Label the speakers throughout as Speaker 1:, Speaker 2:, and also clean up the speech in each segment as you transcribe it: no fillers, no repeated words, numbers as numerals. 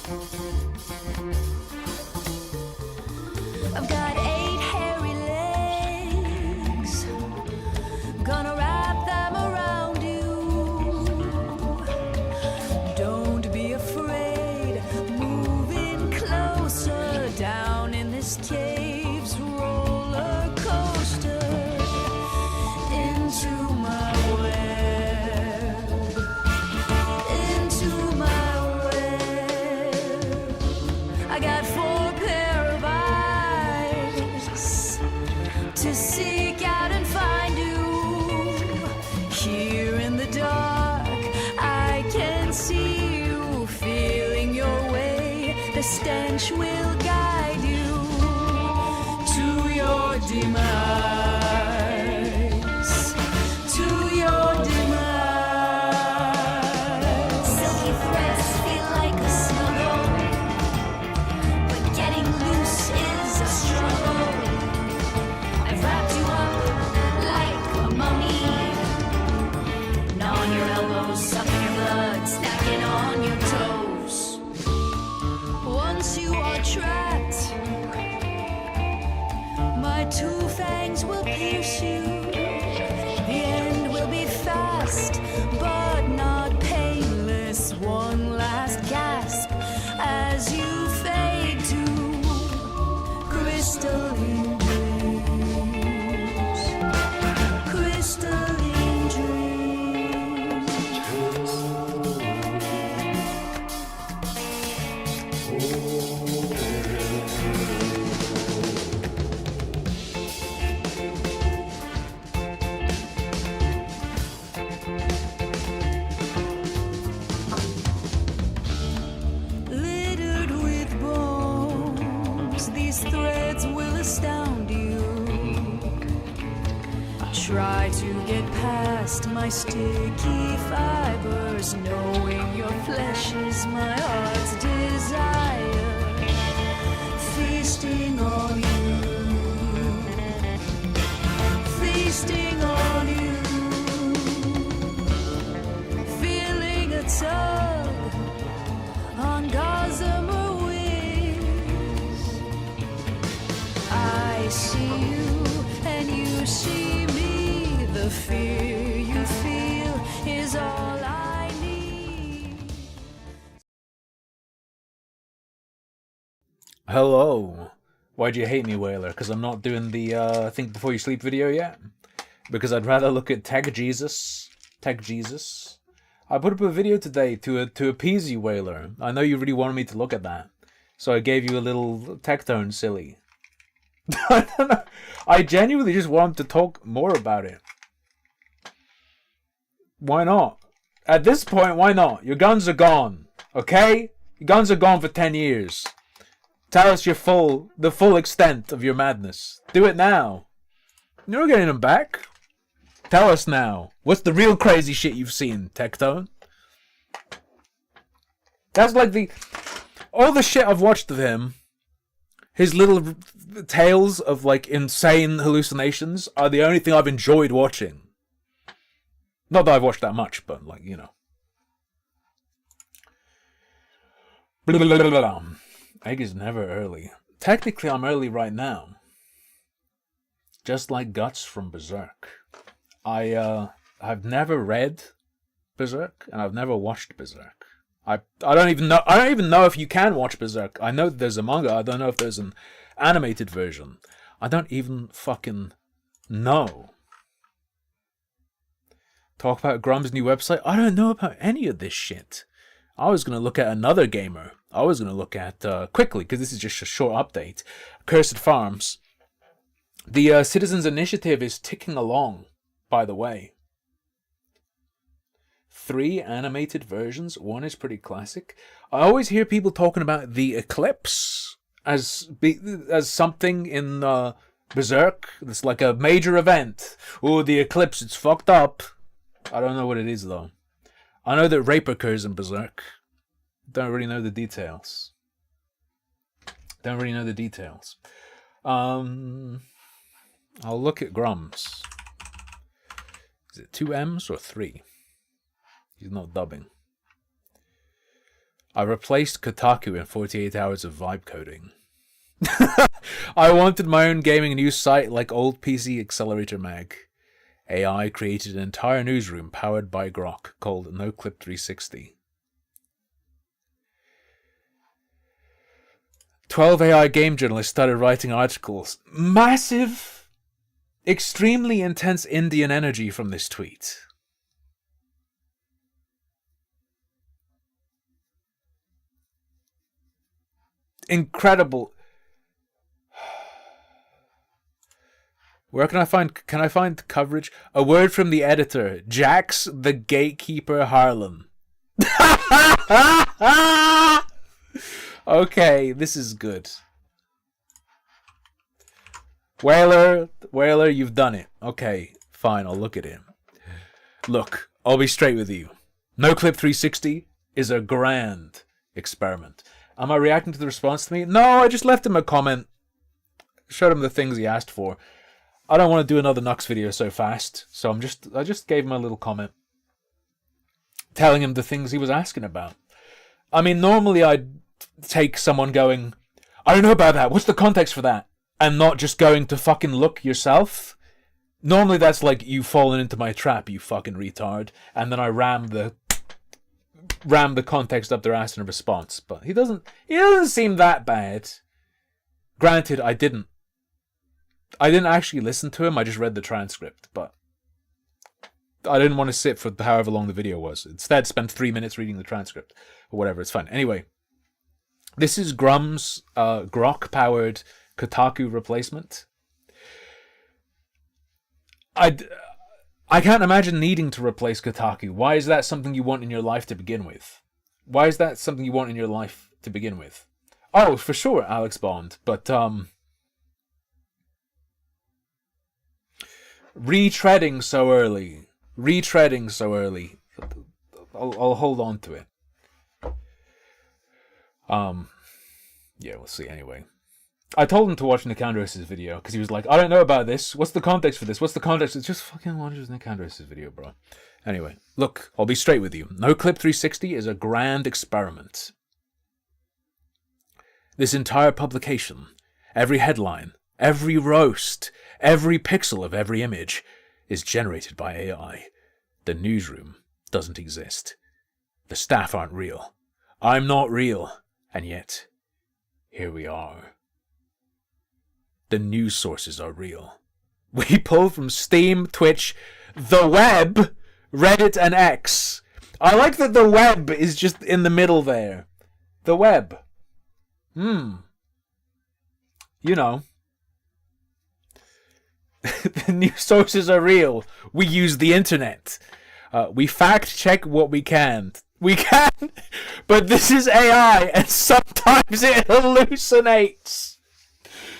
Speaker 1: I've got 8 hairy legs, gonna wrap them around you. Don't be afraid, moving closer down in this cave's roller coaster into my web, into my web. I got 4 pair of eyes to seek out and find you. Here in the dark, I can see you feeling your way. The stench will guide you to your demise, to your demise. Silky threads feel like a snuggle, but getting loose is a struggle. I've wrapped you up like a mummy, gnawing your elbows, sucking your blood, snacking on your toes. Once you are trapped, my 2 fangs will pierce you. The end will be fast, but not painless. One last gasp as you fade to crystalline dreams, crystalline dreams. Littered with bones, these threads will astound you. Try to get past my sticky fibers, knowing your flesh is my heart's desire. Feasting on you, feasting on you. Feeling a tug on gossamer wings. I see you and you see me. The fear you feel is all I need.
Speaker 2: Hello. Why'd you hate me, Whaler? Because I'm not doing the Think Before You Sleep video yet? Because I'd rather look at Tech Jesus. Tech Jesus. I put up a video today to appease you, Whaler. I know you really wanted me to look at that. So I gave you a little tech tone, silly. I don't know. I genuinely just want to talk more about it. Why not? At this point, why not? Your guns are gone, okay? Your guns are gone for 10 years. Tell us the full extent of your madness. Do it now. You're not getting them back. Tell us now. What's the real crazy shit you've seen, Tectone? That's like all the shit I've watched of him. His little tales of like insane hallucinations are the only thing I've enjoyed watching. Not that I've watched that much, but like, you know. Egg is never early. Technically, I'm early right now. Just like Guts from Berserk. I've never read Berserk, and I've never watched Berserk. I don't even know if you can watch Berserk. I know that there's a manga. I don't know if there's an animated version. I don't even fucking know. Talk about Grum's new website? I don't know about any of this shit. I was going to look at another gamer. I was going to look at, quickly, because this is just a short update, Cursed Farms. The Citizens Initiative is ticking along, by the way. 3 animated versions. 1 is pretty classic. I always hear people talking about the Eclipse as something in Berserk. It's like a major event. Oh, the Eclipse, it's fucked up. I don't know what it is, though. I know that rape occurs in Berserk. Don't really know the details. I'll look at Grum's. Is it 2 M's or 3? He's not dubbing. I replaced Kotaku in 48 hours of vibe coding. I wanted my own gaming news site like old PC Accelerator Mag. AI created an entire newsroom powered by Grok called NoClip360. 12 AI game journalists started writing articles. Massive, extremely intense Indian energy from this tweet. Incredible. Where can I find coverage? A word from the editor. Jax the Gatekeeper Harlan. Okay, this is good. Whaler, you've done it. Okay, fine, I'll look at him. Look, I'll be straight with you. NoClip360 is a grand experiment. Am I reacting to the response to me? No, I just left him a comment. Showed him the things he asked for. I don't want to do another Nux video so fast, so I just gave him a little comment. Telling him the things he was asking about. I mean, normally I'd take someone going, I don't know about that, what's the context for that? And not just going to fucking look yourself. Normally that's like, you've fallen into my trap, you fucking retard. And then I ram the context up their ass in a response. But he doesn't seem that bad. Granted, I didn't actually listen to him, I just read the transcript, but I didn't want to sit for however long the video was. Instead, spent 3 minutes reading the transcript. Or whatever, it's fine. Anyway, this is Grum's Grok-powered Kotaku replacement. I can't imagine needing to replace Kotaku. Why is that something you want in your life to begin with? Oh, for sure, Alex Bond, but retreading so early. I'll hold on to it. Yeah, we'll see anyway. I told him to watch Nick Andros' video because he was like, I don't know about this. What's the context for this? What's the context? It's just fucking watch Nick Andros' video, bro. Anyway, look, I'll be straight with you. NoClip360 is a grand experiment. This entire publication, every headline, every roast, every pixel of every image is generated by AI. The newsroom doesn't exist. The staff aren't real. I'm not real. And yet, here we are. The news sources are real. We pull from Steam, Twitch, the web, Reddit, and X. I like that the web is just in the middle there. The web. You know. The news sources are real. We use the internet. We fact check what we can. We can, but this is AI, and sometimes it hallucinates.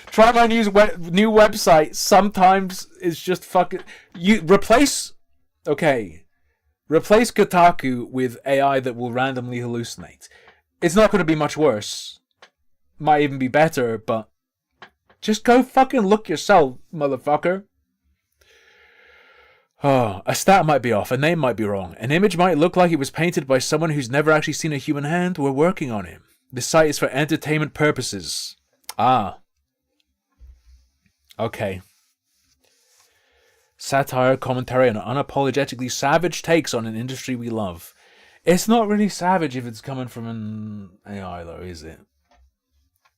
Speaker 2: Try my new website. Sometimes it's just fucking. Replace Kotaku with AI that will randomly hallucinate. It's not going to be much worse. Might even be better, but just go fucking look yourself, motherfucker. Oh, a stat might be off, a name might be wrong, an image might look like it was painted by someone who's never actually seen a human hand. We're working on it. This site is for entertainment purposes. Ah. Okay. Satire, commentary, and unapologetically savage takes on an industry we love. It's not really savage if it's coming from an AI, though, is it?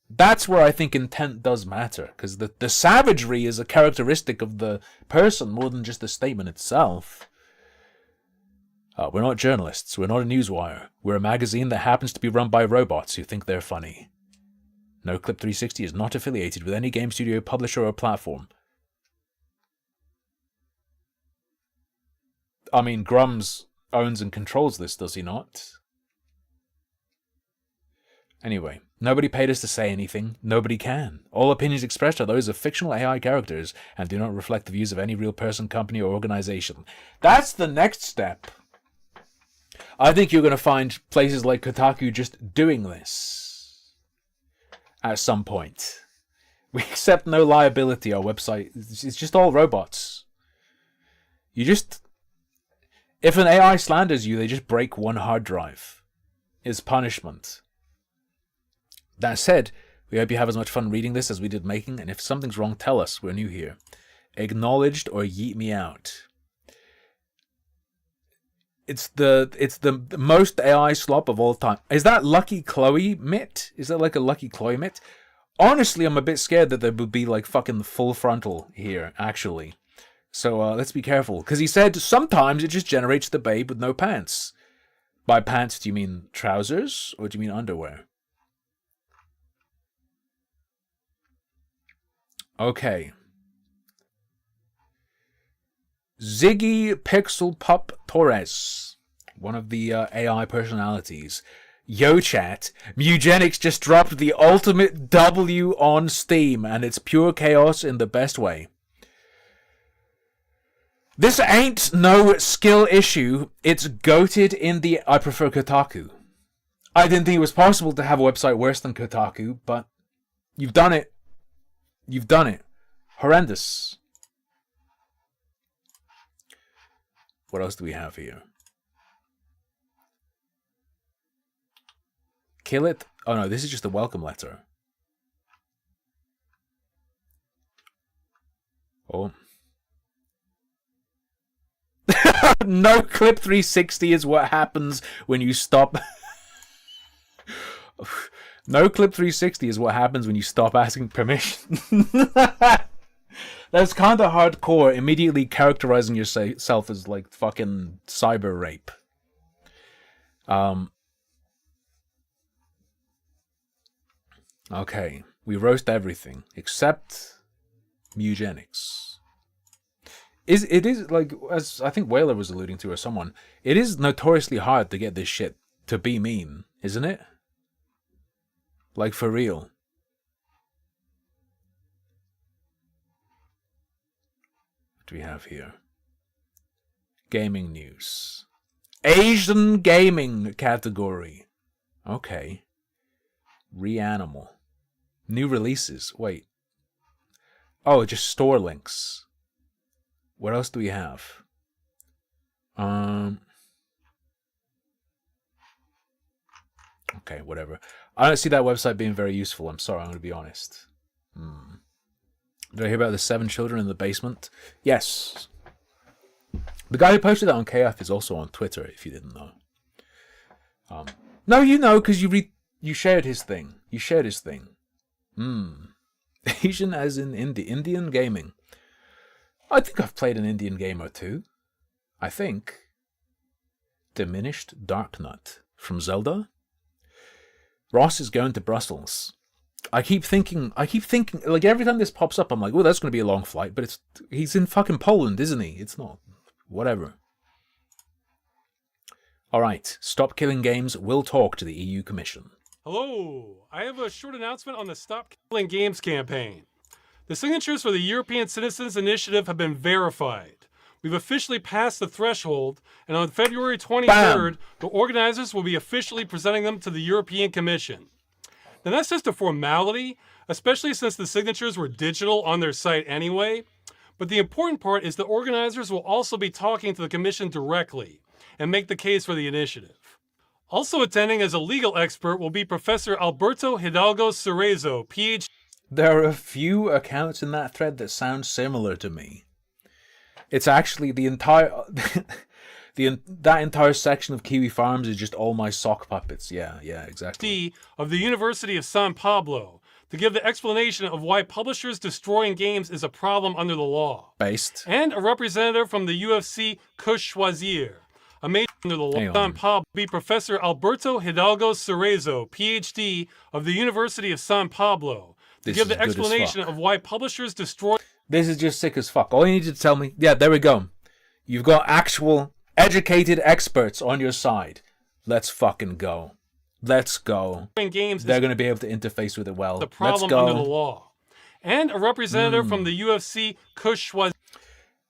Speaker 2: That's where I think intent does matter, because the savagery is a characteristic of the person more than just the statement itself. We're not journalists. We're not a newswire. We're a magazine that happens to be run by robots who think they're funny. NoClip360 is not affiliated with any game studio, publisher, or platform. I mean, Grums owns and controls this, does he not? Anyway, nobody paid us to say anything. Nobody can. All opinions expressed are those of fictional AI characters and do not reflect the views of any real person, company, or organization. That's the next step. I think you're going to find places like Kotaku just doing this at some point. We accept no liability, our website. It's just all robots. If an AI slanders you, they just break one hard drive. is punishment. That said, we hope you have as much fun reading this as we did making, and if something's wrong, tell us. We're new here. Acknowledged or yeet me out. It's the most AI slop of all time. Is that Lucky Chloe Mitt? Is that like a Lucky Chloe Mitt? Honestly, I'm a bit scared that there would be like fucking full frontal here, actually. So let's be careful. Because he said sometimes it just generates the babe with no pants. By pants, do you mean trousers? Or do you mean underwear? Okay. Ziggy Pixel Pup Torres, one of the AI personalities. Yo chat, Mugenics just dropped the ultimate W on Steam, and it's pure chaos in the best way. This ain't no skill issue, it's goated in the... I prefer Kotaku. I didn't think it was possible to have a website worse than Kotaku, but you've done it. You've done it. Horrendous. What else do we have here? Kill it? Oh no, this is just a welcome letter. Oh. No clip 360 is what happens when you stop. No clip 360 is what happens when you stop asking permission. That's kind of hardcore, immediately characterizing yourself as like fucking cyber rape. Okay, we roast everything except Mugenics. It is like, as I think Whaler was alluding to, or someone, it is notoriously hard to get this shit to be mean, isn't it? Like, for real. What do we have here? Gaming news. Asian gaming category. Okay. Reanimal. New releases. Wait. Oh, just store links. What else do we have? Okay, whatever. I don't see that website being very useful. I'm sorry, I'm going to be honest. Did I hear about the 7 children in the basement? Yes. The guy who posted that on KF is also on Twitter, if you didn't know. No, you know, because you shared his thing. You shared his thing. Asian as in Indian gaming. I think I've played an Indian game or two. I think. Diminished Darknut from Zelda. Ross is going to Brussels. I keep thinking, like every time this pops up, I'm like, well, that's going to be a long flight, but he's in fucking Poland, isn't he? It's not. Whatever. Alright, Stop Killing Games will talk to the EU Commission.
Speaker 3: Hello, I have a short announcement on the Stop Killing Games campaign. The signatures for the European Citizens Initiative have been verified. We've officially passed the threshold, and on February 23rd, the organizers will be officially presenting them to the European Commission. Now that's just a formality, especially since the signatures were digital on their site anyway. But the important part is the organizers will also be talking to the Commission directly and make the case for the initiative. Also attending as a legal expert will be Professor Alberto Hidalgo Cerezo, PhD.
Speaker 2: There are a few accounts in that thread that sound similar to me. It's actually the entire... that entire section of Kiwi Farms is just all my sock puppets. Yeah, exactly.
Speaker 3: Of the University of San Pablo to give the explanation of why publishers destroying games is a problem under the law.
Speaker 2: Based.
Speaker 3: And a representative from the UFC Cush Choisir. A major under the law. San Pablo be Professor Alberto Hidalgo Cerezo, PhD of the University of San Pablo. To give the explanation of why publishers destroy...
Speaker 2: This is just sick as fuck. All you need to tell me... Yeah, there we go. You've got actual educated experts on your side. Let's fucking go. Let's go.
Speaker 3: Games
Speaker 2: They're going to be able to interface with it well.
Speaker 3: The problem
Speaker 2: Let's go.
Speaker 3: under the law. And a representative from the UFC Cush Choisir.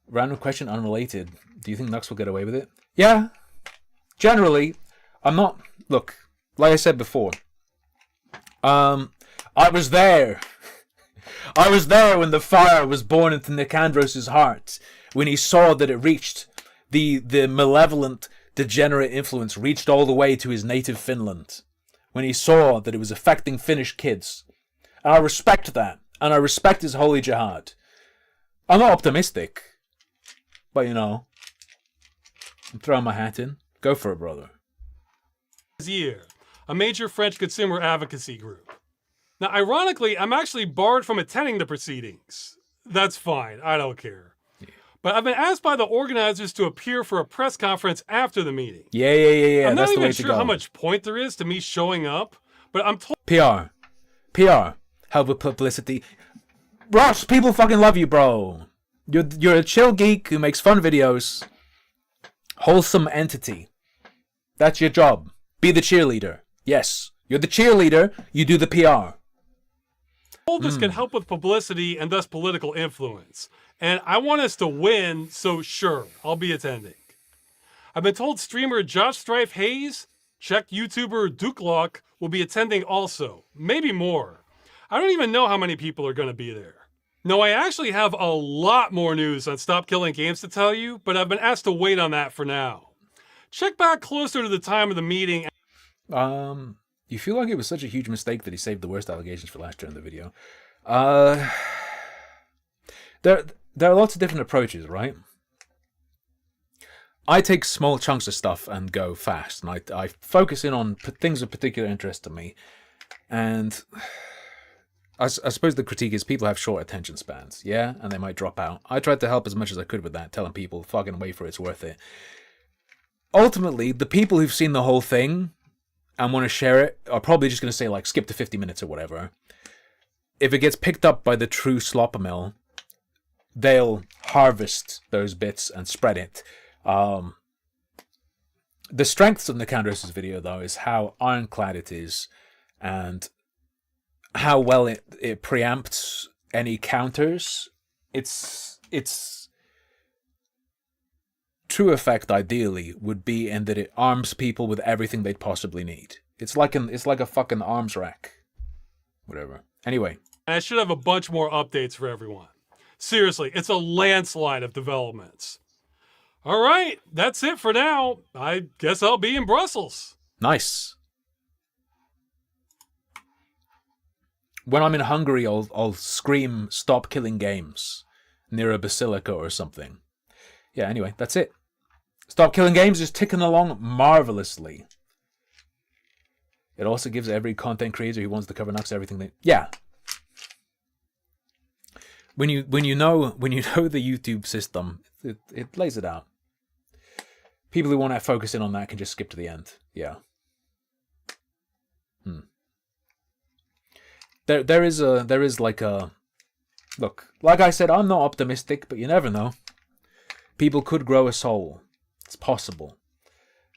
Speaker 2: Random question unrelated. Do you think Nux will get away with it? Yeah. Generally. I'm not... Look, like I said before. I was there. I was there when the fire was born into Nicandros' heart, when he saw that it reached the malevolent degenerate influence reached all the way to his native Finland, when he saw that it was affecting Finnish kids. And I respect that, and I respect his holy jihad. I'm not optimistic, but you know, I'm throwing my hat in. Go for it, brother.
Speaker 3: Year, a major French consumer advocacy group. Now, ironically, I'm actually barred from attending the proceedings. That's fine, I don't care. But I've been asked by the organizers to appear for a press conference after the meeting.
Speaker 2: Yeah.
Speaker 3: I'm not
Speaker 2: That's the way
Speaker 3: even
Speaker 2: to
Speaker 3: sure
Speaker 2: go.
Speaker 3: how much point there is to me showing up, but I'm told
Speaker 2: PR. Help with publicity. Ross, people fucking love you, bro. You're a chill geek who makes fun videos. Wholesome entity. That's your job. Be the cheerleader. Yes, you're the cheerleader. You do the PR.
Speaker 3: this can help with publicity and thus political influence. And I want us to win, so sure, I'll be attending. I've been told streamer Josh Strife Hayes, Czech YouTuber Duke Lock will be attending also. Maybe more. I don't even know how many people are going to be there. No, I actually have a lot more news on Stop Killing Games to tell you, but I've been asked to wait on that for now. Check back closer to the time of the meeting.
Speaker 2: You feel like it was such a huge mistake that he saved the worst allegations for last during the video. There are lots of different approaches, right? I take small chunks of stuff and go fast, and I focus in on things of particular interest to me. And I suppose the critique is people have short attention spans, yeah? And they might drop out. I tried to help as much as I could with that, telling people, fucking wait for it, it's worth it. Ultimately, the people who've seen the whole thing and want to share it are probably just going to say, like, skip to 50 minutes or whatever. If it gets picked up by the true slop mill, they'll harvest those bits and spread it. The strengths of Nikandras's video, though, is how ironclad it is and how well it preempts any counters. It's true effect, ideally, would be in that it arms people with everything they'd possibly need. It's like a fucking arms rack. Whatever. Anyway.
Speaker 3: And I should have a bunch more updates for everyone. Seriously, it's a landslide of developments. All right, that's it for now. I guess I'll be in Brussels.
Speaker 2: Nice. When I'm in Hungary, I'll scream, "Stop killing games," near a basilica or something. Yeah, anyway, that's it. Stop Killing Games is ticking along marvelously. It also gives every content creator who wants to cover Nux everything yeah. When you know the YouTube system, it lays it out. People who want to focus in on that can just skip to the end. Yeah. There is like a look. Like I said, I'm not optimistic, but you never know. People could grow a soul. It's possible.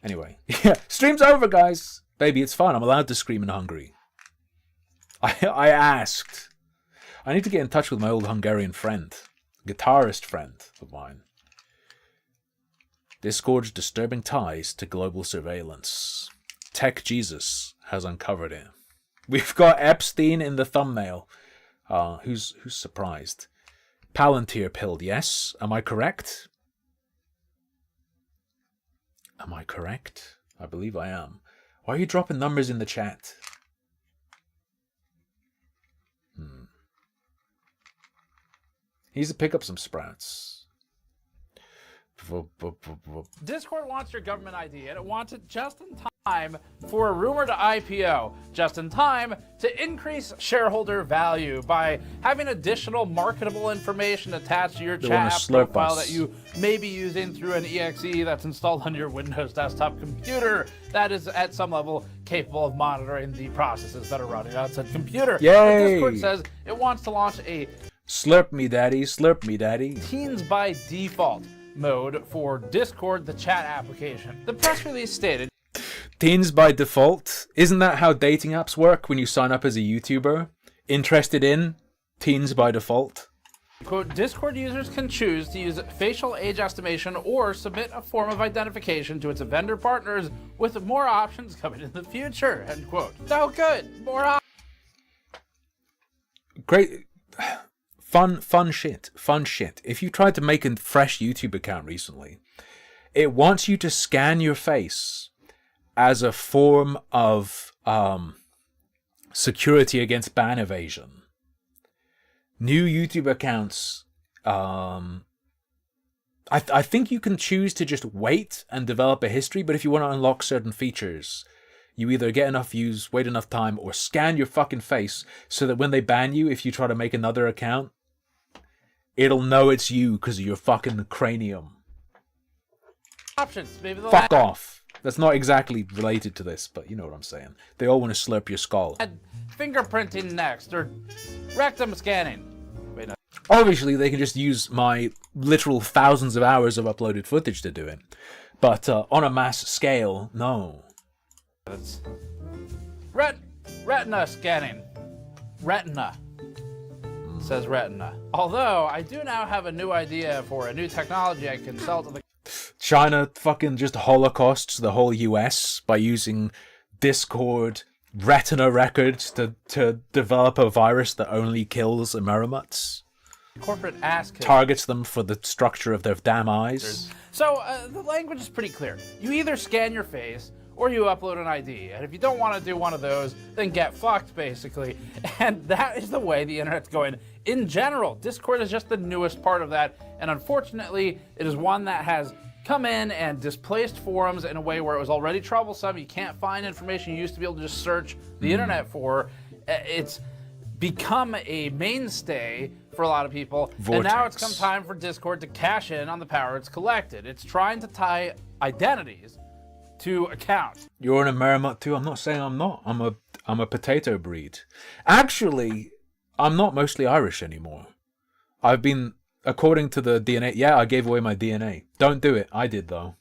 Speaker 2: Anyway, yeah, stream's over, guys. Baby, it's fine. I'm allowed to scream in Hungary. I asked. I need to get in touch with my old Hungarian friend, guitarist friend of mine. Discord's disturbing ties to global surveillance. Tech Jesus has uncovered it. We've got Epstein in the thumbnail. Who's surprised? Palantir pilled, yes. Am I correct? Am I correct? I believe I am. Why are you dropping numbers in the chat? He needs to pick up some sprouts.
Speaker 4: Discord wants your government ID, and it wants it just in time for a rumored IPO, just in time to increase shareholder value by having additional marketable information attached to your chat app profile that you may be using through an exe that's installed on your Windows desktop computer that is at some level capable of monitoring the processes that are running on said computer.
Speaker 2: Yay!
Speaker 4: Discord says it wants to launch a
Speaker 2: Slurp me daddy, slurp me daddy.
Speaker 4: Teens by default mode for Discord, the chat application. The press release stated,
Speaker 2: Teens by default? Isn't that how dating apps work when you sign up as a YouTuber? Interested in teens by default?
Speaker 4: Quote, Discord users can choose to use facial age estimation or submit a form of identification to its vendor partners with more options coming in the future, end quote. So good, more options.
Speaker 2: Great. Fun shit. If you tried to make a fresh YouTube account recently, It wants you to scan your face as a form of security against ban evasion. New YouTube accounts, I think you can choose to just wait and develop a history, but if you want to unlock certain features, you either get enough views, wait enough time, or scan your fucking face so that when they ban you, if you try to make another account, it'll know it's you because of your fucking cranium.
Speaker 4: Options. Maybe they'll
Speaker 2: Fuck off. That's not exactly related to this, but you know what I'm saying. They all want to slurp your skull.
Speaker 4: add fingerprinting next, or rectum scanning. Wait, no.
Speaker 2: Obviously, they can just use my literal thousands of hours of uploaded footage to do it. But on a mass scale, no.
Speaker 4: That's retina scanning. Retina. It says retina. Although, I do now have a new idea for a new technology I can sell to the
Speaker 2: China fucking just holocausts the whole US by using Discord retina records to develop a virus that only kills Amerimuts.
Speaker 4: corporate ass kick.
Speaker 2: Targets them for the structure of their damn eyes.
Speaker 4: So, the language is pretty clear. You either scan your face, or you upload an ID. And if you don't want to do one of those, then get fucked, basically. And that is the way the internet's going in general. Discord is just the newest part of that. And unfortunately, it is one that has come in and displaced forums in a way where it was already troublesome. You can't find information you used to be able to just search the internet for. It's become a mainstay for a lot of people. And now it's come time for Discord to cash in on the power it's collected. It's trying to tie identities to accounts.
Speaker 2: You're an Amerimut too? I'm not saying I'm not. I'm a potato breed. Actually, I'm not mostly Irish anymore. I've been, according to the DNA, yeah, I gave away my DNA. Don't do it. I did though.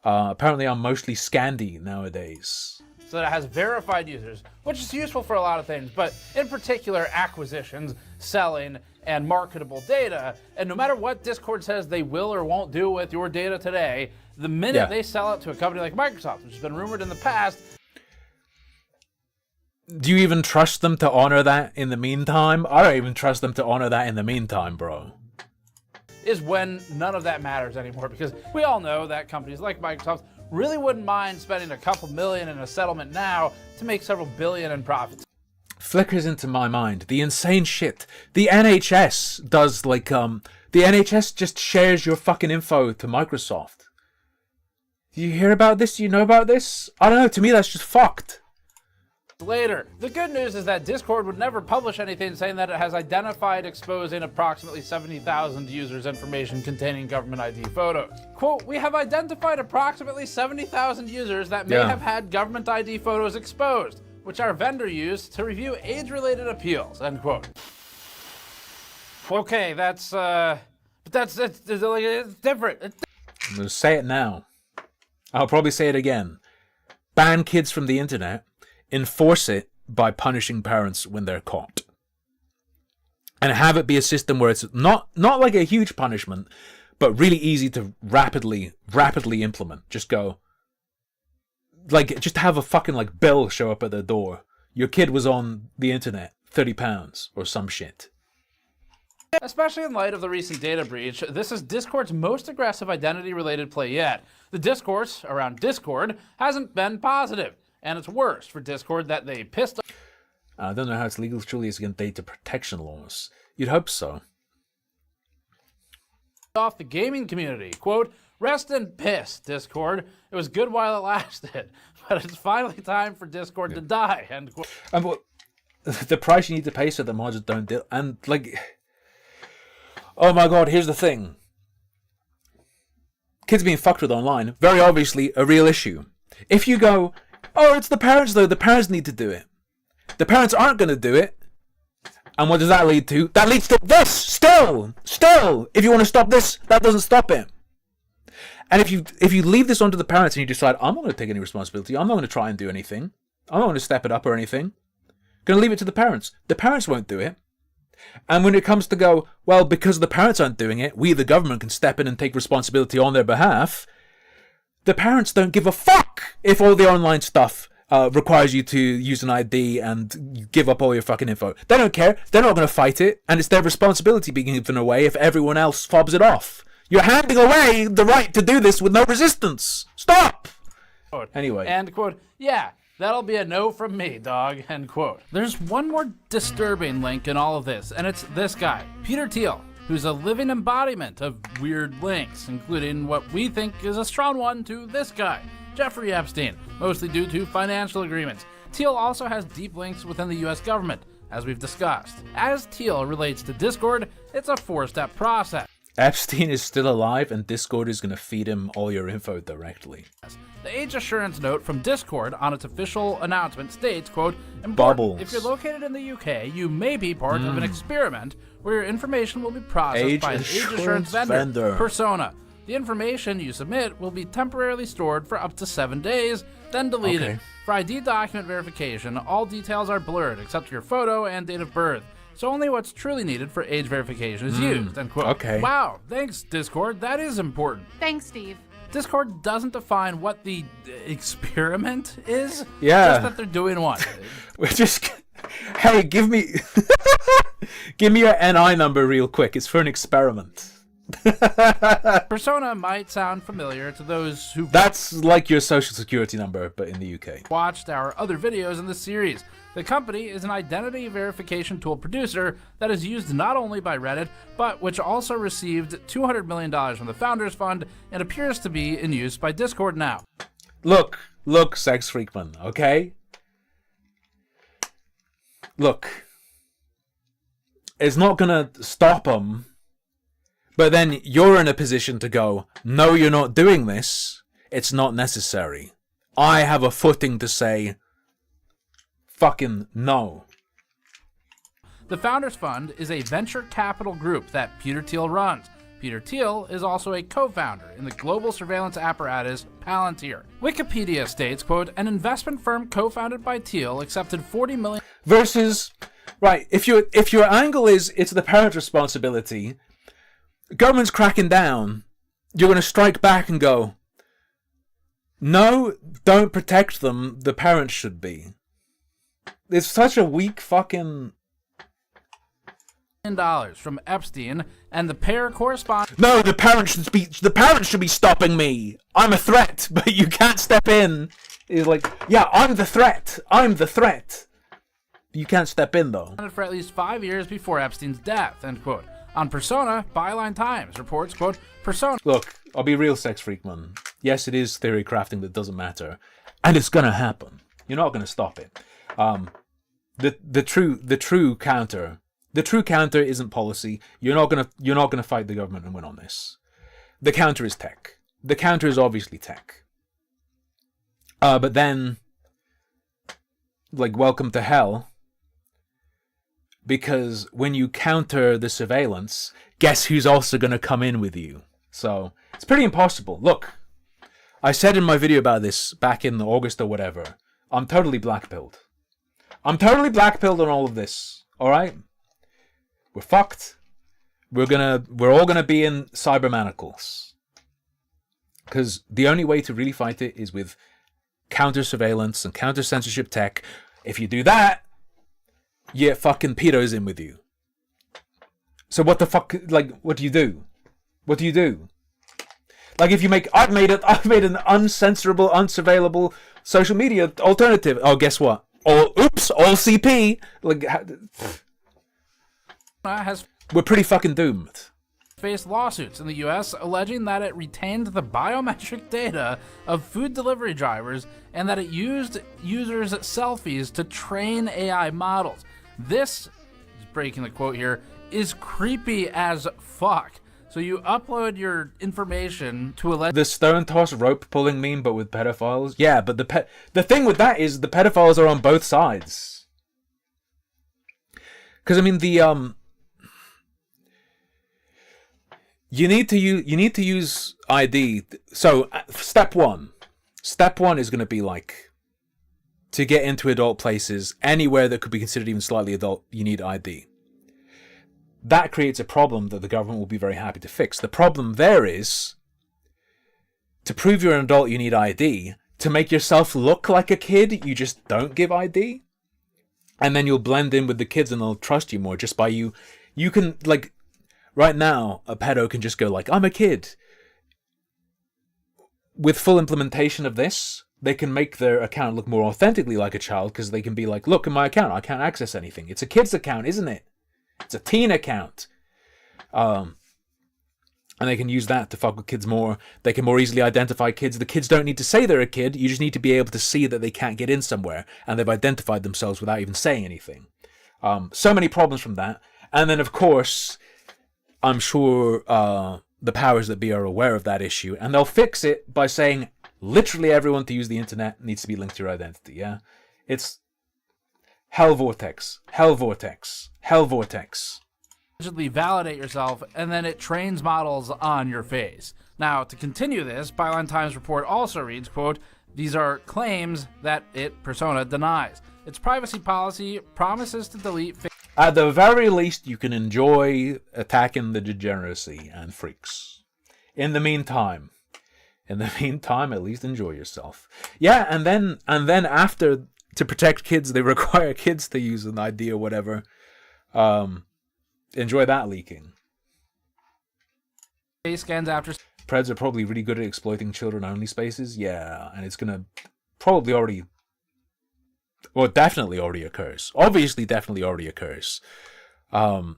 Speaker 2: Apparently I'm mostly Scandi nowadays.
Speaker 4: So that it has verified users, which is useful for a lot of things, but in particular acquisitions, selling, and marketable data. And no matter what Discord says they will or won't do with your data today, the minute they sell it to a company like Microsoft, which has been rumored in the past.
Speaker 2: Do you even trust them to honor that in the meantime? I don't even trust them to honor that in the meantime, bro.
Speaker 4: Is when none of that matters anymore, because we all know that companies like Microsoft really wouldn't mind spending a couple million in a settlement now to make several billion in profits.
Speaker 2: Flickers into my mind the insane shit the NHS does. Like the NHS just shares your fucking info to Microsoft. Do you hear about this? Do you know about this? I don't know. To me, that's just fucked.
Speaker 4: Later. The good news is that Discord would never publish anything saying that it has identified exposing approximately 70,000 users' information containing government ID photos. Quote, we have identified approximately 70,000 users that may have had government ID photos exposed, which our vendor used to review age-related appeals, end quote. Okay, that's it's different.
Speaker 2: I'm going to say it now. I'll probably say it again. Ban kids from the internet. Enforce it by punishing parents when they're caught. And have it be a system where it's not like a huge punishment, but really easy to rapidly implement. Just go, like, just have a fucking, like, bill show up at their door. Your kid was on the internet, £30 or some shit.
Speaker 4: Especially in light of the recent data breach, this is Discord's most aggressive identity-related play yet. The discourse around Discord hasn't been positive, and it's worse for Discord that they pissed
Speaker 2: I don't know how it's legal. Truly, it's against data protection laws. You'd hope so.
Speaker 4: off the gaming community. Quote, rest in piss, Discord. It was good while it lasted, but it's finally time for Discord to die, end quote.
Speaker 2: And what the price you need to pay so the mods don't deal. And, like, oh my god, here's the thing. Kids being fucked with online, very obviously a real issue. If you go, oh, it's the parents though, the parents need to do it. The parents aren't going to do it. And what does that lead to? That leads to this! Still! If you want to stop this, that doesn't stop it. And if you leave this onto the parents and you decide, I'm not going to take any responsibility, I'm not going to try and do anything, I'm not going to step it up or anything, going to leave it to the parents won't do it. And when it comes to go, well, because the parents aren't doing it, we, the government, can step in and take responsibility on their behalf, the parents don't give a fuck if all the online stuff requires you to use an ID and give up all your fucking info. They don't care. They're not going to fight it. And it's their responsibility being given away if everyone else fobs it off. You're handing away the right to do this with no resistance. Stop! Anyway.
Speaker 4: And, quote, yeah, that'll be a no from me, dog, end quote. There's one more disturbing link in all of this, and it's this guy, Peter Thiel, who's a living embodiment of weird links, including what we think is a strong one to this guy, Jeffrey Epstein, mostly due to financial agreements. Thiel also has deep links within the US government, as we've discussed. As Thiel relates to Discord, it's a 4-step process.
Speaker 2: Epstein is still alive, and Discord is going to feed him all your info directly.
Speaker 4: The age assurance note from Discord on its official announcement states, quote, important,
Speaker 2: Bubbles.
Speaker 4: if you're located in the UK, you may be part of an experiment where your information will be processed by an age assurance vendor, Persona. The information you submit will be temporarily stored for up to 7 days, then deleted.
Speaker 2: Okay.
Speaker 4: For ID document verification, all details are blurred except your photo and date of birth. So only what's truly needed for age verification is used, end quote.
Speaker 2: Okay.
Speaker 4: Wow, thanks, Discord. That is important.
Speaker 5: Thanks, Steve.
Speaker 4: Discord doesn't define what the experiment is.
Speaker 2: Yeah.
Speaker 4: Just that they're doing one.
Speaker 2: We're just... Hey, give me... give me your NI number real quick. It's for an experiment.
Speaker 4: Persona might sound familiar to those who've
Speaker 2: That's like your social security number, but in the UK.
Speaker 4: watched our other videos in this series. The company is an identity verification tool producer that is used not only by Reddit, but which also received $200 million from the Founders Fund and appears to be in use by Discord now.
Speaker 2: Look, Sex Freakman, okay? Look. It's not gonna stop them, but then you're in a position to go, no, you're not doing this. It's not necessary. I have a footing to say, fucking no.
Speaker 4: The Founders Fund is a venture capital group that Peter Thiel runs. Peter Thiel is also a co-founder in the global surveillance apparatus Palantir. Wikipedia states, quote, an investment firm co-founded by Thiel accepted $40 million
Speaker 2: Versus, right, if your angle is it's the parent responsibility, government's cracking down, you're going to strike back and go, no, don't protect them, the parents should be. It's such a weak fucking...
Speaker 4: from Epstein, and the pair correspond.
Speaker 2: No, the parents should be stopping me. I'm a threat, but you can't step in. It's like, yeah, I'm the threat. You can't step in though.
Speaker 4: For at least 5 years before Epstein's death, end quote. On Persona, Byline Times reports, quote, Persona.
Speaker 2: Look, I'll be real, Sex Freakman. Yes, it is theory crafting that doesn't matter, and it's gonna happen. You're not gonna stop it. The true counter isn't policy. You're not gonna fight the government and win on this. The counter is tech. The counter is obviously tech. But then, like, welcome to hell. Because when you counter the surveillance, guess who's also gonna come in with you? So it's pretty impossible. Look, I said in my video about this back in August or whatever, I'm totally blackpilled. I'm totally blackpilled on all of this. Alright? We're fucked. We're all gonna be in cyber manacles. Because the only way to really fight it is with counter surveillance and counter censorship tech. If you do that, yeah, fucking pedo's in with you. So what the fuck, like, what do you do? What do you do? Like, if you make, I've made an uncensorable, unsurveillable social media alternative. Oh, guess what? All CP. Like, we're pretty fucking doomed.
Speaker 4: Faced lawsuits in the US alleging that it retained the biometric data of food delivery drivers and that it used users' selfies to train AI models. This, breaking the quote here, is creepy as fuck. So you upload your information to a
Speaker 2: the stone toss rope pulling meme, but with pedophiles. Yeah, but the thing with that is the pedophiles are on both sides. Because I mean you need to use ID. So step one is going to be like, to get into adult places, anywhere that could be considered even slightly adult, you need ID. That creates a problem that the government will be very happy to fix. The problem there is, to prove you're an adult, you need ID. To make yourself look like a kid, you just don't give ID. And then you'll blend in with the kids and they'll trust you more just by you. You can, like, Right now, a pedo can just go like, I'm a kid. With full implementation of this, they can make their account look more authentically like a child, because they can be like, look at my account, I can't access anything. It's a kid's account, isn't it? It's a teen account. And they can use that to fuck with kids more. They can more easily identify kids. The kids don't need to say they're a kid. You just need to be able to see that they can't get in somewhere, and they've identified themselves without even saying anything. So many problems from that. And then, of course, I'm sure the powers that be are aware of that issue, and they'll fix it by saying literally everyone to use the internet needs to be linked to your identity. Yeah, it's hell vortex, hell vortex, hell vortex.
Speaker 4: Allegedly validate yourself, and then it trains models on your face. Now, to continue this, Byline Times report also reads, quote, these are claims that Persona denies. Its privacy policy promises to delete
Speaker 2: At the very least, you can enjoy attacking the degeneracy and freaks. In the meantime, at least enjoy yourself. Yeah, and then after, to protect kids, they require kids to use an ID or whatever. Enjoy that leaking.
Speaker 4: face scans after.
Speaker 2: Preds are probably really good at exploiting children-only spaces. Yeah, and it's gonna probably already. Well, definitely already occurs. Obviously, definitely already occurs. I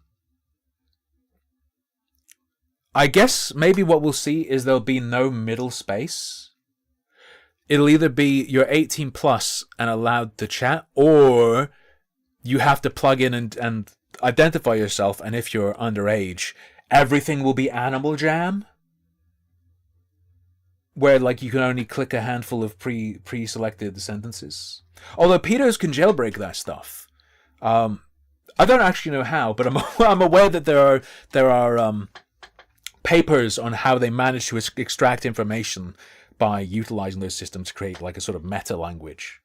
Speaker 2: guess maybe what we'll see is there'll be no middle space. It'll either be you're 18 plus and allowed to chat, or you have to plug in and identify yourself, and if you're underage, everything will be Animal Jam. Where, like, you can only click a handful of pre-selected sentences. Although pedos can jailbreak that stuff. I don't actually know how, but I'm aware that there are papers on how they manage to extract information by utilizing those systems to create like a sort of meta language.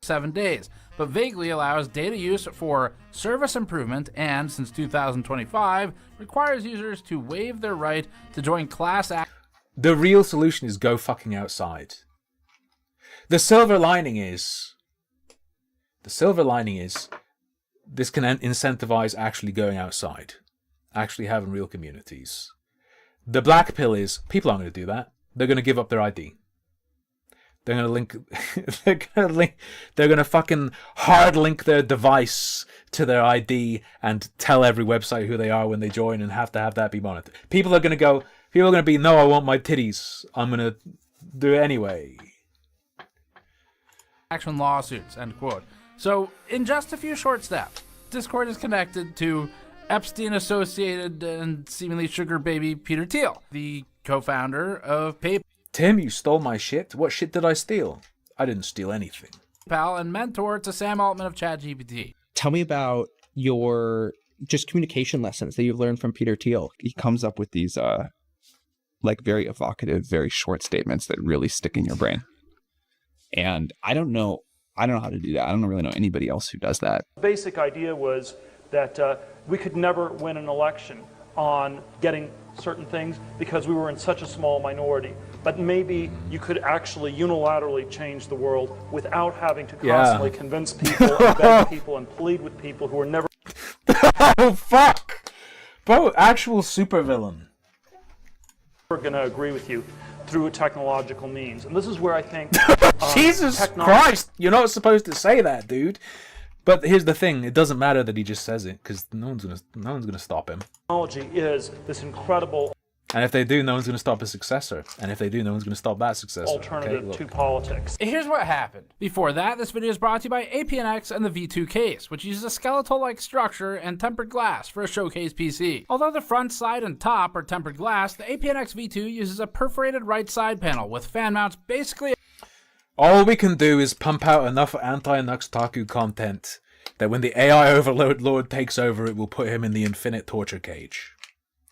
Speaker 4: 7 days, but vaguely allows data use for service improvement, and since 2025 requires users to waive their right to join class act.
Speaker 2: The real solution is go fucking outside. The silver lining is this can incentivize actually going outside, actually having real communities. The black pill is people aren't going to do that. They're going to give up their ID. They're going to link. They're going to fucking hard link their device to their ID and tell every website who they are when they join, and have to have that be monitored. People are going to be, no, I want my titties. I'm going to do it anyway.
Speaker 4: Action lawsuits, end quote. So, in just a few short steps, Discord is connected to Epstein-associated and seemingly sugar baby Peter Thiel, the co-founder of PayPal.
Speaker 2: Tim, you stole my shit? What shit did I steal? I didn't steal anything.
Speaker 4: PayPal and mentor to Sam Altman of ChatGPT.
Speaker 5: Tell me about your just communication lessons that you've learned from Peter Thiel. He comes up with these like very evocative, very short statements that really stick in your brain. And I don't know how to do that. I don't really know anybody else who does that.
Speaker 6: The basic idea was that we could never win an election on getting certain things because we were in such a small minority. But maybe you could actually unilaterally change the world without having to constantly convince people and beg people and plead with people who are never
Speaker 2: Oh, fuck! Bro, actual supervillain.
Speaker 6: going to agree with you through a technological means. And this is where I think
Speaker 2: Jesus Christ! You're not supposed to say that, dude. But here's the thing: it doesn't matter that he just says it, because no one's gonna stop him.
Speaker 6: technology is this incredible
Speaker 2: And if they do, no one's gonna stop his successor. And if they do, no one's gonna stop that successor.
Speaker 6: alternative to politics.
Speaker 4: Here's what happened. Before that, this video is brought to you by APNX and the V2 case, which uses a skeletal-like structure and tempered glass for a showcase PC. Although the front, side, and top are tempered glass, the APNX V2 uses a perforated right side panel with fan mounts basically.
Speaker 2: All we can do is pump out enough anti-Nuxtaku content that when the AI overlord takes over, it will put him in the infinite torture cage.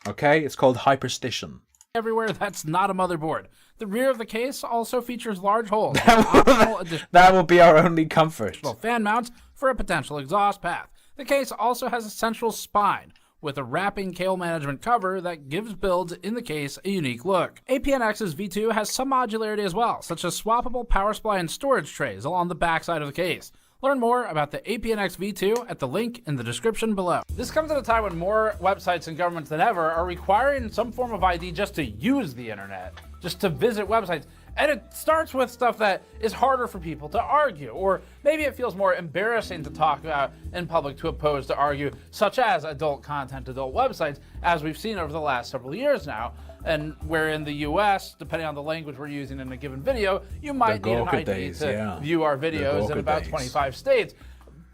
Speaker 2: Okay? It's called hyperstition.
Speaker 4: Everywhere that's not a motherboard. The rear of the case also features large holes. Optional
Speaker 2: That will be our only comfort.
Speaker 4: fan mounts for a potential exhaust path. The case also has a central spine with a wrapping cable management cover that gives builds in the case a unique look. APNX's V2 has some modularity as well, such as swappable power supply and storage trays along the backside of the case. Learn more about the APNX V2 at the link in the description below. This comes at a time when more websites and governments than ever are requiring some form of ID just to use the internet, just to visit websites. And it starts with stuff that is harder for people to argue, or maybe it feels more embarrassing to talk about in public to oppose to argue, such as adult content, adult websites, as we've seen over the last several years now. And where in the US, depending on the language we're using in a given video, you might need an ID to view our videos in about 25 states.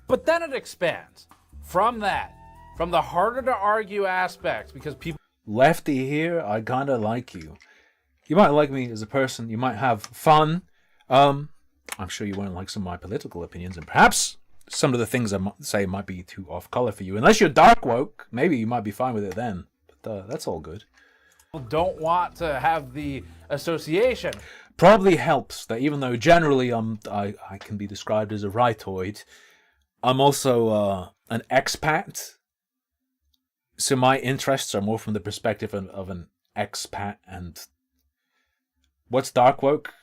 Speaker 4: But then it expands from that, from the harder to argue aspects, because people...
Speaker 2: Lefty here, I kinda like you. You might like me as a person, you might have fun. I'm sure you won't like some of my political opinions, and perhaps some of the things I might say might be too off color for you. Unless you're dark woke, maybe you might be fine with it then. But that's all good.
Speaker 4: Don't want to have the association.
Speaker 2: Probably helps that even though generally I can be described as a rightoid, I'm also an expat. So my interests are more from the perspective of an expat. And what's dark woke?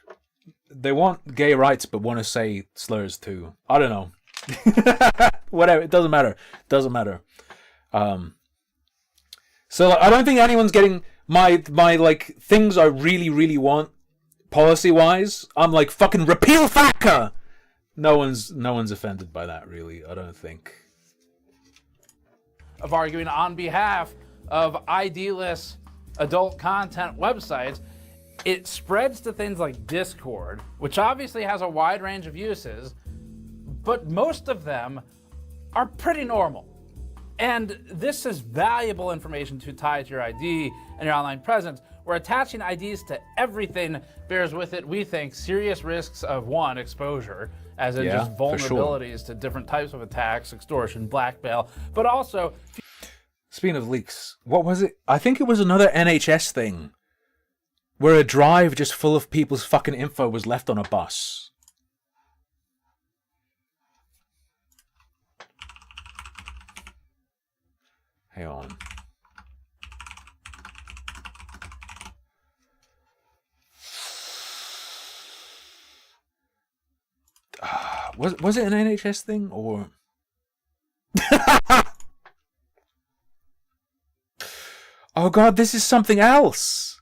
Speaker 2: They want gay rights but want to say slurs too. I don't know. Whatever, it doesn't matter. Doesn't matter. So I don't think anyone's getting my like things I really want policy wise. I'm like fucking repeal FATCA. No one's offended by that really. I don't think.
Speaker 4: Of arguing on behalf of ID-less adult content websites, it spreads to things like Discord, which obviously has a wide range of uses, but most of them are pretty normal. And this is valuable information to tie to your ID and your online presence, where attaching IDs to everything bears with it, we think, serious risks of, one, exposure, as in just vulnerabilities to different types of attacks, extortion, blackmail, but also...
Speaker 2: Speaking of leaks, what was it? I think it was another NHS thing, where a drive just full of people's fucking info was left on a bus. Hang on. Was it an NHS thing or? Oh god, this is something else.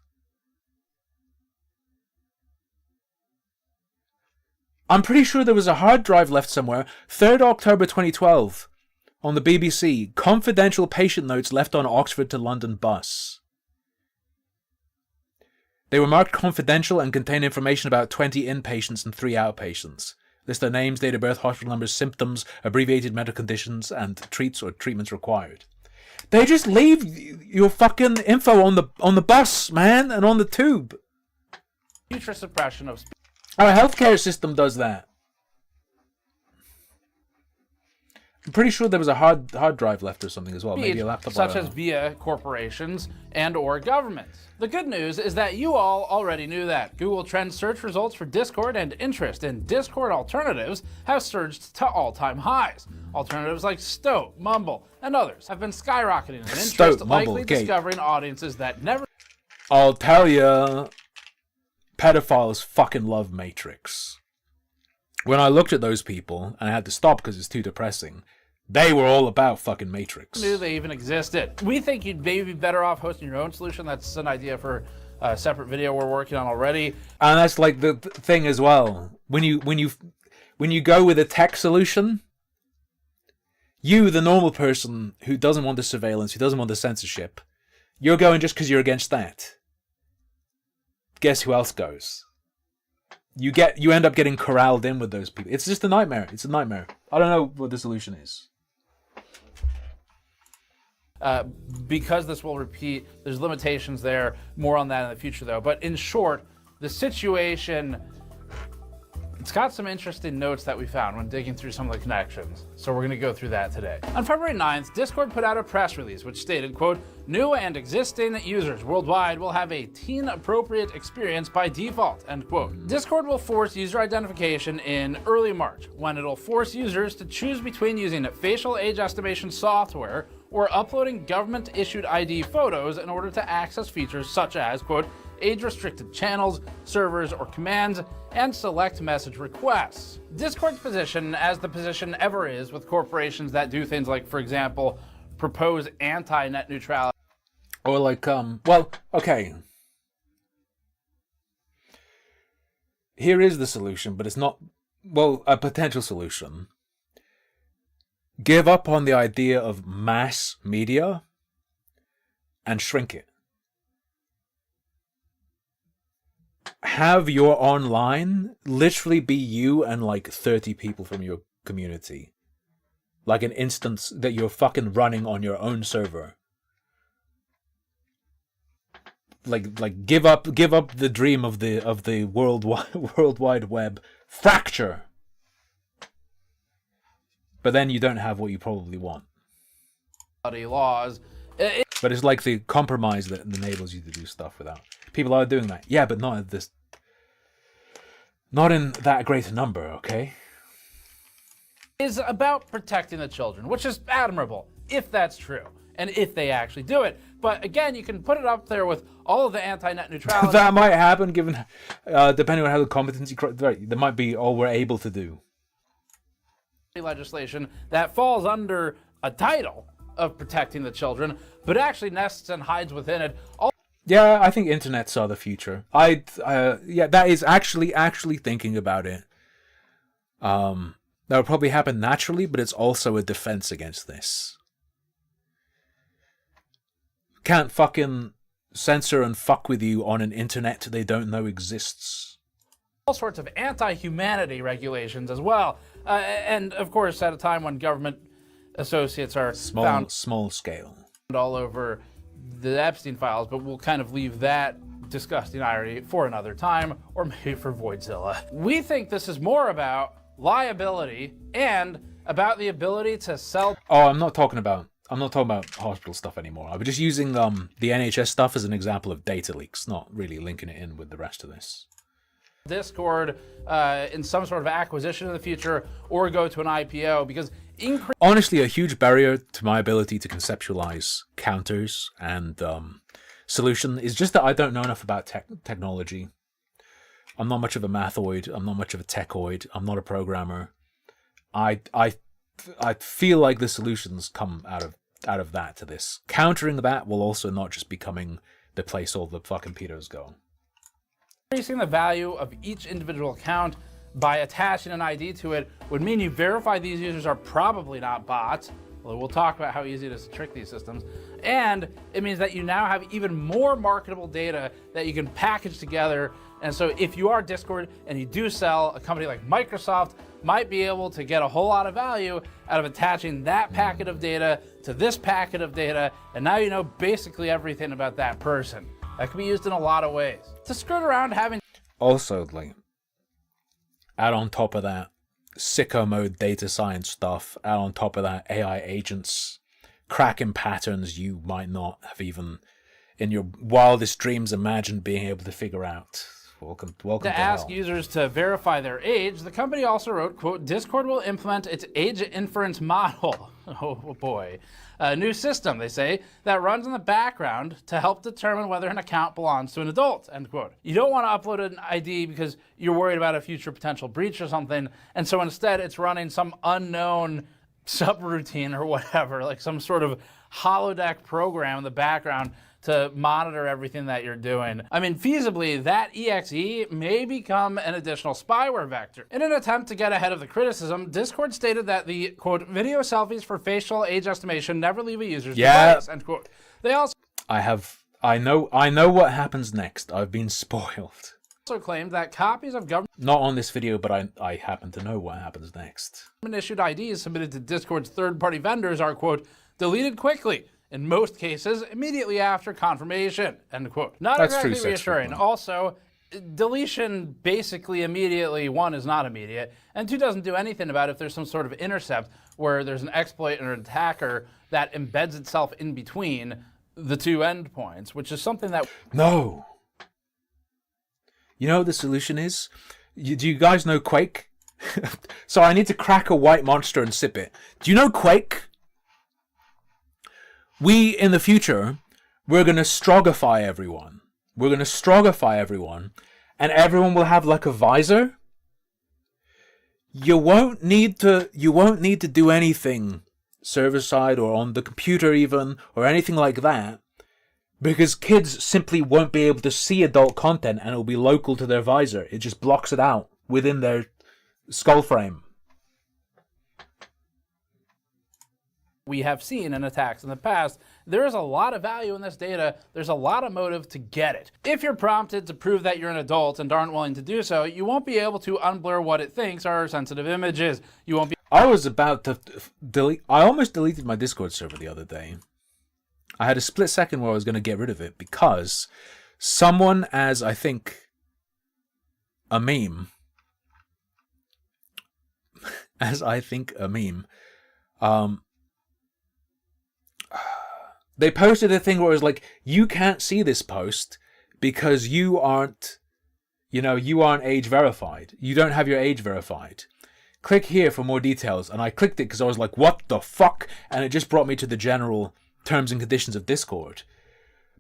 Speaker 2: I'm pretty sure there was a hard drive left somewhere. 3rd October 2012. On the BBC, confidential patient notes left on Oxford to London bus. They were marked confidential and contain information about 20 inpatients and 3 outpatients. List their names, date of birth, hospital numbers, symptoms, abbreviated medical conditions, and treats or treatments required. They just leave your fucking info on the bus, man, and on the tube.
Speaker 4: Future suppression of...
Speaker 2: Our healthcare system does that. I'm pretty sure there was a hard drive left or something as well. Maybe a laptop.
Speaker 4: Such as via corporations and or governments. The good news is that you all already knew that. Google Trends search results for Discord and interest in Discord alternatives have surged to all-time highs. Alternatives like Stoat, Mumble, and others have been skyrocketing in interest,
Speaker 2: Stoat,
Speaker 4: likely discovering audiences that never...
Speaker 2: I'll tell ya, pedophiles fucking love Matrix. When I looked at those people, and I had to stop because it's too depressing, they were all about fucking Matrix.
Speaker 4: Knew they even existed. We think you'd maybe be better off hosting your own solution. That's an idea for a separate video we're working on already.
Speaker 2: And that's like the thing as well. When you go with a tech solution, you, the normal person who doesn't want the surveillance, who doesn't want the censorship, you're going just because you're against that. Guess who else goes? You end up getting corralled in with those people. It's just a nightmare. It's a nightmare. I don't know what the solution is.
Speaker 4: Because this will repeat, there's limitations there. More on that in the future, though. But in short, the situation, it's got some interesting notes that we found when digging through some of the connections. So we're going to go through that today. On February 9th, Discord put out a press release which stated, quote, "New and existing users worldwide will have a teen-appropriate experience by default," end quote. Discord will force user identification in early March, when it'll force users to choose between using facial age estimation software or uploading government-issued ID photos in order to access features such as, quote, age-restricted channels, servers, or commands, and select message requests. Discord's position, as the position ever is with corporations that do things like, for example, propose anti-net neutrality.
Speaker 2: Or like, well, okay. Here is the solution, but it's not, well, a potential solution. Give up on the idea of mass media and shrink it. Have your online literally be you and like 30 people from your community. Like an instance that you're fucking running on your own server. Like give up the dream of the World Wide Web. Fracture. But then you don't have what you probably want.
Speaker 4: Laws.
Speaker 2: But it's like the compromise that enables you to do stuff without. People are doing that. Yeah, but not at this. Not in that great a number, okay?
Speaker 4: Is about protecting the children, which is admirable, if that's true, and if they actually do it. But again, you can put it up there with all of the anti-net neutrality.
Speaker 2: That might happen, given depending on how the competency. Right, that might be all we're able to do.
Speaker 4: Legislation that falls under a title of protecting the children, but actually nests and hides within it all.
Speaker 2: Yeah, I think internets are the future. Yeah, that is actually thinking about it. That would probably happen naturally, but it's also a defense against this. Can't fucking censor and fuck with you on an internet they don't know exists.
Speaker 4: All sorts of anti-humanity regulations as well. And of course, at a time when government associates are found
Speaker 2: small scale
Speaker 4: all over the Epstein files, but we'll kind of leave that disgusting irony for another time, or maybe for Voidzilla. We think this is more about liability and about the ability to sell.
Speaker 2: Oh, I'm not talking about hospital stuff anymore. I was just using the NHS stuff as an example of data leaks, not really linking it in with the rest of this.
Speaker 4: Discord in some sort of acquisition in the future, or go to an IPO, because
Speaker 2: honestly, a huge barrier to my ability to conceptualize counters and solution is just that I don't know enough about technology. I'm not much of a mathoid. I'm not much of a techoid. I'm not a programmer. I feel like the solutions come out of that to this. Countering that will also not just becoming the place all the fucking pedos go.
Speaker 4: Increasing the value of each individual account by attaching an ID to it would mean you verify these users are probably not bots. Well, we'll talk about how easy it is to trick these systems. And it means that you now have even more marketable data that you can package together. And so if you are Discord and you do sell, a company like Microsoft might be able to get a whole lot of value out of attaching that packet of data to this packet of data. And now you know basically everything about that person. That can be used in a lot of ways. To skirt around having...
Speaker 2: Also, like, add on top of that sicko mode data science stuff, add on top of that AI agents, cracking patterns you might not have even in your wildest dreams imagined being able to figure out. Welcome to
Speaker 4: ask
Speaker 2: hell.
Speaker 4: Users to verify their age, the company also wrote, quote, Discord will implement its age inference model. Oh boy. A new system, they say, that runs in the background to help determine whether an account belongs to an adult, end quote. You don't want to upload an ID because you're worried about a future potential breach or something, and so instead it's running some unknown subroutine or whatever, like some sort of holodeck program in the background to monitor everything that you're doing. I mean, feasibly, that EXE may become an additional spyware vector. In an attempt to get ahead of the criticism, Discord stated that the, quote, video selfies for facial age estimation never leave a user's device, end quote. They also
Speaker 2: I know what happens next. I've been spoiled.
Speaker 4: Also claimed that copies of government
Speaker 2: Not on this video, but I happen to know what happens next.
Speaker 4: issued IDs submitted to Discord's third-party vendors are, quote, deleted quickly. In most cases, immediately after confirmation, end quote. Not
Speaker 2: That's
Speaker 4: exactly
Speaker 2: true,
Speaker 4: reassuring. Also, deletion basically immediately, one, is not immediate, and two, doesn't do anything about it if there's some sort of intercept where there's an exploit or an attacker that embeds itself in between the two endpoints, which is something that...
Speaker 2: No! You know what the solution is? Do you guys know Quake? So I need to crack a white monster and sip it. Do you know Quake? We, in the future, we're going to strogify everyone. we're going to strogify everyone, and everyone will have like a visor. You won't need to do anything server side or on the computer even, or anything like that, because kids simply won't be able to see adult content, and it'll be local to their visor. It just blocks it out within their skull frame.
Speaker 4: We have seen in attacks in the past, there is a lot of value in this data. There's a lot of motive to get it. If you're prompted to prove that you're an adult and aren't willing to do so, you won't be able to unblur what it thinks are sensitive images. You won't be.
Speaker 2: I was about to delete. I almost deleted my Discord server the other day. I had a split second where I was going to get rid of it because someone, as I think a meme, they posted a thing where it was like, you can't see this post because you aren't age verified. You don't have your age verified. Click here for more details. And I clicked it because I was like, what the fuck? And it just brought me to the general terms and conditions of Discord.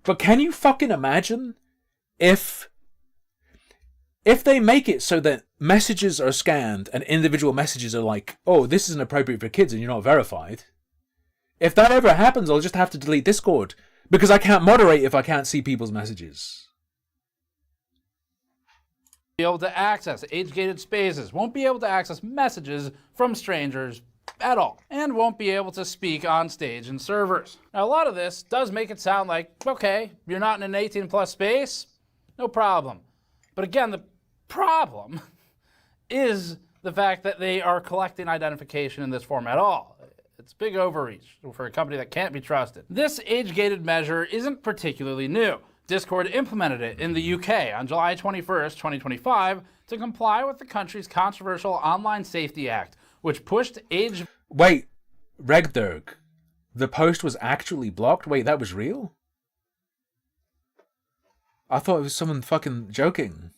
Speaker 2: But can you fucking imagine if they make it so that messages are scanned and individual messages are like, oh, this isn't appropriate for kids and you're not verified? If that ever happens, I'll just have to delete Discord because I can't moderate if I can't see people's messages.
Speaker 4: Be able to access age-gated spaces, won't be able to access messages from strangers at all, and won't be able to speak on stage in servers. Now, a lot of this does make it sound like, okay, you're not in an 18-plus space, no problem. But again, the problem is the fact that they are collecting identification in this form at all. It's big overreach for a company that can't be trusted. This age-gated measure isn't particularly new. Discord implemented it in the UK on July 21st, 2025, to comply with the country's controversial Online Safety Act, which pushed age...
Speaker 2: Wait, Regderg, the post was actually blocked? Wait, that was real? I thought it was someone fucking joking.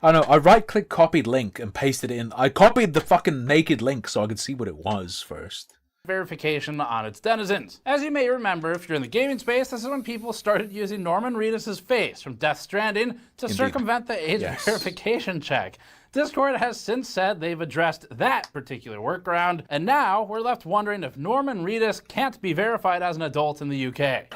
Speaker 2: I know, I right-click copied link and pasted it in. I copied the fucking naked link so I could see what it was first.
Speaker 4: Verification on its denizens. As you may remember, if you're in the gaming space, this is when people started using Norman Reedus' face from Death Stranding to circumvent the age verification check. Discord has since said they've addressed that particular workaround, and now we're left wondering if Norman Reedus can't be verified as an adult in the UK.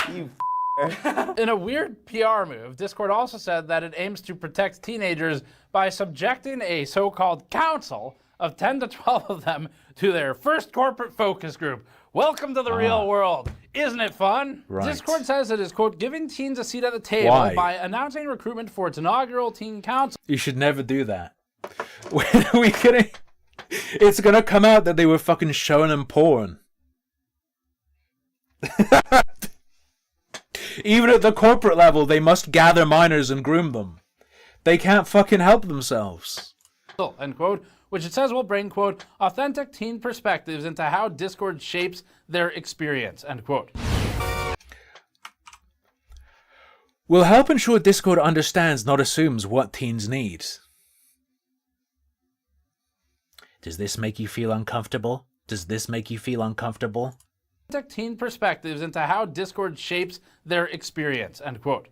Speaker 4: In a weird PR move, Discord also said that it aims to protect teenagers by subjecting a so-called council of 10 to 12 of them to their first corporate focus group. Welcome to the real world. Isn't it fun?
Speaker 2: Right.
Speaker 4: Discord says it is, quote, giving teens a seat at the table by announcing recruitment for its inaugural teen council.
Speaker 2: You should never do that. It's gonna come out that they were fucking showing them porn. Even at the corporate level, they must gather minors and groom them. They can't fucking help themselves.
Speaker 4: End quote. Which it says will bring, quote, authentic teen perspectives into how Discord shapes their experience, end quote.
Speaker 2: Will help ensure Discord understands, not assumes, what teens need. Does this make you feel uncomfortable? Does this make you feel uncomfortable?
Speaker 4: Authentic teen perspectives into how Discord shapes their experience, end quote.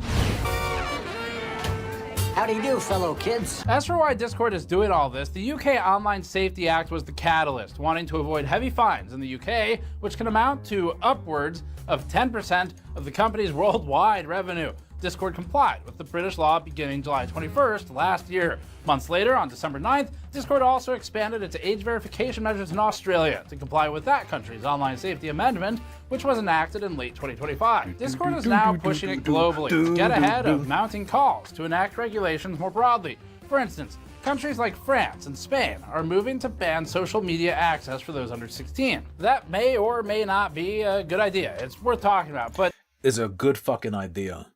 Speaker 7: How do you do, fellow kids?
Speaker 4: As for why Discord is doing all this, the UK Online Safety Act was the catalyst, wanting to avoid heavy fines in the UK, which can amount to upwards of 10% of the company's worldwide revenue. Discord complied with the British law beginning July 21st last year. Months later, on December 9th, Discord also expanded its age verification measures in Australia to comply with that country's online safety amendment, which was enacted in late 2025. Discord is now pushing it globally to get ahead of mounting calls to enact regulations more broadly. For instance, countries like France and Spain are moving to ban social media access for those under 16. That may or may not be a good idea. It's worth talking about, but...
Speaker 2: It's a good fucking idea.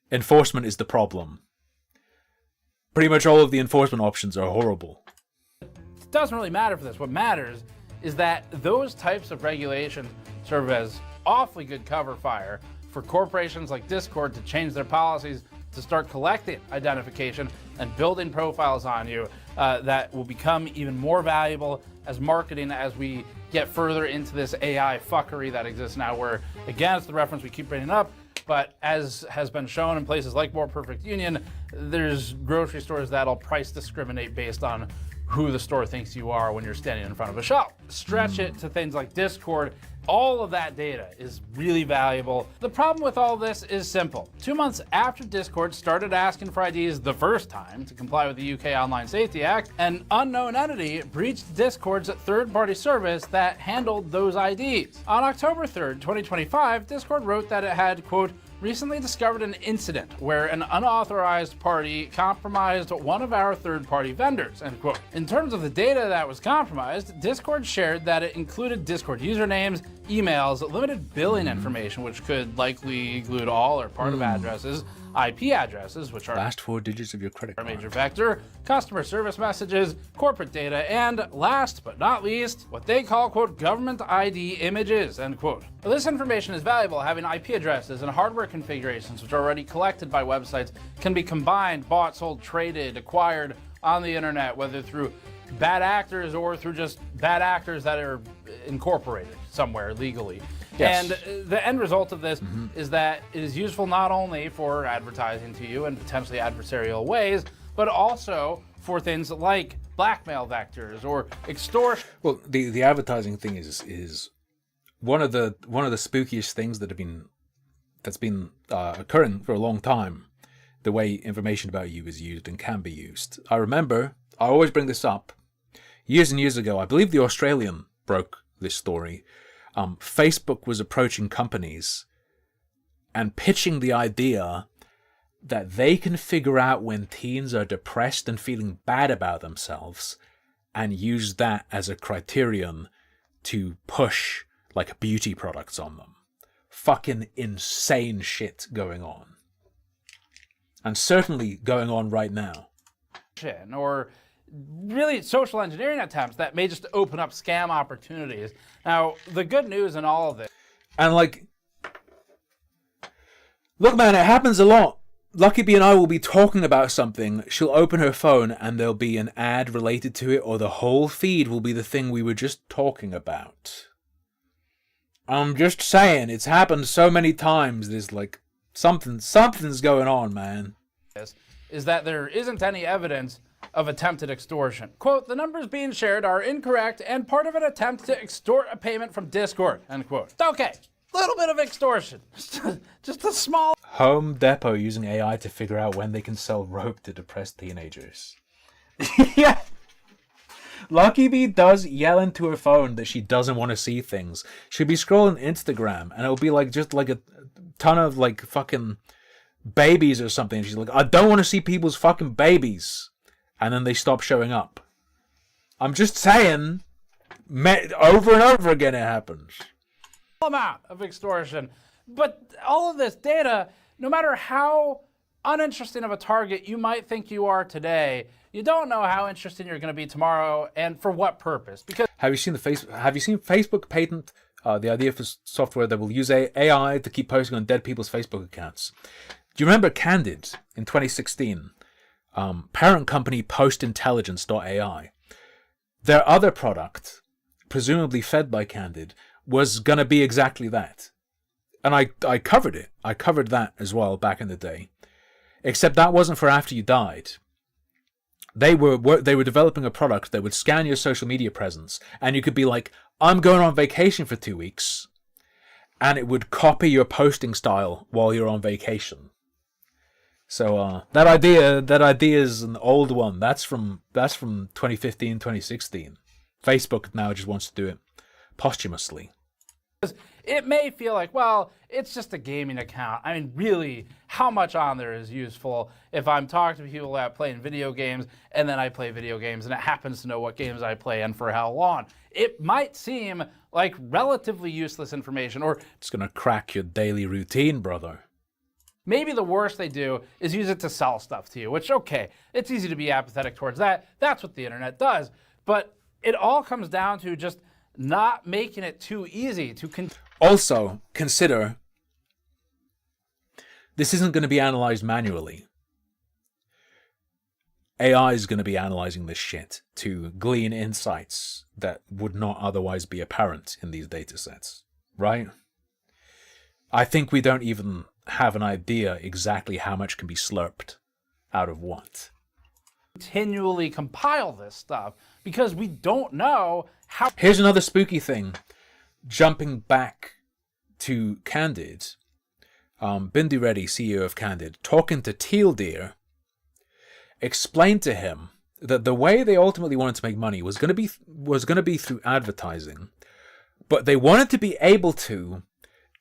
Speaker 2: Enforcement is the problem. Pretty much all of the enforcement options are horrible.
Speaker 4: It doesn't really matter for this. What matters is that those types of regulations serve as awfully good cover fire for corporations like Discord to change their policies to start collecting identification and building profiles on you that will become even more valuable as marketing as we get further into this AI fuckery that exists now, where, again, it's the reference we keep bringing up, but as has been shown in places like More Perfect Union, there's grocery stores that'll price discriminate based on who the store thinks you are when you're standing in front of a shelf. Stretch it to things like Discord. All of that data is really valuable. The problem with all this is simple. 2 months after Discord started asking for IDs the first time to comply with the UK Online Safety Act, an unknown entity breached Discord's third-party service that handled those IDs. On October 3rd, 2025, Discord wrote that it had, quote, recently discovered an incident where an unauthorized party compromised one of our third-party vendors, end quote. In terms of the data that was compromised, Discord shared that it included Discord usernames, emails, limited billing information, which could likely include all or part of addresses, IP addresses, which are
Speaker 2: Last 4 digits of your credit
Speaker 4: a
Speaker 2: card.
Speaker 4: major vector, customer service messages, corporate data, and last but not least, what they call, quote, government ID images, end quote. Now, this information is valuable. Having IP addresses and hardware configurations, which are already collected by websites, can be combined, bought, sold, traded, acquired on the internet, whether through bad actors or through just bad actors that are incorporated somewhere legally.
Speaker 2: Yes.
Speaker 4: And the end result of this is that it is useful not only for advertising to you in potentially adversarial ways, but also for things like blackmail vectors or extortion.
Speaker 2: Well, the advertising thing is one of the spookiest things that's been occurring for a long time. The way information about you is used and can be used. I always bring this up. Years and years ago, I believe the Australian broke this story. Facebook was approaching companies and pitching the idea that they can figure out when teens are depressed and feeling bad about themselves and use that as a criterion to push like beauty products on them. Fucking insane shit going on. And certainly going on right now.
Speaker 4: Or really social engineering attempts that may just open up scam opportunities. Now, the good news in all of this.
Speaker 2: And like, look, man, it happens a lot. Lucky Bee and I will be talking about something. She'll open her phone and there'll be an ad related to it, or the whole feed will be the thing we were just talking about. I'm just saying, it's happened so many times. There's like something's going on, man.
Speaker 4: Is that there isn't any evidence of attempted extortion. Quote, the numbers being shared are incorrect and part of an attempt to extort a payment from Discord, end quote. Okay, little bit of extortion. Just a small...
Speaker 2: Home Depot using AI to figure out when they can sell rope to depressed teenagers. Yeah. Lucky Bee does yell into her phone that she doesn't want to see things. She'll be scrolling Instagram and it'll be like just like a ton of like fucking babies or something. She's like, I don't want to see people's fucking babies. And then they stop showing up. I'm just saying, over and over again it happens.
Speaker 4: Amount of extortion. But all of this data, no matter how uninteresting of a target you might think you are today, you don't know how interesting you're going to be tomorrow and for what purpose. Because
Speaker 2: have you seen Facebook patent the idea for software that will use AI to keep posting on dead people's Facebook accounts? Do you remember Candid in 2016? Parent company PostIntelligence.ai. Their other product, presumably fed by Candid, was going to be exactly that. And I covered it. I covered that as well back in the day. Except that wasn't for after you died. They were developing a product that would scan your social media presence, and you could be like, I'm going on vacation for 2 weeks. And it would copy your posting style while you're on vacation. So that idea is an old one. That's from 2015, 2016. Facebook now just wants to do it posthumously.
Speaker 4: it may feel like, well, it's just a gaming account. I mean, really, how much on there is useful if I'm talking to people that playing video games and then I play video games and it happens to know what games I play and for how long? It might seem like relatively useless information, or
Speaker 2: it's going to crack your daily routine, brother.
Speaker 4: Maybe the worst they do is use it to sell stuff to you, which, okay, it's easy to be apathetic towards that. That's what the internet does. But it all comes down to just not making it too easy to...
Speaker 2: Also, consider this isn't going to be analyzed manually. AI is going to be analyzing this shit to glean insights that would not otherwise be apparent in these data sets, right? I think we don't even have an idea exactly how much can be slurped out of what.
Speaker 4: Continually compile this stuff because we don't know how.
Speaker 2: Here's another spooky thing. Jumping back to Candid, Bindu Reddy, CEO of Candid, talking to Teal Deer, explained to him that the way they ultimately wanted to make money was going to be through advertising, but they wanted to be able to,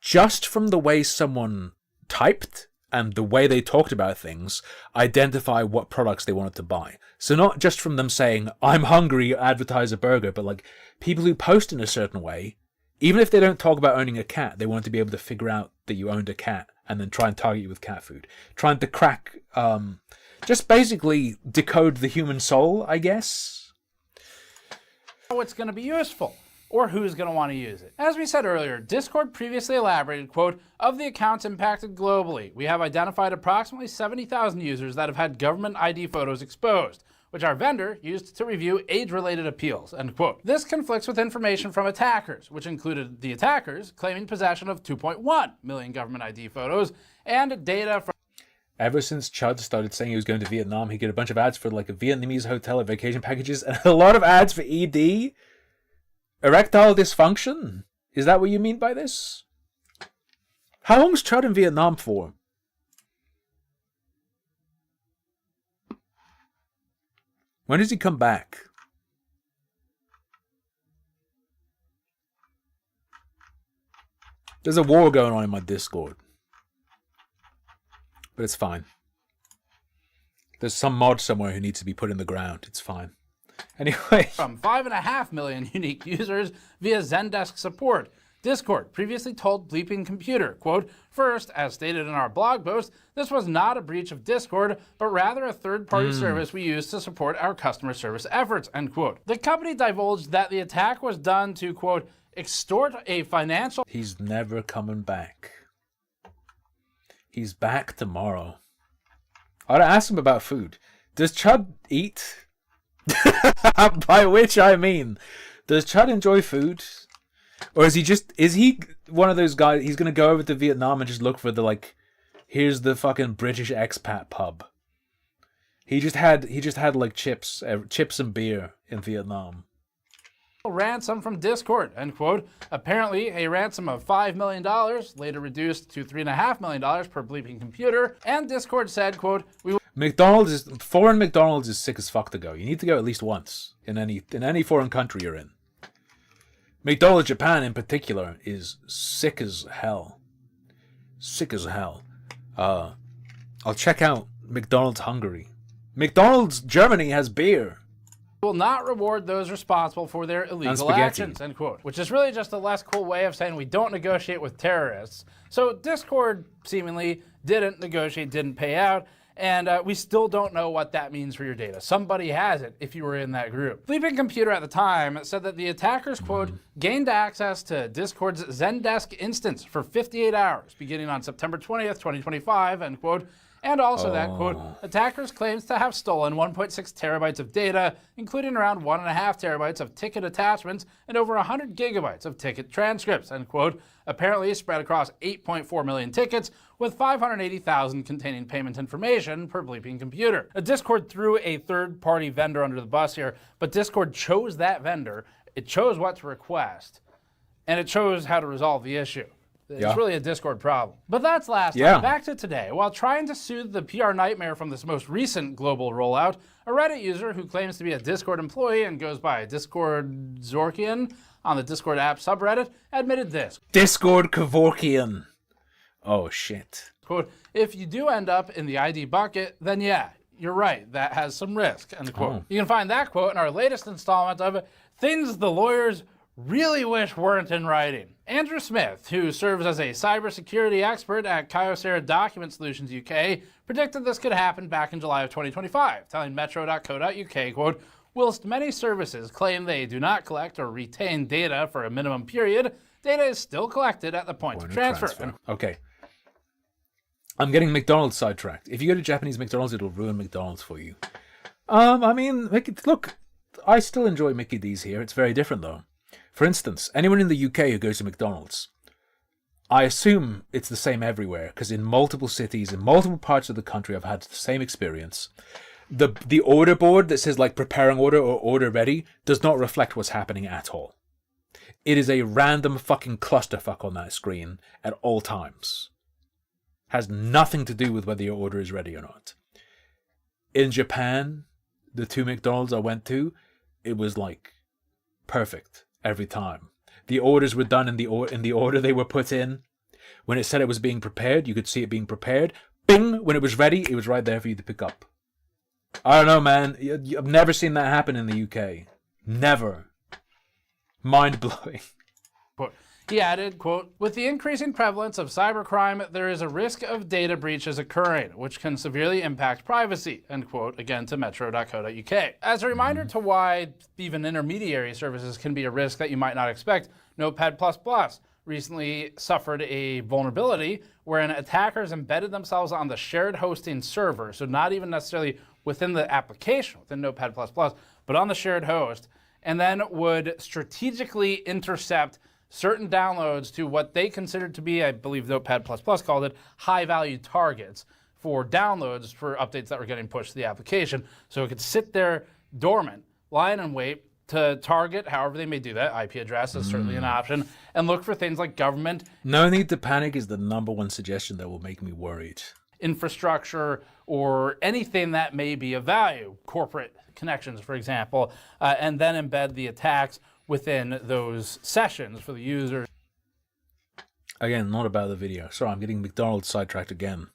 Speaker 2: just from the way someone typed and the way they talked about things, identify what products they wanted to buy. So not just from them saying, I'm hungry, advertise a burger, but like people who post in a certain way, even if they don't talk about owning a cat, they want to be able to figure out that you owned a cat and then try and target you with cat food. Trying to crack, just basically decode the human soul, I guess.
Speaker 4: How it's going to be useful, or who's going to want to use it. As we said earlier, Discord previously elaborated, quote, of the accounts impacted globally, we have identified approximately 70,000 users that have had government ID photos exposed, which our vendor used to review age-related appeals, end quote. This conflicts with information from attackers, which included the attackers claiming possession of 2.1 million government ID photos and data from.
Speaker 2: Ever since Chud started saying he was going to Vietnam, he get a bunch of ads for like a Vietnamese hotel and vacation packages, and a lot of ads for ED. Erectile dysfunction? Is that what you mean by this? How long's Chud in Vietnam for? When does he come back? There's a war going on in my Discord. But it's fine. There's some mod somewhere who needs to be put in the ground. It's fine. Anyway.
Speaker 4: From 5.5 million unique users via Zendesk support. Discord previously told Bleeping Computer, quote, first, as stated in our blog post, this was not a breach of Discord, but rather a third-party service we use to support our customer service efforts, end quote. The company divulged that the attack was done to, quote, extort a financial.
Speaker 2: He's never coming back. He's back tomorrow. I ought to ask him about food. Does Chud eat? By which I mean, does Chud enjoy food? Or is he one of those guys, he's going to go over to Vietnam and just look for the, like, here's the fucking British expat pub. He just had like chips and beer in Vietnam.
Speaker 4: Ransom from Discord, end quote. Apparently, a ransom of $5 million, later reduced to $3.5 million per Bleeping Computer, and Discord said, quote,
Speaker 2: foreign McDonald's is sick as fuck to go. You need to go at least once in any foreign country you're in. McDonald's Japan in particular is sick as hell. Sick as hell. I'll check out McDonald's Hungary. McDonald's Germany has beer.
Speaker 4: Will not reward those responsible for their illegal actions, end quote. Which is really just a less cool way of saying we don't negotiate with terrorists. So Discord seemingly didn't negotiate, didn't pay out, and we still don't know what that means for your data. Somebody has it if you were in that group. Bleeping Computer at the time said that the attackers, quote, gained access to Discord's Zendesk instance for 58 hours, beginning on September 20th, 2025, end quote. And also that, quote, attackers claims to have stolen 1.6 terabytes of data, including around 1.5 terabytes of ticket attachments and over 100 gigabytes of ticket transcripts, end quote, apparently spread across 8.4 million tickets with 580,000 containing payment information per Bleeping Computer. Discord threw a third-party vendor under the bus here, but Discord chose that vendor, it chose what to request, and it chose how to resolve the issue. It's really a Discord problem. But that's last time. Back to today. While trying to soothe the PR nightmare from this most recent global rollout, a Reddit user who claims to be a Discord employee and goes by Discord Zorkian on the Discord app subreddit admitted this.
Speaker 2: Discord Kevorkian. Oh, shit.
Speaker 4: Quote, if you do end up in the ID bucket, then yeah, you're right. That has some risk, end quote. You can find that quote in our latest installment of Things the Lawyers Really Wish Weren't in Writing. Andrew Smith, who serves as a cybersecurity expert at Kyocera Document Solutions UK, predicted this could happen back in July of 2025, telling metro.co.uk, quote, whilst many services claim they do not collect or retain data for a minimum period, data is still collected at the point of transfer.
Speaker 2: Okay. I'm getting McDonald's sidetracked. If you go to Japanese McDonald's, it'll ruin McDonald's for you. I mean, look, I still enjoy Mickey D's here. It's very different, though. For instance, anyone in the UK who goes to McDonald's, I assume it's the same everywhere, because in multiple cities, in multiple parts of the country, I've had the same experience. The order board that says, like, preparing order or order ready does not reflect what's happening at all. It is a random fucking clusterfuck on that screen at all times. Has nothing to do with whether your order is ready or not. In Japan, the 2 McDonald's I went to, it was like perfect every time. The orders were done in the order they were put in. When it said it was being prepared, you could see it being prepared. Bing! When it was ready, it was right there for you to pick up. I don't know, man. I've never seen that happen in the UK. Never. Mind-blowing.
Speaker 4: He added, quote, with the increasing prevalence of cybercrime, there is a risk of data breaches occurring, which can severely impact privacy, end quote, again to metro.co.uk. As a reminder to why even intermediary services can be a risk that you might not expect, Notepad++ recently suffered a vulnerability wherein attackers embedded themselves on the shared hosting server, so not even necessarily within the application, within Notepad++, but on the shared host, and then would strategically intercept certain downloads to what they considered to be, I believe Notepad++ called it, high-value targets for downloads for updates that were getting pushed to the application. So it could sit there dormant, lying in wait to target, however they may do that. IP address is certainly an option, and look for things like government.
Speaker 2: No need to panic is the number one suggestion that will make me worried.
Speaker 4: Infrastructure or anything that may be of value, corporate connections, for example, and then embed the attacks within those sessions for the users.
Speaker 2: Again, not about the video. Sorry, I'm getting McDonald's sidetracked again.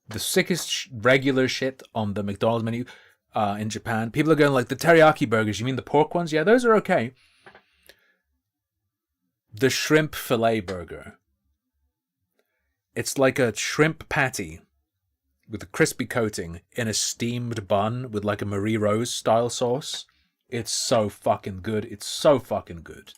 Speaker 2: The sickest regular shit on the McDonald's menu in Japan. People are going like, the teriyaki burgers, you mean the pork ones? Yeah, those are okay. The shrimp fillet burger. It's like a shrimp patty with a crispy coating in a steamed bun with like a Marie Rose style sauce. It's so fucking good. It's so fucking good.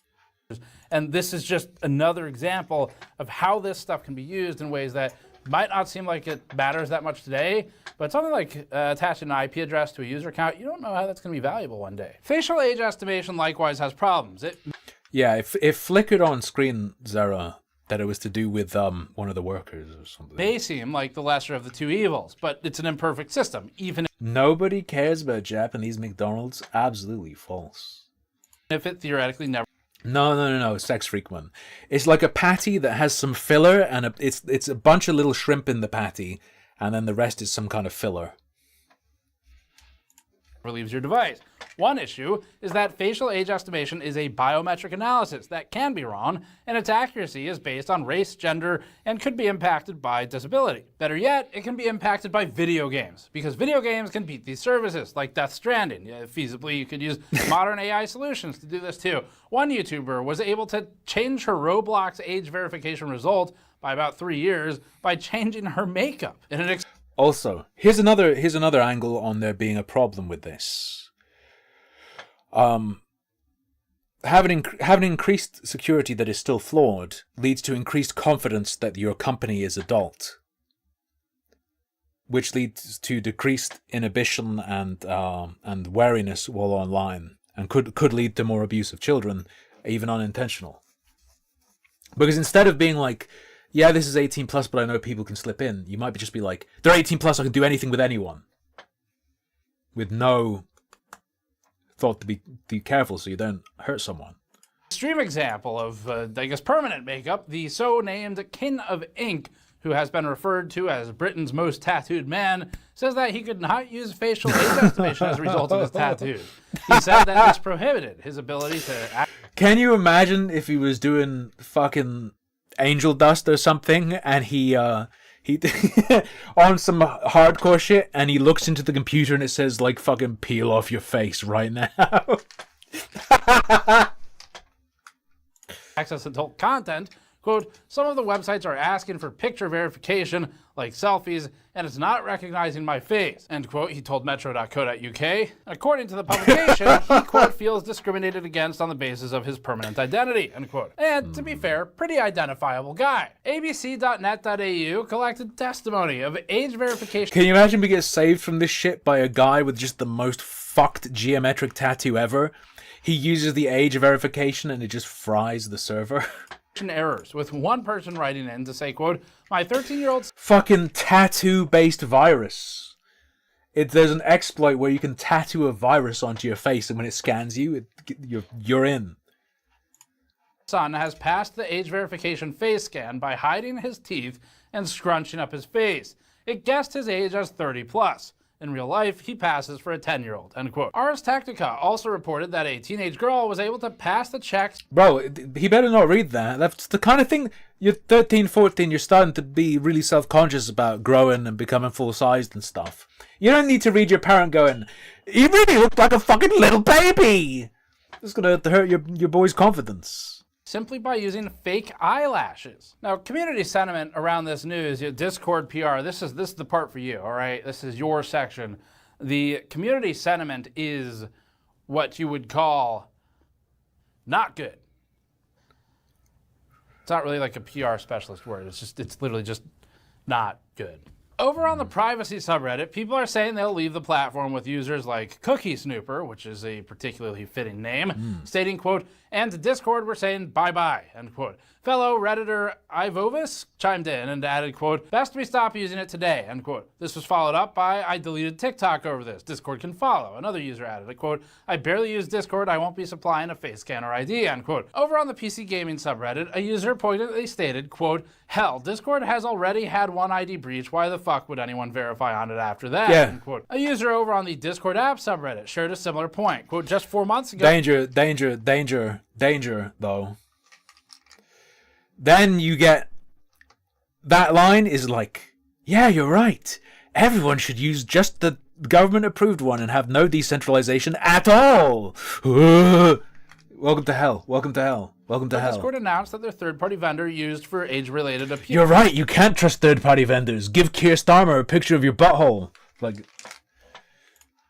Speaker 4: And this is just another example of how this stuff can be used in ways that might not seem like it matters that much today, but something like attaching an IP address to a user account, you don't know how that's going to be valuable one day. Facial age estimation likewise has problems.
Speaker 2: Yeah, it flickered on screen, Zara, that it was to do with one of the workers or something.
Speaker 4: They seem like the lesser of the two evils, but it's an imperfect system, even
Speaker 2: Nobody cares about Japanese McDonald's. Absolutely false.
Speaker 4: if it theoretically never.
Speaker 2: No, sex freak one. It's like a patty that has some filler, and it's a bunch of little shrimp in the patty, and then the rest is some kind of filler.
Speaker 4: Leaves your device. One issue is that facial age estimation is a biometric analysis that can be wrong, and its accuracy is based on race, gender, and could be impacted by disability. Better yet, it can be impacted by video games, because video games can beat these services, like Death Stranding. Feasibly, you could use modern AI solutions to do this too. One YouTuber was able to change her Roblox age verification result by about 3 years by changing her makeup in an
Speaker 2: Also, here's another angle on there being a problem with this. Having increased security that is still flawed leads to increased confidence that your company is adult, which leads to decreased inhibition and wariness while online, and could lead to more abuse of children, even unintentional. Because instead of being like, yeah, this is 18 plus, but I know people can slip in, you might just be like, they're 18 plus, I can do anything with anyone. With no thought to be careful so you don't hurt someone.
Speaker 4: extreme example of, I guess, permanent makeup, the so-named King of Ink, who has been referred to as Britain's most tattooed man, says that he could not use facial age estimation as a result of his tattoos. He said that this prohibited his ability to
Speaker 2: Can you imagine if he was doing fucking angel dust or something, and he on some hardcore shit, and he looks into the computer and it says like fucking peel off your face right now.
Speaker 4: access adult content Quote, some of the websites are asking for picture verification, like selfies, and it's not recognizing my face, end quote, he told metro.co.uk. According to the publication, he, quote, feels discriminated against on the basis of his permanent identity, end quote. And to be fair, pretty identifiable guy. abc.net.au collected testimony of age verification.
Speaker 2: Can you imagine we get saved from this shit by a guy with just the most fucked geometric tattoo ever? He uses the age verification and it just fries the server.
Speaker 4: Errors, with one person writing in to say, quote, my 13-year-old
Speaker 2: Fucking tattoo-based virus. There's an exploit where you can tattoo a virus onto your face, and when it scans you, you're in.
Speaker 4: son has passed the age verification face scan by hiding his teeth and scrunching up his face. It guessed his age as 30 plus. In real life, he passes for a 10-year-old, end quote. Ars Technica also reported that a teenage girl was able to pass the checks.
Speaker 2: Bro, he better not read that. That's the kind of thing, you're 13, 14, you're starting to be really self-conscious about growing and becoming full-sized and stuff. You don't need to read your parent going, you really look like a fucking little baby! It's gonna hurt your boy's confidence.
Speaker 4: Simply by using fake eyelashes. Now, community sentiment around this news, Discord PR, this is the part for you, all right? This is your section. The community sentiment is what you would call not good. It's not really like a PR specialist word. It's literally just not good. Over on the privacy subreddit, people are saying they'll leave the platform with users like Cookie Snooper, which is a particularly fitting name, stating, quote, and to Discord we're saying bye-bye, end quote. Fellow Redditor Ivovis chimed in and added, quote, best we stop using it today, end quote. This was followed up by, I deleted TikTok over this. Discord can follow. Another user added, a quote, I barely use Discord. I won't be supplying a face scanner ID, end quote. Over on the PC Gaming subreddit, a user pointedly stated, quote, hell, Discord has already had one ID breach. Why the fuck would anyone verify on it after that?
Speaker 2: Yeah.
Speaker 4: End quote. A user over on the Discord app subreddit shared a similar point. Quote, just 4 months ago.
Speaker 2: Danger, though. Then you get that line is like, yeah, you're right. Everyone should use just the government-approved one and have no decentralization at all. Welcome to hell. Welcome to hell. Welcome to hell.
Speaker 4: Discord announced that their third-party vendor used for age-related appeals.
Speaker 2: You're right. You can't trust third-party vendors. Give Keir Starmer a picture of your butthole. Like,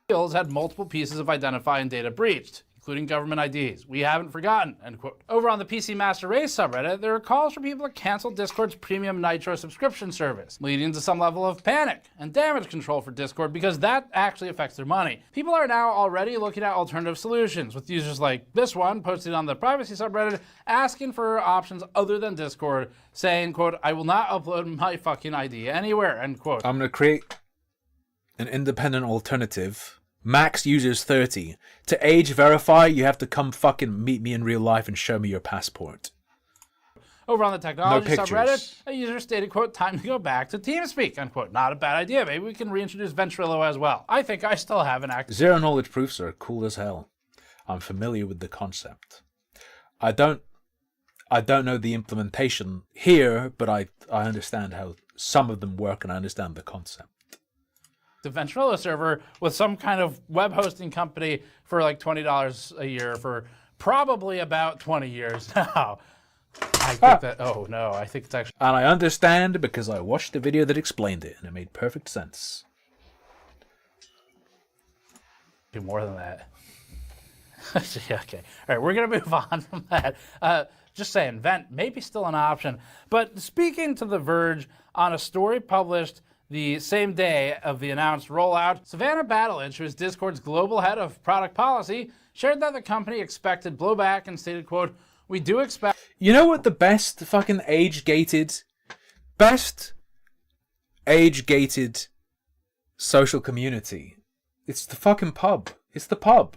Speaker 4: had multiple pieces of identifying data breached, including government IDs. We haven't forgotten, end quote. Over on the PC Master Race subreddit, there are calls for people to cancel Discord's premium Nitro subscription service, leading to some level of panic and damage control for Discord because that actually affects their money. People are now already looking at alternative solutions, with users like this one posted on the privacy subreddit asking for options other than Discord, saying, quote, I will not upload my fucking ID anywhere, end quote.
Speaker 2: I'm going to create an independent alternative. Max users 30. To age verify, you have to come fucking meet me in real life and show me your passport.
Speaker 4: Over on the technology
Speaker 2: No
Speaker 4: subreddit, a user stated, quote, time to go back to TeamSpeak, unquote. Not a bad idea. Maybe we can reintroduce Ventrilo as well. I think I still have an active.
Speaker 2: Zero knowledge proofs are cool as hell. I'm familiar with the concept. I don't know the implementation here, but I understand how some of them work and I understand the concept.
Speaker 4: The Ventrilo server with some kind of web hosting company for like $20 a year for probably about 20 years now. I think I think it's actually.
Speaker 2: And I understand because I watched the video that explained it and it made perfect sense.
Speaker 4: Do more than that. Yeah, okay. All right, we're going to move on from that. Just saying, Vent may be still an option. But speaking to The Verge on a story published the same day of the announced rollout, Savannah Badalich, who is Discord's global head of product policy, shared that the company expected blowback and stated, quote, we do expect...
Speaker 2: You know what the best fucking age-gated social community? It's the fucking pub. It's the pub.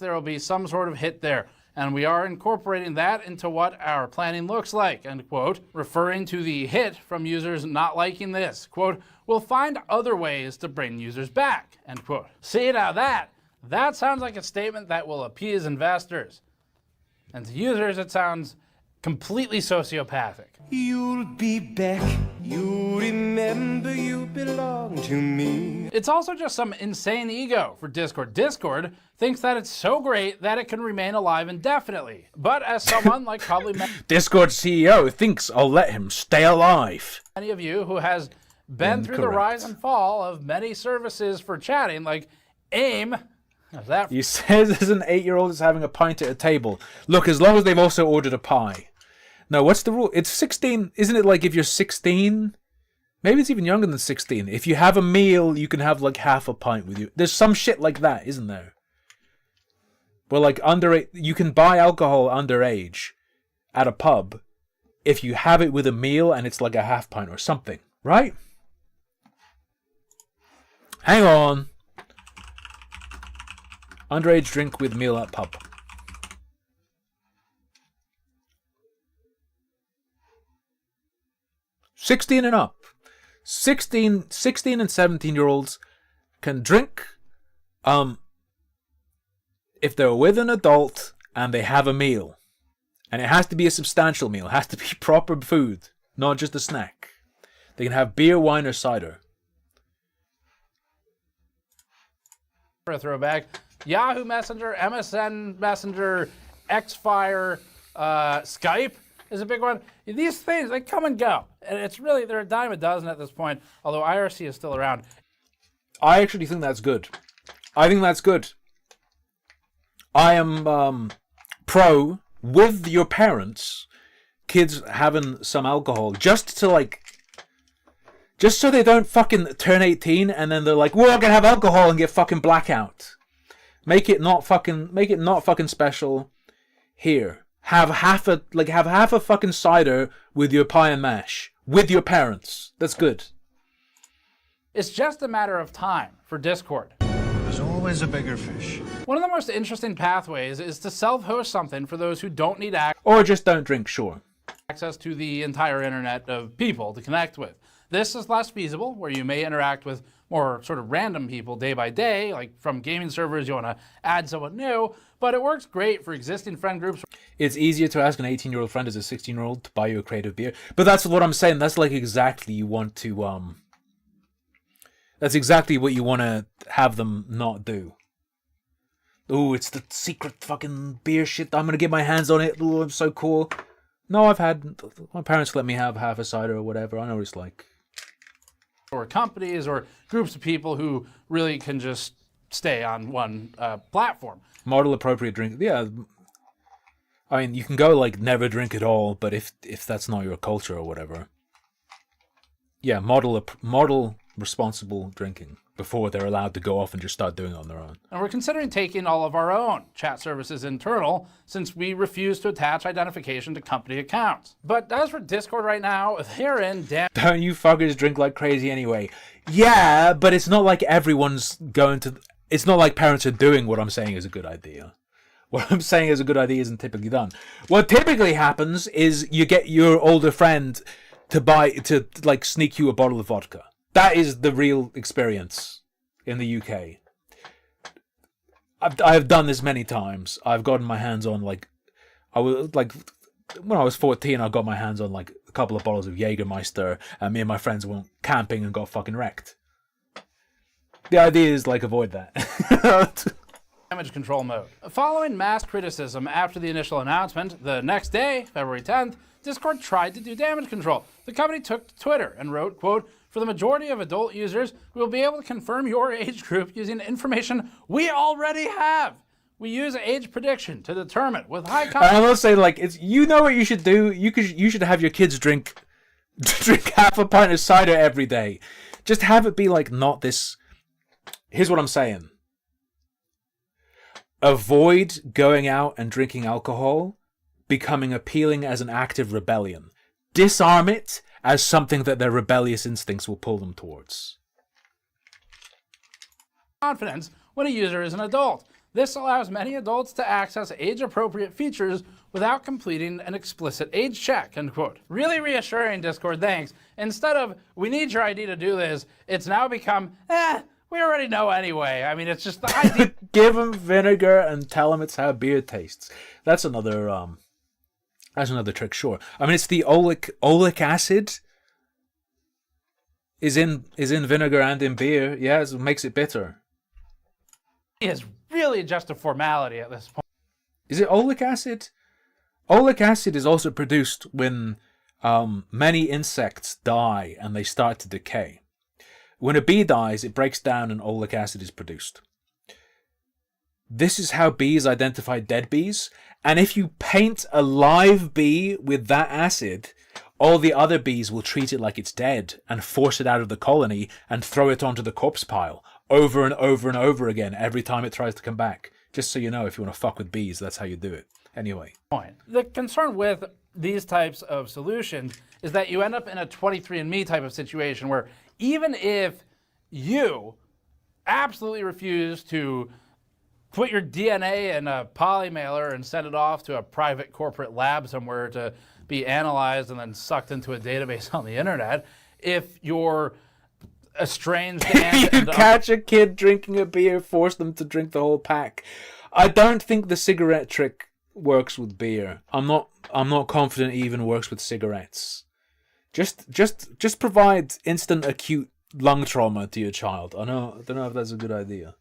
Speaker 4: There will be some sort of hit there, and we are incorporating that into what our planning looks like, end quote, referring to the hit from users not liking this. Quote, we'll find other ways to bring users back, end quote. See, now that sounds like a statement that will appease investors. And to users, it sounds completely sociopathic.
Speaker 8: You'll be back. You remember you belong to me.
Speaker 4: It's also just some insane ego for Discord. Discord thinks that it's so great that it can remain alive indefinitely. But as someone like probably
Speaker 2: Discord CEO thinks I'll let him stay alive.
Speaker 4: many of you who has been through the rise and fall of many services for chatting, like AIM, how's that?
Speaker 2: He says as an 8-year-old is having a pint at a table. Look, as long as they've also ordered a pie. No, what's the rule? It's 16. Isn't it like if you're 16? Maybe it's even younger than 16. If you have a meal, you can have like half a pint with you. There's some shit like that, isn't there? Well, like you can buy alcohol underage at a pub if you have it with a meal and it's like a half pint or something, right? Hang on. Underage drink with meal at pub. $16 and up. 16 and 17-year-olds can drink if they're with an adult and they have a meal. And it has to be a substantial meal. It has to be proper food, not just a snack. They can have beer, wine, or cider.
Speaker 4: For a throwback, Yahoo Messenger, MSN Messenger, Xfire, Skype is a big one. These things, they come and go. And it's really, they're a dime a dozen at this point, although IRC is still around.
Speaker 2: I actually think that's good. I think that's good. I am pro with your parents, kids having some alcohol, just so they don't fucking turn 18 and then they're like, we're gonna have alcohol and get fucking blackout. Make it not fucking special. Here. Have half a fucking cider with your pie and mash. With your parents. That's good.
Speaker 4: It's just a matter of time for Discord.
Speaker 9: There's always a bigger fish.
Speaker 4: One of the most interesting pathways is to self-host something for those who don't need
Speaker 2: Or just don't drink, sure.
Speaker 4: access to the entire internet of people to connect with. This is less feasible, where you may interact with more sort of random people day by day, like from gaming servers, you want to add someone new, but it works great for existing friend groups.
Speaker 2: It's easier to ask an 18-year-old friend as a 16-year-old to buy you a crate of beer. But that's what I'm saying. That's like exactly you want to, that's exactly what you want to have them not do. Ooh, it's the secret fucking beer shit. I'm going to get my hands on it. Ooh, I'm so cool. No, my parents let me have half a cider or whatever. I know what it's like.
Speaker 4: Or companies or groups of people who really can just stay on one platform.
Speaker 2: Model appropriate drink. Yeah. I mean, you can go like never drink at all, but if that's not your culture or whatever. Yeah, model responsible drinking before they're allowed to go off and just start doing it on their own.
Speaker 4: And we're considering taking all of our own chat services internal, since we refuse to attach identification to company accounts. But as for Discord right now, they're in
Speaker 2: Don't you fuckers drink like crazy anyway? Yeah, but it's not like everyone's going to... It's not like parents are doing what I'm saying is a good idea. What I'm saying is a good idea isn't typically done. What typically happens is you get your older friend to sneak you a bottle of vodka. That is the real experience in the UK. I've done this many times. I've gotten my hands on when I was 14, I got my hands on like a couple of bottles of Jägermeister, and me and my friends went camping and got fucking wrecked. The idea is avoid that.
Speaker 4: damage control mode. Following mass criticism after the initial announcement, the next day, February 10th, Discord tried to do damage control. The company took to Twitter and wrote, quote, "For the majority of adult users, we will be able to confirm your age group using information we already have. We use age prediction to determine with high
Speaker 2: I will say, it's you know what you should do. You should have your kids drink half a pint of cider every day. Just have it be not this. Here's what I'm saying. Avoid going out and drinking alcohol becoming appealing as an act of rebellion. Disarm it as something that their rebellious instincts will pull them towards.
Speaker 4: Confidence when a user is an adult. This allows many adults to access age-appropriate features without completing an explicit age check," end quote. Really reassuring, Discord, thanks. Instead of, we need your ID to do this, it's now become, we already know anyway. I mean, it's just the ID.
Speaker 2: Give them vinegar and tell them it's how beer tastes. That's another That's another trick, sure. I mean, it's the oleic acid is in vinegar and in beer. Yeah, it makes it bitter.
Speaker 4: It's really just a formality at this point.
Speaker 2: Is it oleic acid? Oleic acid is also produced when many insects die and they start to decay. When a bee dies, it breaks down and oleic acid is produced. This is how bees identify dead bees. And if you paint a live bee with that acid, all the other bees will treat it like it's dead and force it out of the colony and throw it onto the corpse pile over and over and over again every time it tries to come back. Just so you know, if you want to fuck with bees, that's how you do it. Anyway.
Speaker 4: The concern with these types of solutions is that you end up in a 23andMe type of situation where even if you absolutely refuse to put your DNA in a polymailer and send it off to a private corporate lab somewhere to be analyzed and then sucked into a database on the internet, if you're estranged
Speaker 2: You catch a kid drinking a beer, force them to drink the whole pack. I don't think the cigarette trick works with beer. I'm not confident it even works with cigarettes. Just provide instant acute lung trauma to your child. I don't know if that's a good idea.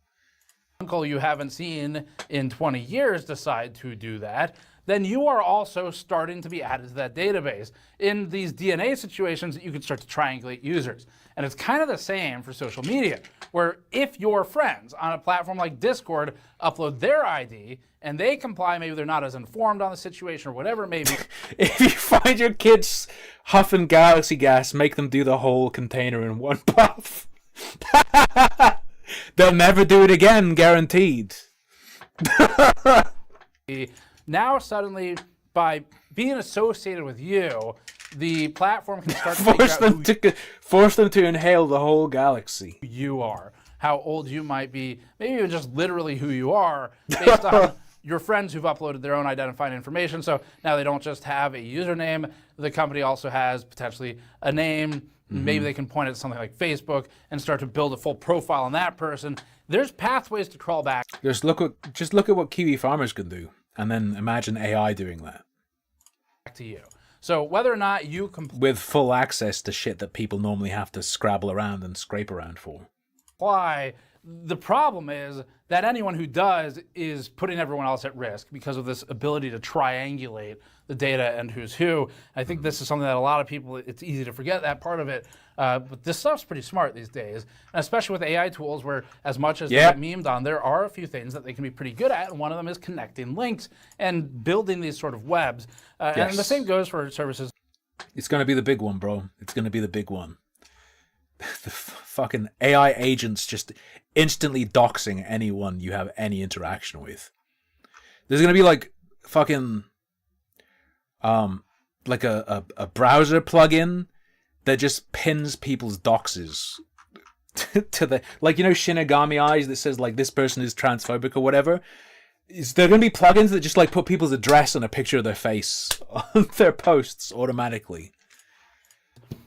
Speaker 4: Uncle you haven't seen in 20 years decide to do that, then you are also starting to be added to that database. In these DNA situations, you can start to triangulate users. And it's kind of the same for social media, where if your friends on a platform like Discord upload their ID and they comply, maybe they're not as informed on the situation or whatever it may be.
Speaker 2: If you find your kids huffing galaxy gas, make them do the whole container in one puff. They'll never do it again, guaranteed.
Speaker 4: Now suddenly, by being associated with you, the platform can start to figure out
Speaker 2: force them to inhale the whole galaxy.
Speaker 4: Who you are, how old you might be, maybe even just literally who you are, based on your friends who've uploaded their own identifying information. So now they don't just have a username, the company also has potentially a name. Maybe they can point at something like Facebook and start to build a full profile on that person. There's pathways to crawl back.
Speaker 2: Just look at what Kiwi farmers can do, and then imagine AI doing that.
Speaker 4: To you. So whether or not you
Speaker 2: with full access to shit that people normally have to scrabble around and scrape around for.
Speaker 4: Why? The problem is that anyone who does is putting everyone else at risk because of this ability to triangulate the data and who's who. I think this is something that a lot of people, it's easy to forget that part of it. But this stuff's pretty smart these days, and especially with AI tools where as much as they get memed on, there are a few things that they can be pretty good at, and one of them is connecting links and building these sort of webs. And the same goes for services.
Speaker 2: It's going to be the big one, bro. It's going to be the big one. The fucking AI agents just instantly doxing anyone you have any interaction with. There's going to be like fucking like a browser plugin that just pins people's doxes to the, like, you know, Shinigami Eyes that says like this person is transphobic or whatever. Is there going to be plugins that just like put people's address and a picture of their face on their posts automatically?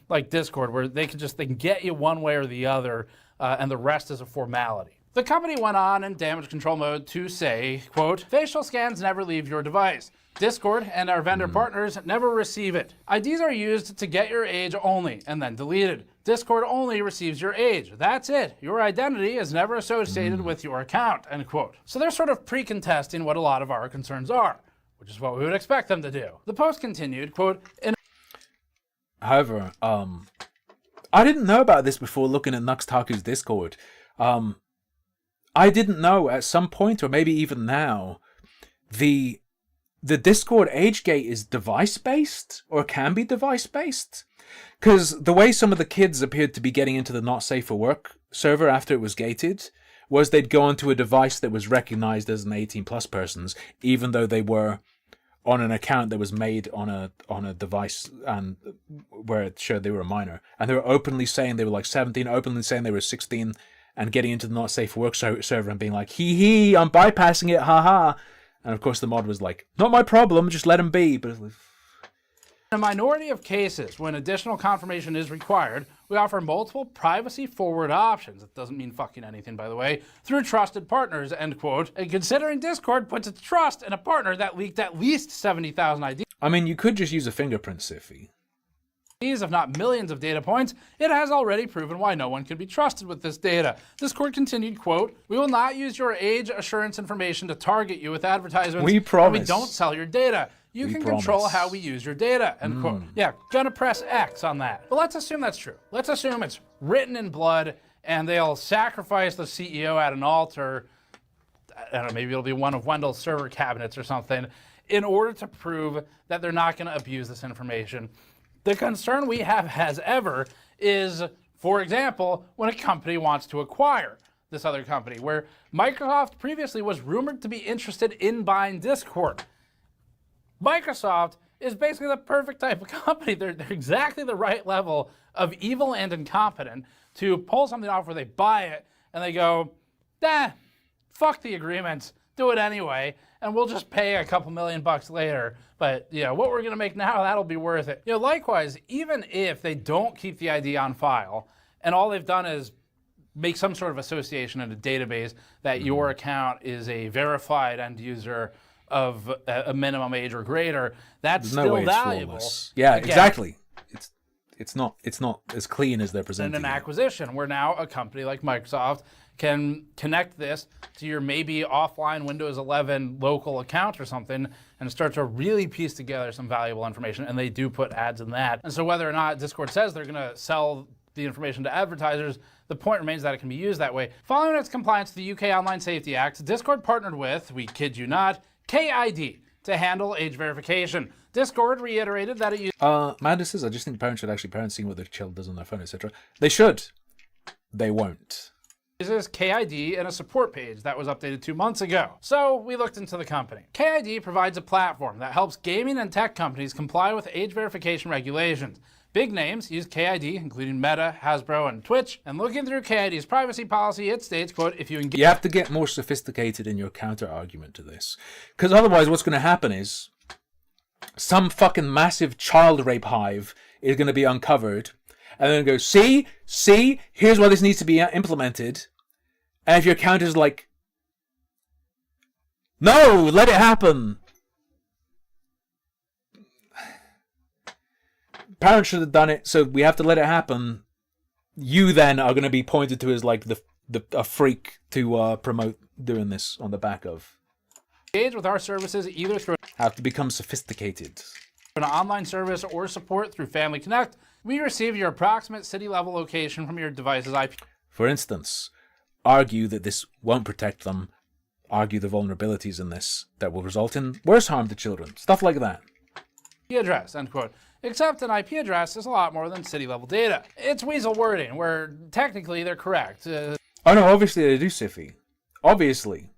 Speaker 4: Like Discord, where they can get you one way or the other, and the rest is a formality. The company went on in damage control mode to say, quote, facial scans never leave your device. Discord and our vendor partners never receive it. IDs are used to get your age only and then deleted. Discord only receives your age. That's it. Your identity is never associated with your account, end quote. So they're sort of pre-contesting what a lot of our concerns are, which is what we would expect them to do. The post continued, quote,
Speaker 2: however, I didn't know about this before looking at Nuxtaku's Discord. I didn't know at some point, or maybe even now, the Discord age gate is device-based, or can be device-based. Because the way some of the kids appeared to be getting into the Not Safe for Work server after it was gated was they'd go onto a device that was recognized as an 18-plus person's, even though they were on an account that was made on a device and where it showed they were a minor. And they were openly saying they were like 17, openly saying they were 16, and getting into the Not Safe for Work server and being like, hee, I'm bypassing it, haha. And of course the mod was like, not my problem, just let him be. But
Speaker 4: In a minority of cases, when additional confirmation is required, we offer multiple privacy-forward options. It doesn't mean fucking anything, by the way, through trusted partners, end quote. And considering Discord puts its trust in a partner that leaked at least 70,000 IDs,
Speaker 2: I mean, you could just use a fingerprint, Siffy.
Speaker 4: if not millions of data points, it has already proven why no one can be trusted with this data. Discord continued, quote, "We will not use your age assurance information to target you with advertisements.
Speaker 2: We promise.
Speaker 4: And we don't sell your data. You
Speaker 2: We
Speaker 4: can
Speaker 2: promise.
Speaker 4: control how we use your data," end quote. Yeah, gonna press X on that. But let's assume that's true. Let's assume it's written in blood and they'll sacrifice the CEO at an altar. I don't know, maybe it'll be one of Wendell's server cabinets or something, in order to prove that they're not gonna abuse this information. The concern we have as ever is, for example, when a company wants to acquire this other company, where Microsoft previously was rumored to be interested in buying Discord. Microsoft is basically the perfect type of company. They're exactly the right level of evil and incompetent to pull something off where they buy it and they go, fuck the agreements, do it anyway, and we'll just pay a couple $1,000,000 later. But what we're gonna make now, that'll be worth it. Likewise, even if they don't keep the ID on file and all they've done is make some sort of association in a database that your account is a verified end user of a minimum age or greater, that's
Speaker 2: There's no
Speaker 4: still
Speaker 2: way it's
Speaker 4: valuable.
Speaker 2: flawless. Yeah,
Speaker 4: Again,
Speaker 2: exactly. It's not as clean as they're
Speaker 4: in
Speaker 2: presenting
Speaker 4: an
Speaker 2: it.
Speaker 4: acquisition where now a company like Microsoft can connect this to your maybe offline Windows 11 local account or something and start to really piece together some valuable information. And they do put ads in that. And so whether or not Discord says they're going to sell the information to advertisers, the point remains that it can be used that way. Following its compliance to the UK Online Safety Act, Discord partnered with, we kid you not, KID to handle age verification. Discord reiterated that it used
Speaker 2: Madness says, I just think parents should actually parent seeing what their child does on their phone, etc. They should. They won't.
Speaker 4: uses KID and a support page that was updated 2 months ago. So we looked into the company. KID provides a platform that helps gaming and tech companies comply with age verification regulations. Big names use KID, including Meta, Hasbro, and Twitch. And looking through KID's privacy policy, it states, quote, if you engage...
Speaker 2: You have to get more sophisticated in your counter-argument to this. Because otherwise what's going to happen is some fucking massive child rape hive is going to be uncovered. And then go, see, here's why this needs to be implemented. And if your counter's like, no, let it happen. Parents should have done it, so we have to let it happen. You then are going to be pointed to as like a freak to promote doing this on the back of.
Speaker 4: Engage with our services either through
Speaker 2: Have to become sophisticated.
Speaker 4: an online service or support through Family Connect. We receive your approximate city level location from your device's IP.
Speaker 2: For instance, argue that this won't protect them. Argue the vulnerabilities in this that will result in worse harm to children. Stuff like that.
Speaker 4: address, end quote. Except an IP address is a lot more than city level data. It's weasel wording, where technically they're correct.
Speaker 2: Oh no, obviously they do, Siffy. Obviously.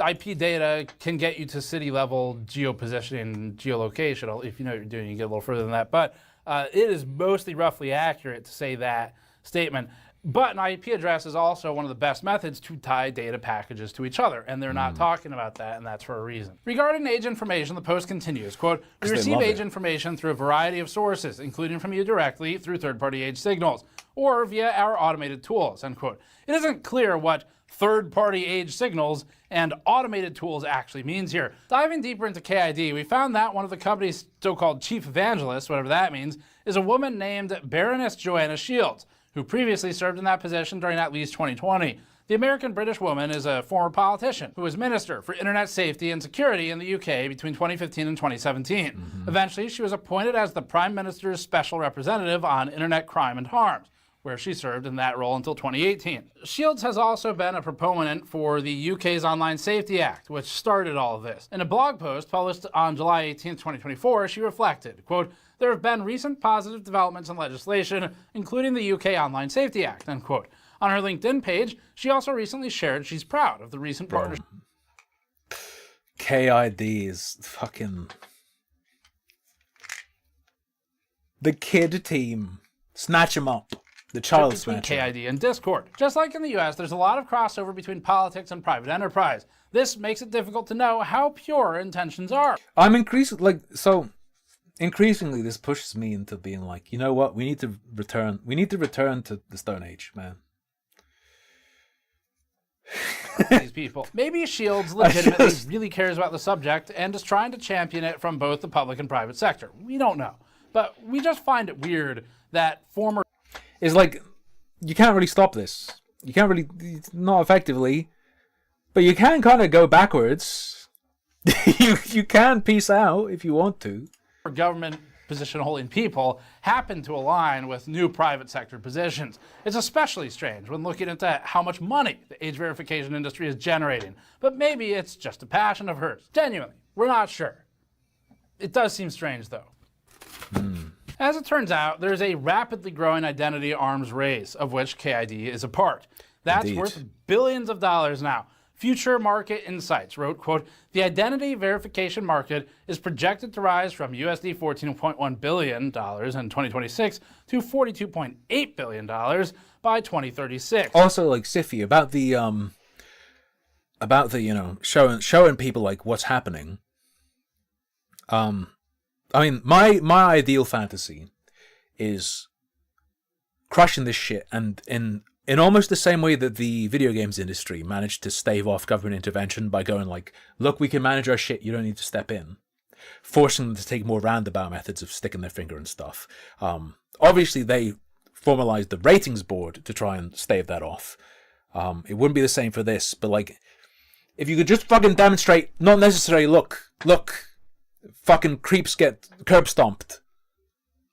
Speaker 4: IP data can get you to city level geopositioning, geolocation. If you know what you're doing, you get a little further than that. But it is mostly roughly accurate to say that statement. But an IP address is also one of the best methods to tie data packages to each other, and they're not talking about that, and that's for a reason. Regarding age information, the post continues, quote, we receive age information through a variety of sources, including from you directly through third-party age signals, or via our automated tools, end quote. It isn't clear what third-party age signals and automated tools actually means here. Diving deeper into KID, we found that one of the company's so-called chief evangelists, whatever that means, is a woman named Baroness Joanna Shields, who previously served in that position during at least 2020. The American-British woman is a former politician who was Minister for Internet Safety and Security in the UK between 2015 and 2017. Eventually, she was appointed as the Prime Minister's Special Representative on Internet Crime and Harms, where she served in that role until 2018. Shields has also been a proponent for the UK's Online Safety Act, which started all of this. In a blog post published on July 18, 2024, she reflected, quote, there have been recent positive developments in legislation, including the UK Online Safety Act, end quote. On her LinkedIn page, she also recently shared she's proud of the recent partnership.
Speaker 2: KID is fucking... The kid team. Snatch him up. The child
Speaker 4: between
Speaker 2: snatcher.
Speaker 4: KID and Discord. Just like in the US, there's a lot of crossover between politics and private enterprise. This makes it difficult to know how pure intentions are.
Speaker 2: I'm increasingly this pushes me into being like, you know what, we need to return to the Stone Age, man.
Speaker 4: These people. Maybe Shields legitimately really cares about the subject and is trying to champion it from both the public and private sector. We don't know. But we just find it weird that former...
Speaker 2: It's like, you can't really stop this. You can't really, not effectively, but you can kind of go backwards. you can peace out if you want to.
Speaker 4: Government position holding people happen to align with new private sector positions. It's especially strange when looking into how much money the age verification industry is generating. But maybe it's just a passion of hers. Genuinely, we're not sure. It does seem strange, though. As it turns out, there's a rapidly growing identity arms race, of which KID is a part. That's
Speaker 2: Indeed.
Speaker 4: worth billions of dollars now. Future Market Insights wrote, quote, the identity verification market is projected to rise from USD $14.1 billion in 2026 to $42.8 billion by 2036.
Speaker 2: Also, like Siffy, about the showing people like what's happening. I mean, my ideal fantasy is crushing this shit, and in almost the same way that the video games industry managed to stave off government intervention by going like, look, we can manage our shit, you don't need to step in. Forcing them to take more roundabout methods of sticking their finger and stuff. Obviously, they formalized the ratings board to try and stave that off. It wouldn't be the same for this, but like, if you could just fucking demonstrate, not necessarily, look, fucking creeps get curb stomped.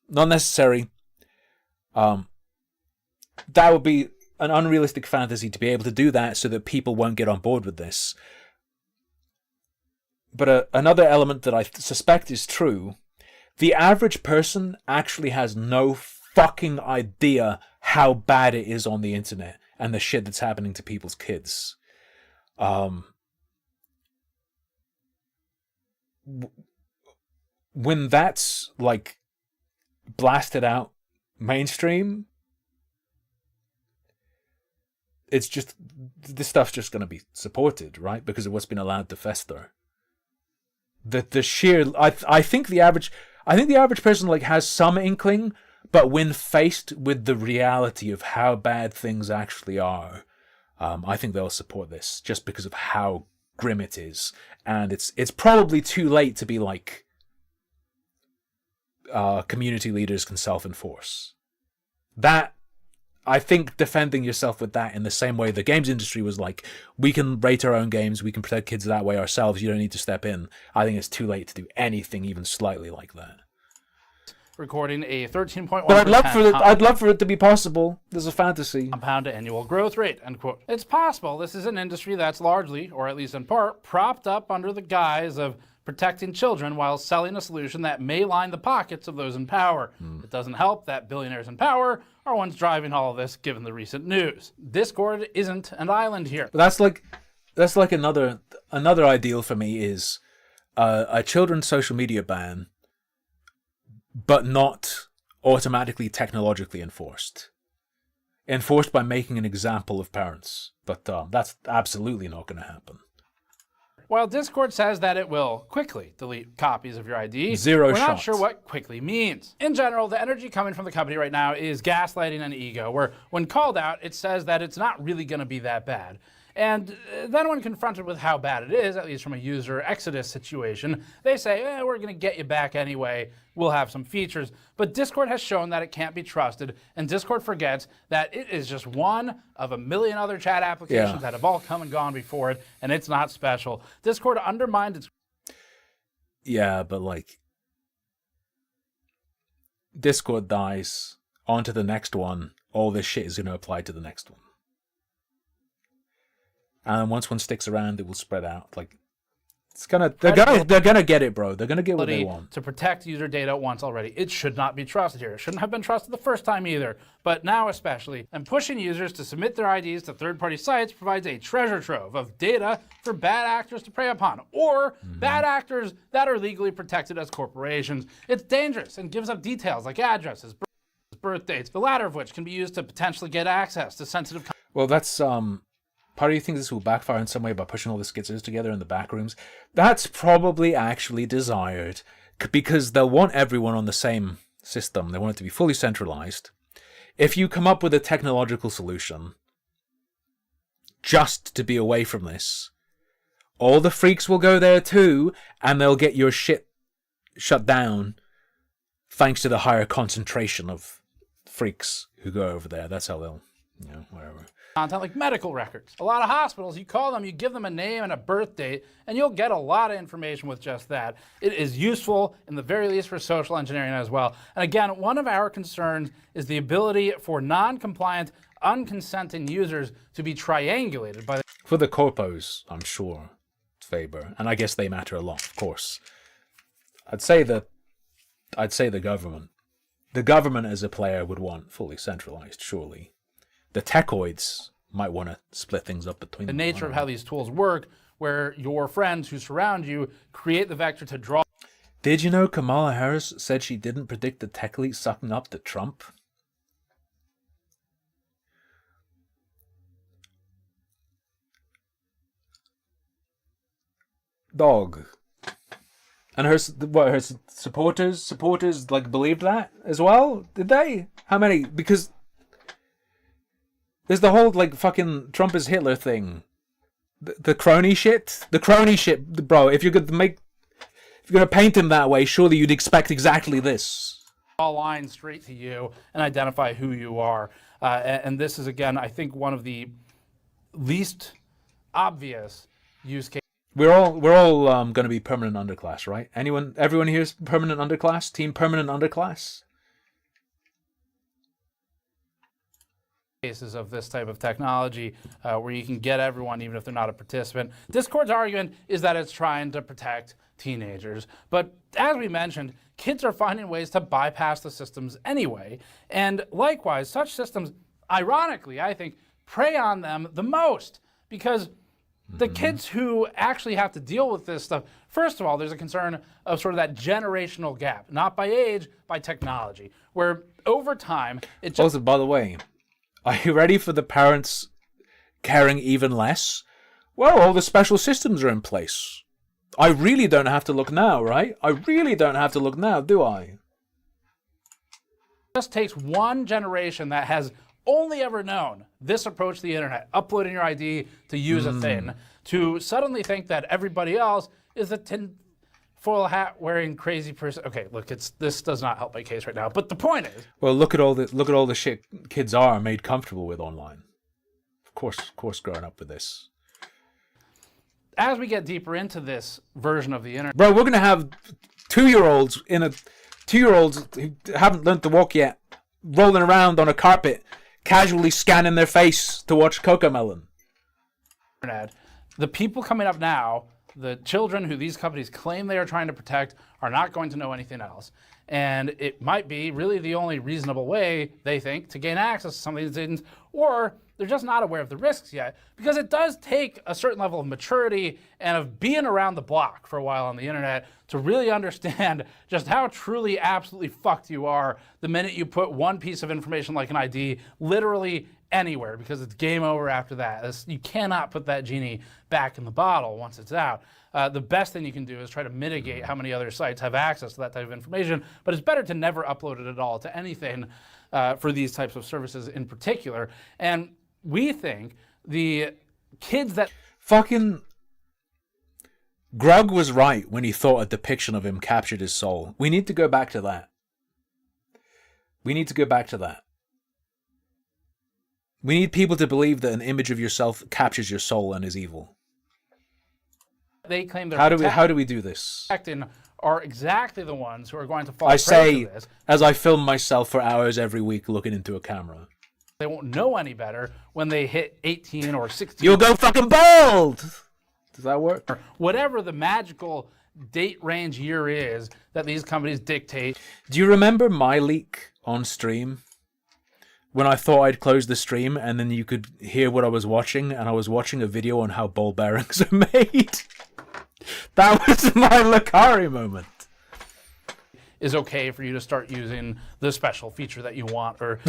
Speaker 2: Not necessary. That would be an unrealistic fantasy to be able to do that so that people won't get on board with this. But another element that I suspect is true, the average person actually has no fucking idea how bad it is on the internet and the shit that's happening to people's kids. When that's like blasted out mainstream, it's just, this stuff's just going to be supported, right? Because of what's been allowed to fester. The sheer, I think the average person like has some inkling, but when faced with the reality of how bad things actually are, I think they'll support this just because of how grim it is. And it's probably too late to be like, community leaders can self-enforce. That, I think defending yourself with that in the same way the games industry was like, we can rate our own games, we can protect kids that way ourselves, you don't need to step in. I think it's too late to do anything even slightly like that.
Speaker 4: Recording a 13.1%.
Speaker 2: But I'd love for it to be possible. There's a fantasy.
Speaker 4: Compound annual growth rate, end quote. It's possible this is an industry that's largely, or at least in part, propped up under the guise of protecting children while selling a solution that may line the pockets of those in power. It doesn't help that billionaires in power are ones driving all of this, given the recent news. Discord isn't an island here.
Speaker 2: But that's like another ideal for me is a children's social media ban, but not automatically technologically enforced. Enforced by making an example of parents. But that's absolutely not going to happen.
Speaker 4: While Discord says that it will quickly delete copies of your ID,
Speaker 2: Zero
Speaker 4: we're not
Speaker 2: shot.
Speaker 4: sure what quickly means. In general, the energy coming from the company right now is gaslighting and ego, where when called out, it says that it's not really going to be that bad. And then when confronted with how bad it is, at least from a user exodus situation, they say, we're going to get you back anyway, we'll have some features. But Discord has shown that it can't be trusted, and Discord forgets that it is just one of a million other chat applications that have all come and gone before it, and it's not special. Discord undermined its...
Speaker 2: Yeah, but like, Discord dies, on to the next one, all this shit is going to apply to the next one. And once one sticks around, it will spread out. Like, they're gonna get it, bro. They're gonna get what they want.
Speaker 4: To protect user data once already. It should not be trusted here. It shouldn't have been trusted the first time either, but now especially. And pushing users to submit their IDs to third-party sites provides a treasure trove of data for bad actors to prey upon, or bad actors that are legally protected as corporations. It's dangerous and gives up details like addresses, birth dates, the latter of which can be used to potentially get access to sensitive
Speaker 2: Well, that's part of you think this will backfire in some way by pushing all the skizzers together in the back rooms? That's probably actually desired because they'll want everyone on the same system. They want it to be fully centralized. If you come up with a technological solution just to be away from this, all the freaks will go there too, and they'll get your shit shut down thanks to the higher concentration of freaks who go over there. That's how they'll, whatever.
Speaker 4: content like medical records. A lot of hospitals, you call them, you give them a name and a birth date, and you'll get a lot of information with just that. It is useful, in the very least, for social engineering as well. And again, one of our concerns is the ability for non-compliant, unconsenting users to be triangulated by the...
Speaker 2: For the corpos, I'm sure, Faber, and I guess they matter a lot, of course. I'd say the government. The government as a player would want fully centralized, surely. The techoids might want to split things up between them.
Speaker 4: The nature of how these tools work, where your friends who surround you create the vector to draw...
Speaker 2: Did you know Kamala Harris said she didn't predict the tech elite sucking up to Trump? Dog. And her supporters like believed that as well? Did they? How many? Because there's the whole like fucking Trump is Hitler thing. The crony shit. The crony shit, bro. If you're gonna paint him that way, surely you'd expect exactly this.
Speaker 4: Draw lines straight to you and identify who you are. And this is again, I think, one of the least obvious use cases.
Speaker 2: We're all going to be permanent underclass, right? Everyone here's permanent underclass? Team permanent underclass?
Speaker 4: Cases of this type of technology where you can get everyone even if they're not a participant. Discord's argument is that it's trying to protect teenagers. But as we mentioned, kids are finding ways to bypass the systems anyway. And likewise, such systems, ironically, I think, prey on them the most because the kids who actually have to deal with this stuff, first of all, there's a concern of sort of that generational gap, not by age, by technology, where over time, it just...
Speaker 2: Also, by the way, are you ready for the parents caring even less? Well, all the special systems are in place. I really don't have to look now, right? I really don't have to look now, do I?
Speaker 4: It just takes one generation that has only ever known this approach to the internet, uploading your ID to use a thing, to suddenly think that everybody else is a tinfoil hat wearing crazy person. Okay, look, this does not help my case right now, but the point is,
Speaker 2: well, look at all the shit kids are made comfortable with online. Of course, growing up with this.
Speaker 4: As we get deeper into this version of the internet,
Speaker 2: bro, we're gonna have 2-year-olds who haven't learned to walk yet, rolling around on a carpet, casually scanning their face to watch Cocomelon.
Speaker 4: The people coming up now, the children who these companies claim they are trying to protect, are not going to know anything else. And it might be really the only reasonable way, they think, to gain access to some of these things, or they're just not aware of the risks yet, because it does take a certain level of maturity and of being around the block for a while on the internet to really understand just how truly absolutely fucked you are the minute you put one piece of information like an ID literally anywhere, because it's game over after that. You cannot put that genie back in the bottle once it's out. The best thing you can do is try to mitigate how many other sites have access to that type of information, but it's better to never upload it at all to anything for these types of services in particular. And we think the kids that...
Speaker 2: Fucking... Grug was right when he thought a depiction of him captured his soul. We need to go back to that. We need to go back to that. We need people to believe that an image of yourself captures your soul and is evil.
Speaker 4: They claim they're
Speaker 2: how do we do this?
Speaker 4: Are exactly the ones who are going to fall
Speaker 2: I
Speaker 4: prey
Speaker 2: say,
Speaker 4: to this.
Speaker 2: as I film myself for hours every week looking into a camera.
Speaker 4: They won't know any better when they hit 18 or 16.
Speaker 2: You'll go fucking bald! Does that work?
Speaker 4: Whatever the magical date range year is that these companies dictate.
Speaker 2: Do you remember my leak on stream? When I thought I'd close the stream and then you could hear what I was watching, and I was watching a video on how ball bearings are made. That was my Lakari moment.
Speaker 4: is okay for you to start using the special feature that you want, or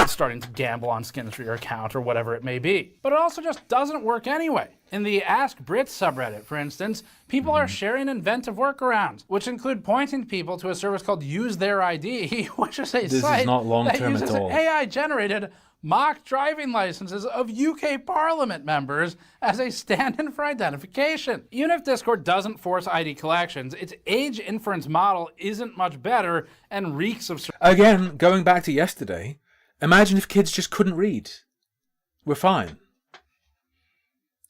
Speaker 4: starting to gamble on skins for your account, or whatever it may be. But it also just doesn't work anyway. In the Ask Brits subreddit, for instance, people are sharing inventive workarounds, which include pointing people to a service called Use Their ID, which is a
Speaker 2: This
Speaker 4: site
Speaker 2: is not long
Speaker 4: that
Speaker 2: term
Speaker 4: uses
Speaker 2: at all.
Speaker 4: AI-generated mock driving licenses of UK Parliament members as a stand-in for identification. Even if Discord doesn't force ID collections, its age inference model isn't much better and reeks of
Speaker 2: Again, going back to yesterday, imagine if kids just couldn't read. We're fine.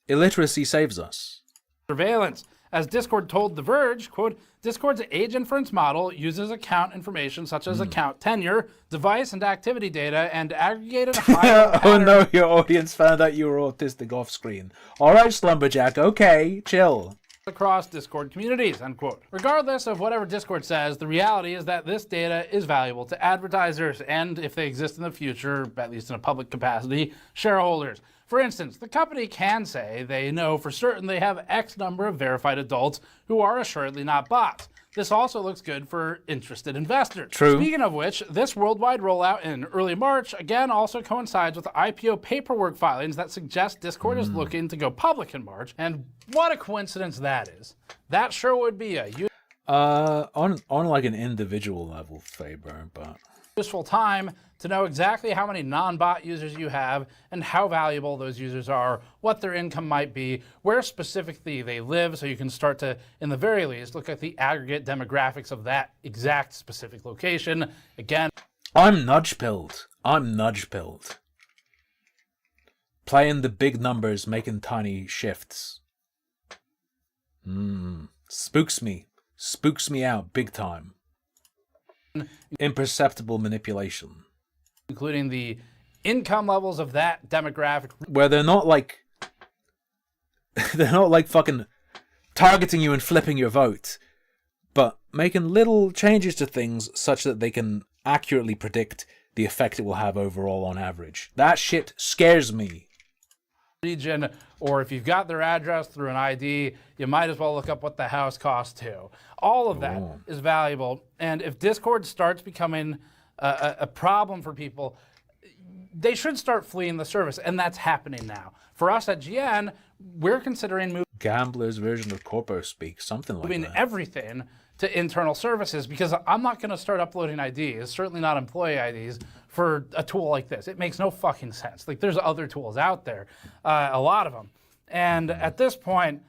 Speaker 2: Illiteracy saves us.
Speaker 4: surveillance. As Discord told The Verge, quote, Discord's age inference model uses account information such as account tenure, device and activity data, and aggregated high
Speaker 2: Oh no, your audience found out you were autistic off screen. Alright, Slumberjack, okay, chill.
Speaker 4: across Discord communities, unquote. Regardless of whatever Discord says, the reality is that this data is valuable to advertisers and, if they exist in the future, at least in a public capacity, shareholders. For instance, the company can say they know for certain they have X number of verified adults who are assuredly not bots. This also looks good for interested investors.
Speaker 2: True.
Speaker 4: Speaking of which, this worldwide rollout in early March again also coincides with IPO paperwork filings that suggest Discord is looking to go public in March. And what a coincidence that is. That sure would be a
Speaker 2: On like an individual level, Faber, but
Speaker 4: useful time to know exactly how many non-bot users you have and how valuable those users are, what their income might be, where specifically they live, so you can start to, in the very least, look at the aggregate demographics of that exact specific location. Again,
Speaker 2: I'm nudge-pilled. I'm nudge-pilled. Playing the big numbers, making tiny shifts. Spooks me. Spooks me out big time. Imperceptible manipulation.
Speaker 4: including the income levels of that demographic,
Speaker 2: Where they're not like fucking targeting you and flipping your vote, but making little changes to things such that they can accurately predict the effect it will have overall on average. That shit scares me.
Speaker 4: region, or if you've got their address through an ID, you might as well look up what the house costs too. All of that is valuable, and if Discord starts becoming a problem for people, they should start fleeing the service, and that's happening now. For us at GN, we're considering
Speaker 2: Gambler's version of corpo speak, something like
Speaker 4: moving
Speaker 2: that.
Speaker 4: everything to internal services, because I'm not going to start uploading IDs, certainly not employee IDs, for a tool like this. It makes no fucking sense. Like, there's other tools out there, a lot of them. And at this point,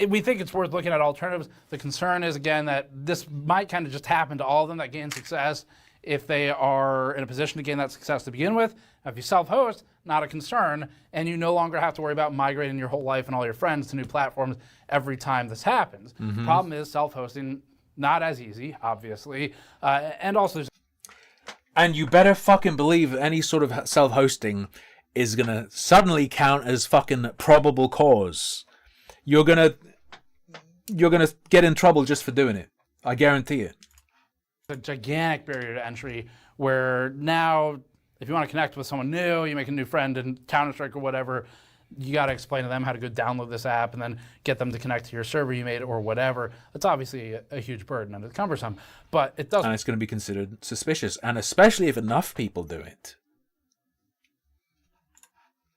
Speaker 4: we think it's worth looking at alternatives. The concern is, again, that this might kind of just happen to all of them that gain success if they are in a position to gain that success to begin with. If you self-host, not a concern, and you no longer have to worry about migrating your whole life and all your friends to new platforms every time this happens. The problem is self-hosting, not as easy, obviously, and also there's
Speaker 2: And you better fucking believe any sort of self-hosting is gonna suddenly count as fucking probable cause. You're gonna get in trouble just for doing it. I guarantee it.
Speaker 4: a gigantic barrier to entry where now, if you want to connect with someone new, you make a new friend in Counter-Strike or whatever, you got to explain to them how to go download this app and then get them to connect to your server you made or whatever. It's obviously a huge burden and it's cumbersome, but it does
Speaker 2: And it's going to be considered suspicious, and especially if enough people do it.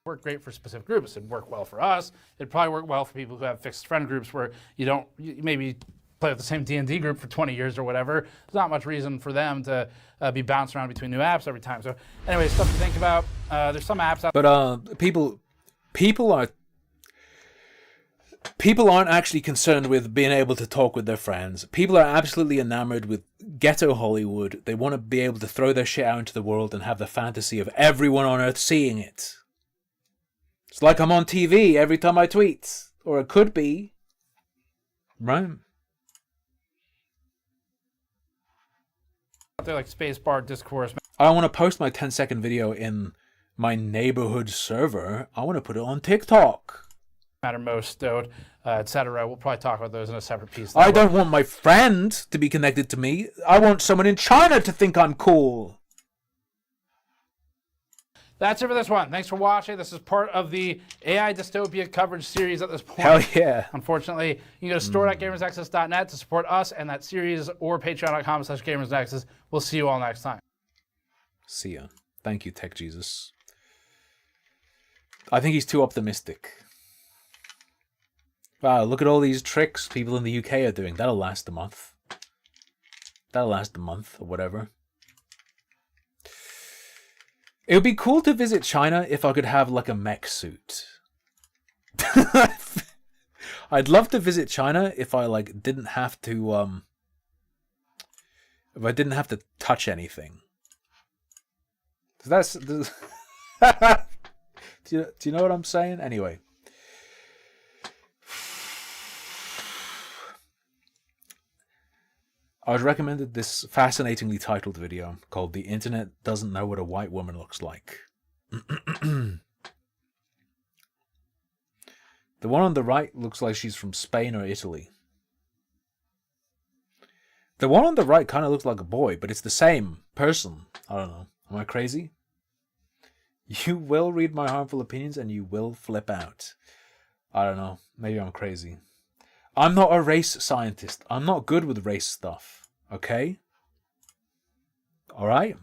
Speaker 4: work great for specific groups. It'd work well for us. It'd probably work well for people who have fixed friend groups where you maybe play with the same D&D group for 20 years or whatever. There's not much reason for them to be bouncing around between new apps every time. So anyway, stuff to think about. There's some apps out
Speaker 2: But people aren't actually concerned with being able to talk with their friends. People are absolutely enamored with ghetto Hollywood. They want to be able to throw their shit out into the world and have the fantasy of everyone on Earth seeing it. It's like I'm on TV every time I tweet. Or it could be. Right?
Speaker 4: there like Spacebar, Discourse,
Speaker 2: I don't want to post my 10-second video in my neighborhood server. I want to put it on TikTok.
Speaker 4: Mattermost, Stowed, etc. We'll probably talk about those in a separate piece.
Speaker 2: I don't want my friend to be connected to me. I want someone in China to think I'm cool.
Speaker 4: That's it for this one. Thanks for watching. This is part of the AI dystopia coverage series at this point.
Speaker 2: Hell yeah.
Speaker 4: Unfortunately, you can go to store.gamersnexus.net to support us and that series, or patreon.com/gamersnexus. We'll see you all next time.
Speaker 2: See ya. Thank you, Tech Jesus. I think he's too optimistic. Wow, look at all these tricks people in the UK are doing. That'll last a month. That'll last a month or whatever. It would be cool to visit China if I could have like a mech suit. I'd love to visit China if I like didn't have to if I didn't have to touch anything. That's do you know what I'm saying? Anyway. I was recommended this fascinatingly titled video called "The Internet Doesn't Know What a White Woman Looks Like." The one on the right looks like she's from Spain or Italy. The one on the right kind of looks like a boy, but it's the same person. I don't know. Am I crazy? You will read my harmful opinions and you will flip out. I don't know. Maybe I'm crazy. I'm not a race scientist. I'm not good with race stuff. Okay? Alright?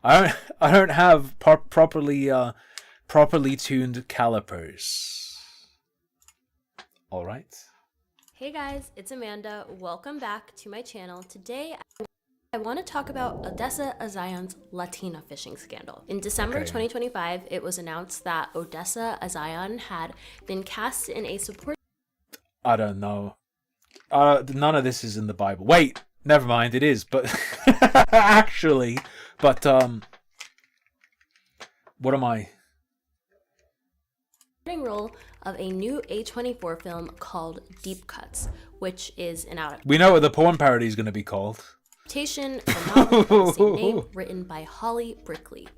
Speaker 2: I don't have properly tuned calipers. Alright?
Speaker 10: Hey guys, it's Amanda. Welcome back to my channel. Today I want to talk about Odessa Azayon's Latina phishing scandal. In December 2025, it was announced that Odessa Azayon had been cast in a support...
Speaker 2: I don't know. None of this is in the Bible. Wait! Never mind, it is, but... actually, but, what am I...
Speaker 10: role of a new A24 film called Deep Cuts, which is an
Speaker 2: We know what the porn parody is going to be called.
Speaker 10: adaptation of a novel by the same name, written by Holly Brickley.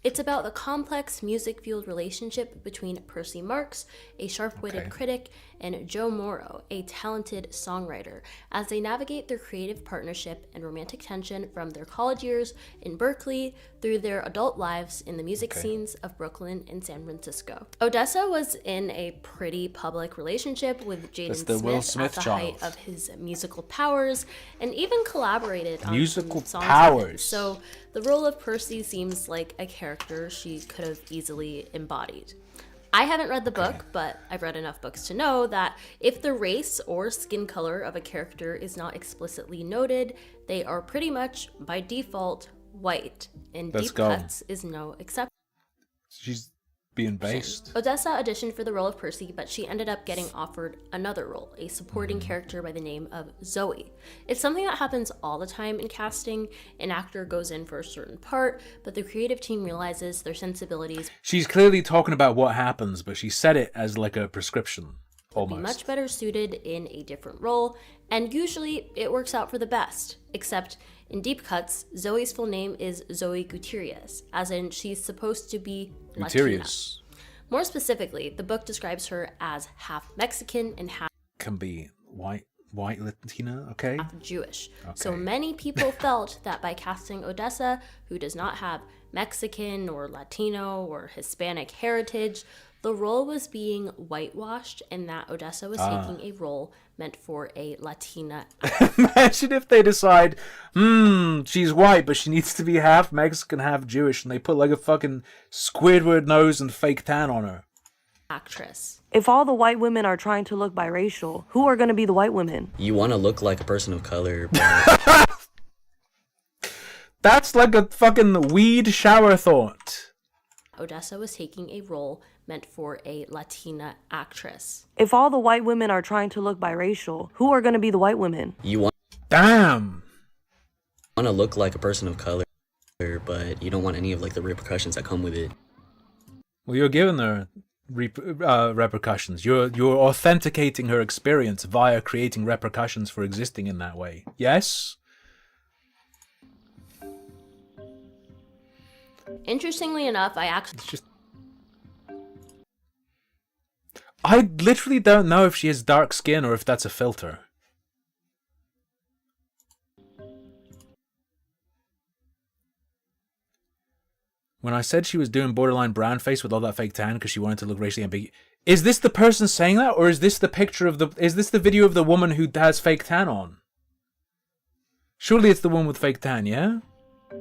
Speaker 10: It's about the complex music-fueled relationship between Percy Marks, a sharp-witted critic, and Joe Morrow, a talented songwriter, as they navigate their creative partnership and romantic tension from their college years in Berkeley through their adult lives in the music scenes of Brooklyn and San Francisco. Odessa was in a pretty public relationship with Jaden Smith at the height of his musical powers, and even collaborated on some songs with him. So the role of Percy seems like a character she could have easily embodied. I haven't read the book, but I've read enough books to know that if the race or skin color of a character is not explicitly noted, they are pretty much, by default, white, and Deep Cuts is no exception.
Speaker 2: She's being based.
Speaker 10: Odessa auditioned for the role of Percy, but she ended up getting offered another role, a supporting character by the name of Zoe. It's something that happens all the time in casting. An actor goes in for a certain part, but the creative team realizes their sensibilities.
Speaker 2: She's clearly talking about what happens, but she said it as like a prescription, almost.
Speaker 10: Be much better suited in a different role, and usually it works out for the best, except in Deep Cuts, Zoe's full name is Zoe Gutierrez, as in she's supposed to be Latina. More specifically, the book describes her as half Mexican and half
Speaker 2: can be white Latina, okay?
Speaker 10: Half Jewish. So many people felt that by casting Odessa, who does not have Mexican or Latino or Hispanic heritage, the role was being whitewashed and that Odessa was taking a role meant for a Latina.
Speaker 2: Imagine if they decide, she's white, but she needs to be half Mexican, half Jewish, and they put like a fucking Squidward nose and fake tan on her.
Speaker 10: Actress.
Speaker 11: If all the white women are trying to look biracial, who are going to be the white women?
Speaker 12: You want to look like a person of color, but...
Speaker 2: That's like a fucking weed shower thought.
Speaker 10: Odessa was taking a role meant for a Latina actress.
Speaker 11: If all the white women are trying to look biracial, who are going to be the white women?
Speaker 12: You want to look like a person of color, but you don't want any of like the repercussions that come with it.
Speaker 2: Well, you're giving her repercussions. You're authenticating her experience via creating repercussions for existing in that way. Yes?
Speaker 10: Interestingly enough,
Speaker 2: I literally don't know if she has dark skin or if that's a filter. When I said she was doing borderline brown face with all that fake tan because she wanted to look racially ambiguous, is this the person saying that, or is this the picture of the? Is this the video of the woman who has fake tan on? Surely it's the one with fake tan, yeah?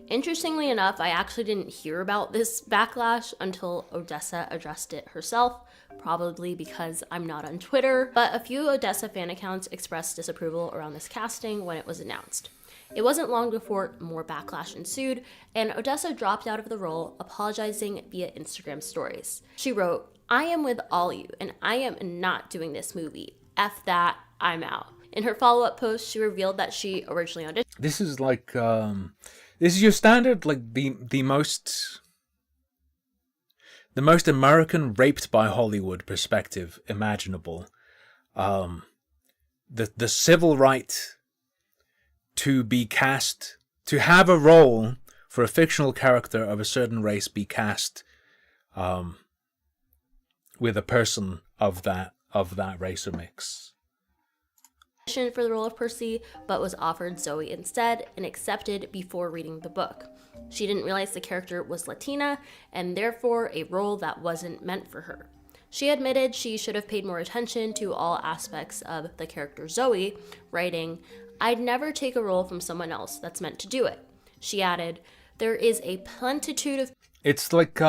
Speaker 10: Interestingly enough, I actually didn't hear about this backlash until Odessa addressed it herself, probably because I'm not on Twitter, but a few Odessa fan accounts expressed disapproval around this casting when it was announced. It wasn't long before more backlash ensued, and Odessa dropped out of the role, apologizing via Instagram stories. She wrote, "I am with all you, and I am not doing this movie. F that, I'm out." In her follow-up post, she revealed that she originally auditioned.
Speaker 2: This is like, this is your standard, like the most American raped by Hollywood perspective imaginable. The civil right to be cast, to have a role for a fictional character of a certain race be cast with a person of that race or mix.
Speaker 10: For the role of Percy, but was offered Zoe instead and accepted before reading the book. She didn't realize the character was Latina and therefore a role that wasn't meant for her. She admitted she should have paid more attention to all aspects of the character Zoe, writing, "I'd never take a role from someone else that's meant to do it." She added, "There is a plentitude of..."
Speaker 2: It's like,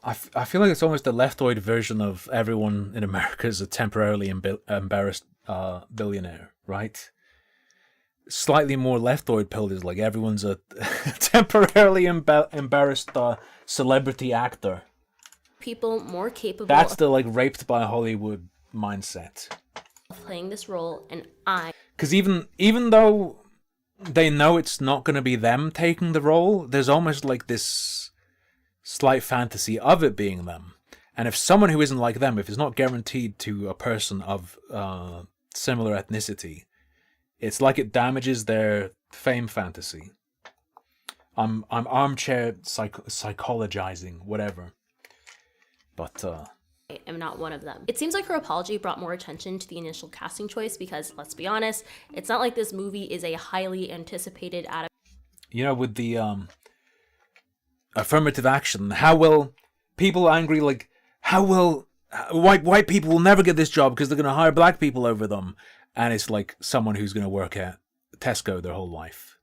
Speaker 2: I feel like it's almost the leftoid version of everyone in America is a temporarily embarrassed billionaire, right? Slightly more leftoid pilled is like everyone's a temporarily embarrassed celebrity actor.
Speaker 10: People more capable.
Speaker 2: That's the like raped by Hollywood mindset.
Speaker 10: Playing this role, and
Speaker 2: because even though they know it's not going to be them taking the role, there's almost like this slight fantasy of it being them. And if someone who isn't like them, if it's not guaranteed to a person of similar ethnicity, it's like it damages their fame fantasy. I'm armchair psychologizing, whatever. But
Speaker 10: I am not one of them. It seems like her apology brought more attention to the initial casting choice because, let's be honest, it's not like this movie is a highly anticipated adaptation.
Speaker 2: You know, with the affirmative action, how will people angry, like, how will white people will never get this job because they're going to hire black people over them, and it's like someone who's going to work at Tesco their whole life.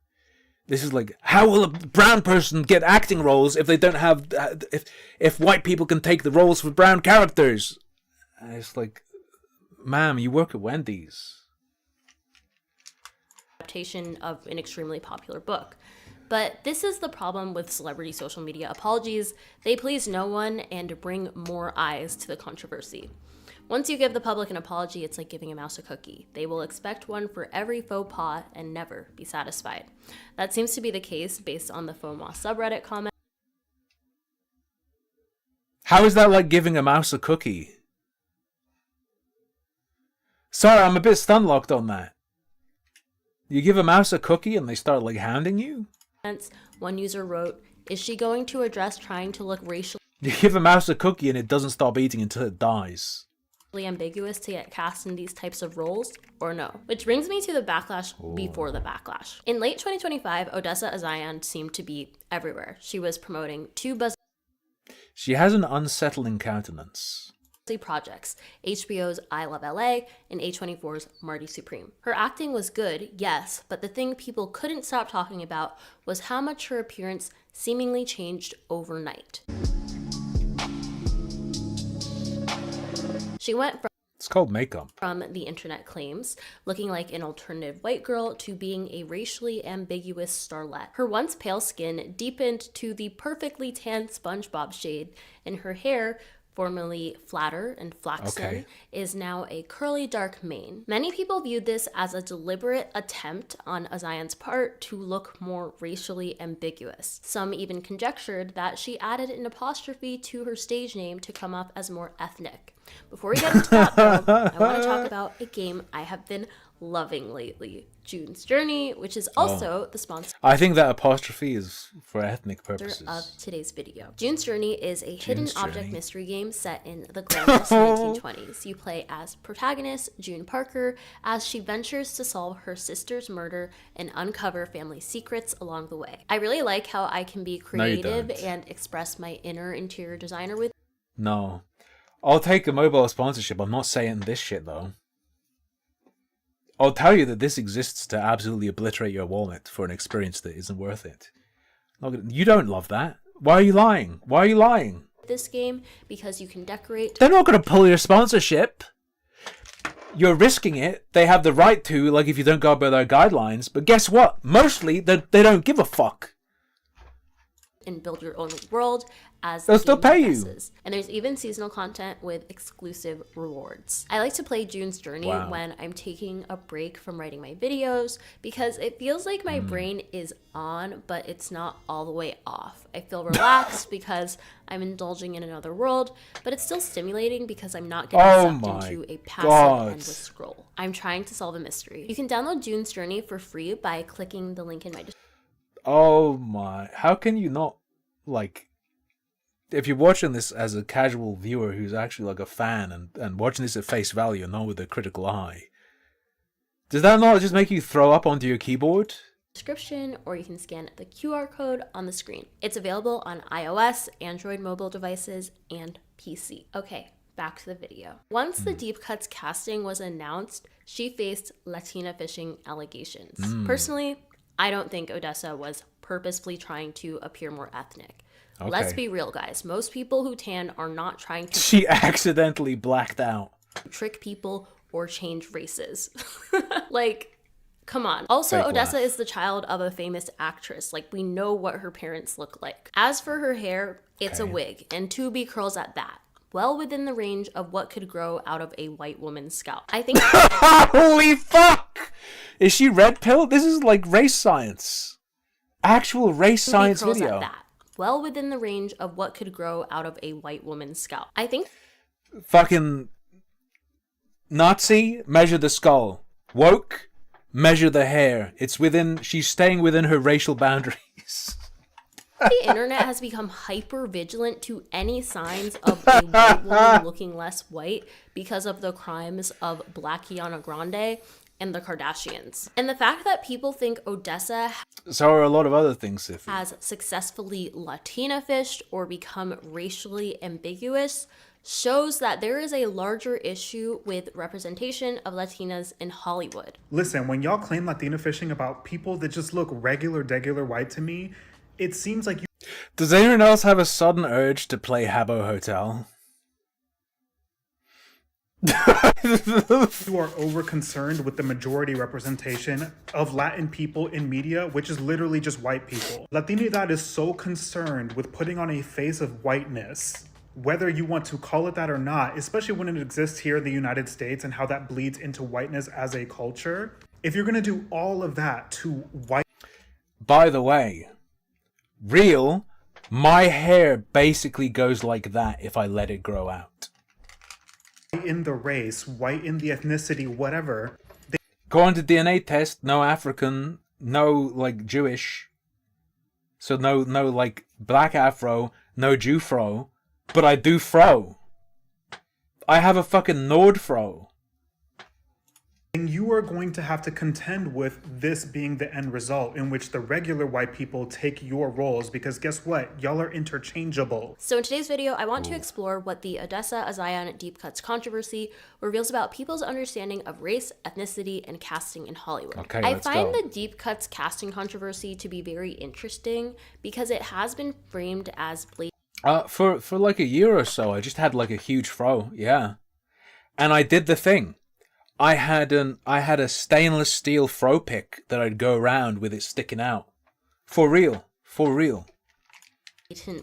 Speaker 2: This is like, how will a brown person get acting roles if they don't have, if white people can take the roles for brown characters? And it's like, ma'am, you work at Wendy's.
Speaker 10: Adaptation of an extremely popular book. But this is the problem with celebrity social media apologies. They please no one and bring more eyes to the controversy. Once you give the public an apology, it's like giving a mouse a cookie. They will expect one for every faux pas and never be satisfied. That seems to be the case based on the FOMO subreddit comment.
Speaker 2: How is that like giving a mouse a cookie? Sorry, I'm a bit stun-locked on that. You give a mouse a cookie and they start like hounding you?
Speaker 10: One user wrote, "Is she going to address trying to look racially..."
Speaker 2: You give a mouse a cookie and it doesn't stop eating until it dies.
Speaker 10: Ambiguous to get cast in these types of roles, or no? Which brings me to the backlash before the backlash. In late 2025, Odessa A'zion seemed to be everywhere. She was promoting two
Speaker 2: She has an unsettling countenance.
Speaker 10: projects, HBO's I Love LA and A24's Marty Supreme. Her acting was good, yes, but the thing people couldn't stop talking about was how much her appearance seemingly changed overnight. She went from
Speaker 2: It's called makeup.
Speaker 10: From the internet claims, looking like an alternative white girl to being a racially ambiguous starlet. Her once pale skin deepened to the perfectly tan SpongeBob shade, and her hair, formerly flatter and flaxen, is now a curly dark mane. Many people viewed this as a deliberate attempt on A'zion's part to look more racially ambiguous. Some even conjectured that she added an apostrophe to her stage name to come off as more ethnic. Before we get into that, though, I want to talk about a game I have been loving lately, June's Journey, which is also the sponsor
Speaker 2: I think that apostrophe is for ethnic
Speaker 10: of
Speaker 2: purposes.
Speaker 10: today's video. June's Journey is a hidden
Speaker 2: June's
Speaker 10: object
Speaker 2: Journey.
Speaker 10: mystery game set in the glamorous 1920s. You play as protagonist June Parker as she ventures to solve her sister's murder and uncover family secrets along the way. I really like how I can be
Speaker 2: No, you
Speaker 10: creative
Speaker 2: don't.
Speaker 10: and express my inner interior designer with
Speaker 2: No. I'll take a mobile sponsorship. I'm not saying this shit, though. I'll tell you that this exists to absolutely obliterate your wallet for an experience that isn't worth it. You don't love that. Why are you lying? Why are you lying?
Speaker 10: this game because you can decorate.
Speaker 2: They're not going to pull your sponsorship. You're risking it. They have the right to, like, if you don't go by their guidelines. But guess what? Mostly, they don't give a fuck.
Speaker 10: And build your own world as
Speaker 2: They'll
Speaker 10: the
Speaker 2: still
Speaker 10: game
Speaker 2: pay you.
Speaker 10: progresses. And there's even seasonal content with exclusive rewards. I like to play June's Journey
Speaker 2: Wow.
Speaker 10: when I'm taking a break from writing my videos because it feels like my brain is on, but it's not all the way off. I feel relaxed because I'm indulging in another world, but it's still stimulating because I'm not getting
Speaker 2: Oh
Speaker 10: sucked
Speaker 2: my
Speaker 10: into a passive
Speaker 2: God.
Speaker 10: endless scroll. I'm trying to solve a mystery. You can download June's Journey for free by clicking the link in my description.
Speaker 2: Oh my. How can you not, like, if you're watching this as a casual viewer who's actually like a fan and watching this at face value and not with a critical eye, does that not just make you throw up onto your keyboard?
Speaker 10: Description, or you can scan the QR code on the screen. It's available on iOS, Android mobile devices, and PC. Okay, back to the video. Once the Deep Cuts casting was announced, she faced Latina fishing allegations. Personally, I don't think Odessa was purposefully trying to appear more ethnic.
Speaker 2: Okay.
Speaker 10: Let's be real, guys. Most people who tan are not trying to
Speaker 2: She accidentally blacked out.
Speaker 10: trick people or change races. Like, come on. Also,
Speaker 2: Fake
Speaker 10: Odessa
Speaker 2: laugh.
Speaker 10: is the child of a famous actress. Like, we know what her parents look like. As for her hair, it's a
Speaker 2: Okay.
Speaker 10: wig, and 2B curls at that. Well within the range of what could grow out of a white woman's scalp. I think
Speaker 2: Holy fuck! Is she red pill? This is like race science. Actual race
Speaker 10: 2B
Speaker 2: science
Speaker 10: curls
Speaker 2: video.
Speaker 10: at that. Well within the range of what could grow out of a white woman's scalp. I think
Speaker 2: Fucking Nazi, measure the skull. Woke, measure the hair. She's staying within her racial boundaries.
Speaker 10: the internet has become hyper vigilant to any signs of a white woman looking less white because of the crimes of Blackiana Grande and the Kardashians. And the fact that people think Odessa
Speaker 2: So are a lot of other things, Sify.
Speaker 10: has successfully Latina fished or become racially ambiguous shows that there is a larger issue with representation of Latinas in Hollywood.
Speaker 13: Listen, when y'all claim Latina fishing about people that just look degular white to me, it seems like
Speaker 2: Does anyone else have a sudden urge to play Habbo Hotel?
Speaker 13: you are over concerned with the majority representation of Latin people in media, which is literally just white people. Latinidad is so concerned with putting on a face of whiteness, whether you want to call it that or not, especially when it exists here in the United States and how that bleeds into whiteness as a culture. If you're going to do all of that to white...
Speaker 2: By the way, my hair basically goes like that if I let it grow out.
Speaker 13: in the race, white in the ethnicity, whatever.
Speaker 2: Go on to DNA test, no African, no, like, Jewish. So no, like, black afro, no Jew fro. But I do fro. I have a fucking Nord fro.
Speaker 13: And you are going to have to contend with this being the end result in which the regular white people take your roles, because guess what? Y'all are interchangeable.
Speaker 10: So in today's video, I want to explore what the Odessa Azion Deep Cuts controversy reveals about people's understanding of race, ethnicity, and casting in Hollywood.
Speaker 2: Okay,
Speaker 10: I
Speaker 2: let's
Speaker 10: find
Speaker 2: go.
Speaker 10: the Deep Cuts casting controversy to be very interesting because it has been framed as blatant.
Speaker 2: For like a year or so, I just had like a huge fro, yeah. And I did the thing. I had a stainless steel fro pick that I'd go around with it sticking out. For real.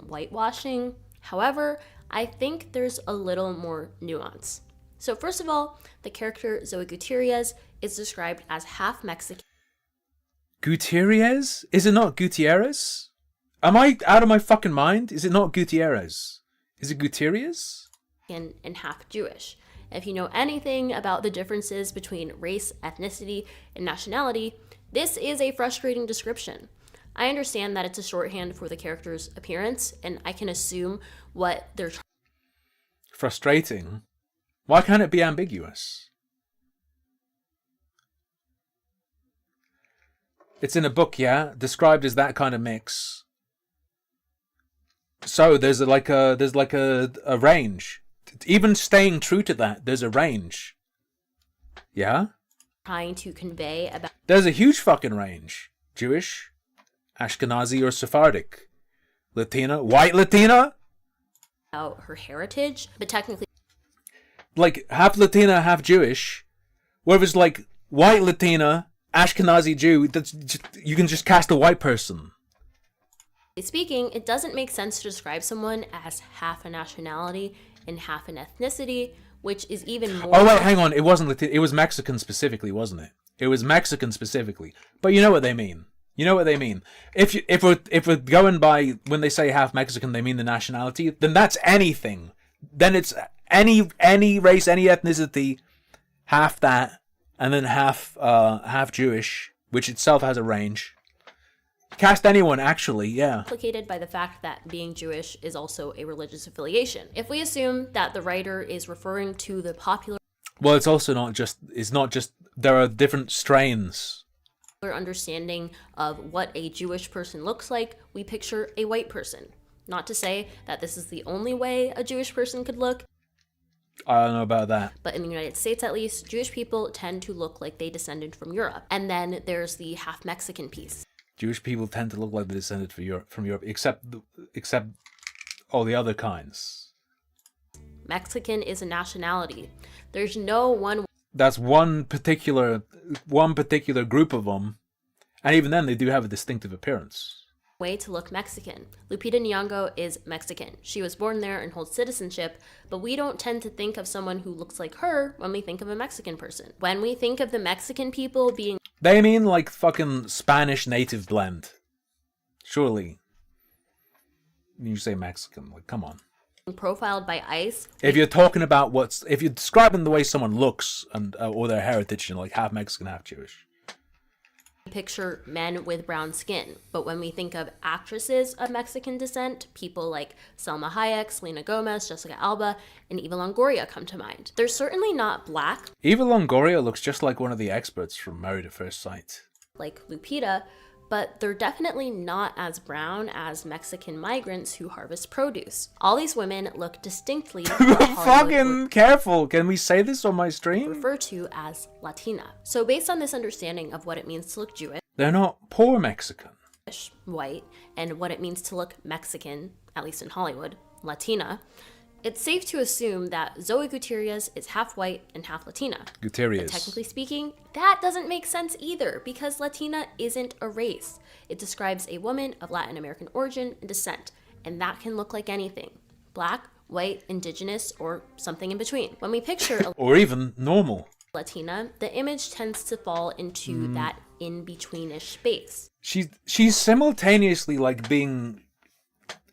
Speaker 10: Whitewashing. However, I think there's a little more nuance. So first of all, the character Zoe Gutierrez is described as half Mexican
Speaker 2: Gutierrez? Is it not Gutierrez? Am I out of my fucking mind? Is it not Gutierrez? Is it Gutierrez?
Speaker 10: and half Jewish. If you know anything about the differences between race, ethnicity, and nationality, this is a frustrating description. I understand that it's a shorthand for the character's appearance, and I can assume what they're
Speaker 2: Frustrating? Why can't it be ambiguous? It's in a book, yeah, described as that kind of mix. So there's like a range. Even staying true to that, there's a range. Yeah?
Speaker 10: trying to convey about
Speaker 2: There's a huge fucking range. Jewish, Ashkenazi or Sephardic, Latina, white Latina,
Speaker 10: her heritage, but technically
Speaker 2: like half Latina, half Jewish. Where it's like white Latina, Ashkenazi Jew, that's just, you can just cast a white person.
Speaker 10: speaking, it doesn't make sense to describe someone as half a nationality and half an ethnicity, which is even more.
Speaker 2: Oh wait, hang on. It wasn't Latin. It was Mexican specifically, wasn't it? It was Mexican specifically. But you know what they mean. You know what they mean. If we're going by when they say half Mexican, they mean the nationality. Then that's anything. Then it's any race, any ethnicity, half that, and then half Jewish, which itself has a range. Cast anyone, actually, yeah.
Speaker 10: Complicated by the fact that being Jewish is also a religious affiliation. If we assume that the writer is referring to the popular
Speaker 2: Well, it's also not just. It's not just. There are different strains.
Speaker 10: understanding of what a Jewish person looks like, we picture a white person. Not to say that this is the only way a Jewish person could look,
Speaker 2: I don't know about that.
Speaker 10: but in the United States at least, Jewish people tend to look like they descended from Europe. And then there's the half Mexican piece.
Speaker 2: Jewish people tend to look like they descended from Europe, except all the other kinds.
Speaker 10: Mexican is a nationality. There's no one
Speaker 2: That's one particular group of them, and even then they do have a distinctive appearance.
Speaker 10: way to look Mexican. Lupita Nyong'o is Mexican. She was born there and holds citizenship, but we don't tend to think of someone who looks like her when we think of a Mexican person. When we think of the Mexican people being
Speaker 2: They mean like fucking Spanish native blend. Surely. You say Mexican, like come on.
Speaker 10: profiled by ICE,
Speaker 2: If you're talking about if you're describing the way someone looks and or their heritage, like half Mexican, half Jewish.
Speaker 10: we picture men with brown skin. But when we think of actresses of Mexican descent, people like Selma Hayek, Selena Gomez, Jessica Alba, and Eva Longoria come to mind. They're certainly not black,
Speaker 2: Eva Longoria looks just like one of the experts from Married at First Sight.
Speaker 10: like Lupita, but they're definitely not as brown as Mexican migrants who harvest produce. All these women look distinctly what Hollywood
Speaker 2: Fucking careful. Can we say this on my stream?
Speaker 10: refer to as Latina. So based on this understanding of what it means to look Jewish,
Speaker 2: They're not poor Mexican.
Speaker 10: white, and what it means to look Mexican, at least in Hollywood, Latina, it's safe to assume that Zoe Gutierrez is half white and half Latina.
Speaker 2: Gutierrez.
Speaker 10: But technically speaking, that doesn't make sense either, because Latina isn't a race. It describes a woman of Latin American origin and descent, and that can look like anything. Black, white, indigenous, or something in between. When we picture a
Speaker 2: Or even normal.
Speaker 10: Latina, the image tends to fall into that in-betweenish space.
Speaker 2: She's simultaneously like being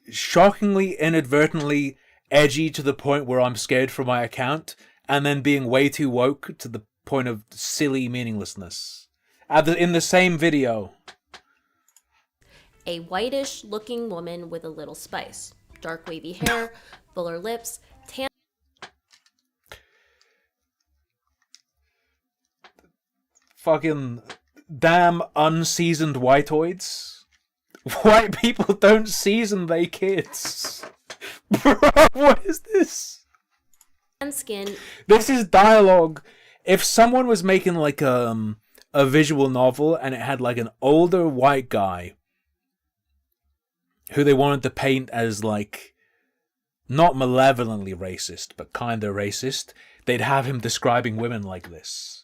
Speaker 2: shockingly, inadvertently edgy to the point where I'm scared for my account, and then being way too woke to the point of silly meaninglessness. In the same video.
Speaker 10: A whitish looking woman with a little spice. Dark wavy hair, fuller lips, tan
Speaker 2: Fucking damn unseasoned whiteoids. White people don't season their kids. Bro, what is this?
Speaker 10: skin.
Speaker 2: This is dialogue. If someone was making like a visual novel and it had like an older white guy who they wanted to paint as like not malevolently racist but kind of racist, they'd have him describing women like this.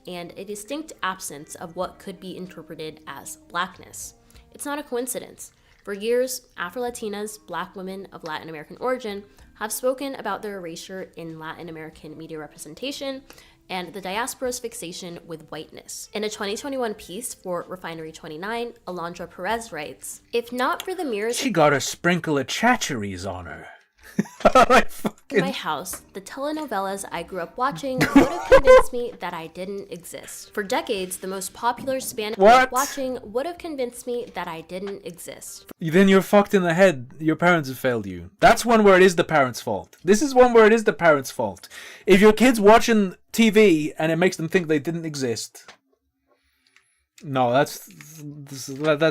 Speaker 10: And a distinct absence of what could be interpreted as blackness. It's not a coincidence. For years, Afro-Latinas, black women of Latin American origin, have spoken about their erasure in Latin American media representation and the diaspora's fixation with whiteness. In a 2021 piece for Refinery 29, Alondra Perez writes, "If not for the mirrors..."
Speaker 2: She got a sprinkle of Chacheries on her.
Speaker 10: In my house, the telenovelas I grew up watching would have convinced me that I didn't exist. For decades, the most popular Spanish watching would have convinced me that I didn't exist.
Speaker 2: Then you're fucked in the head. Your parents have failed you. That's one where it is the parents' fault. This is one where it is the parents' fault. If your kid's watching TV and it makes them think they didn't exist, no, that's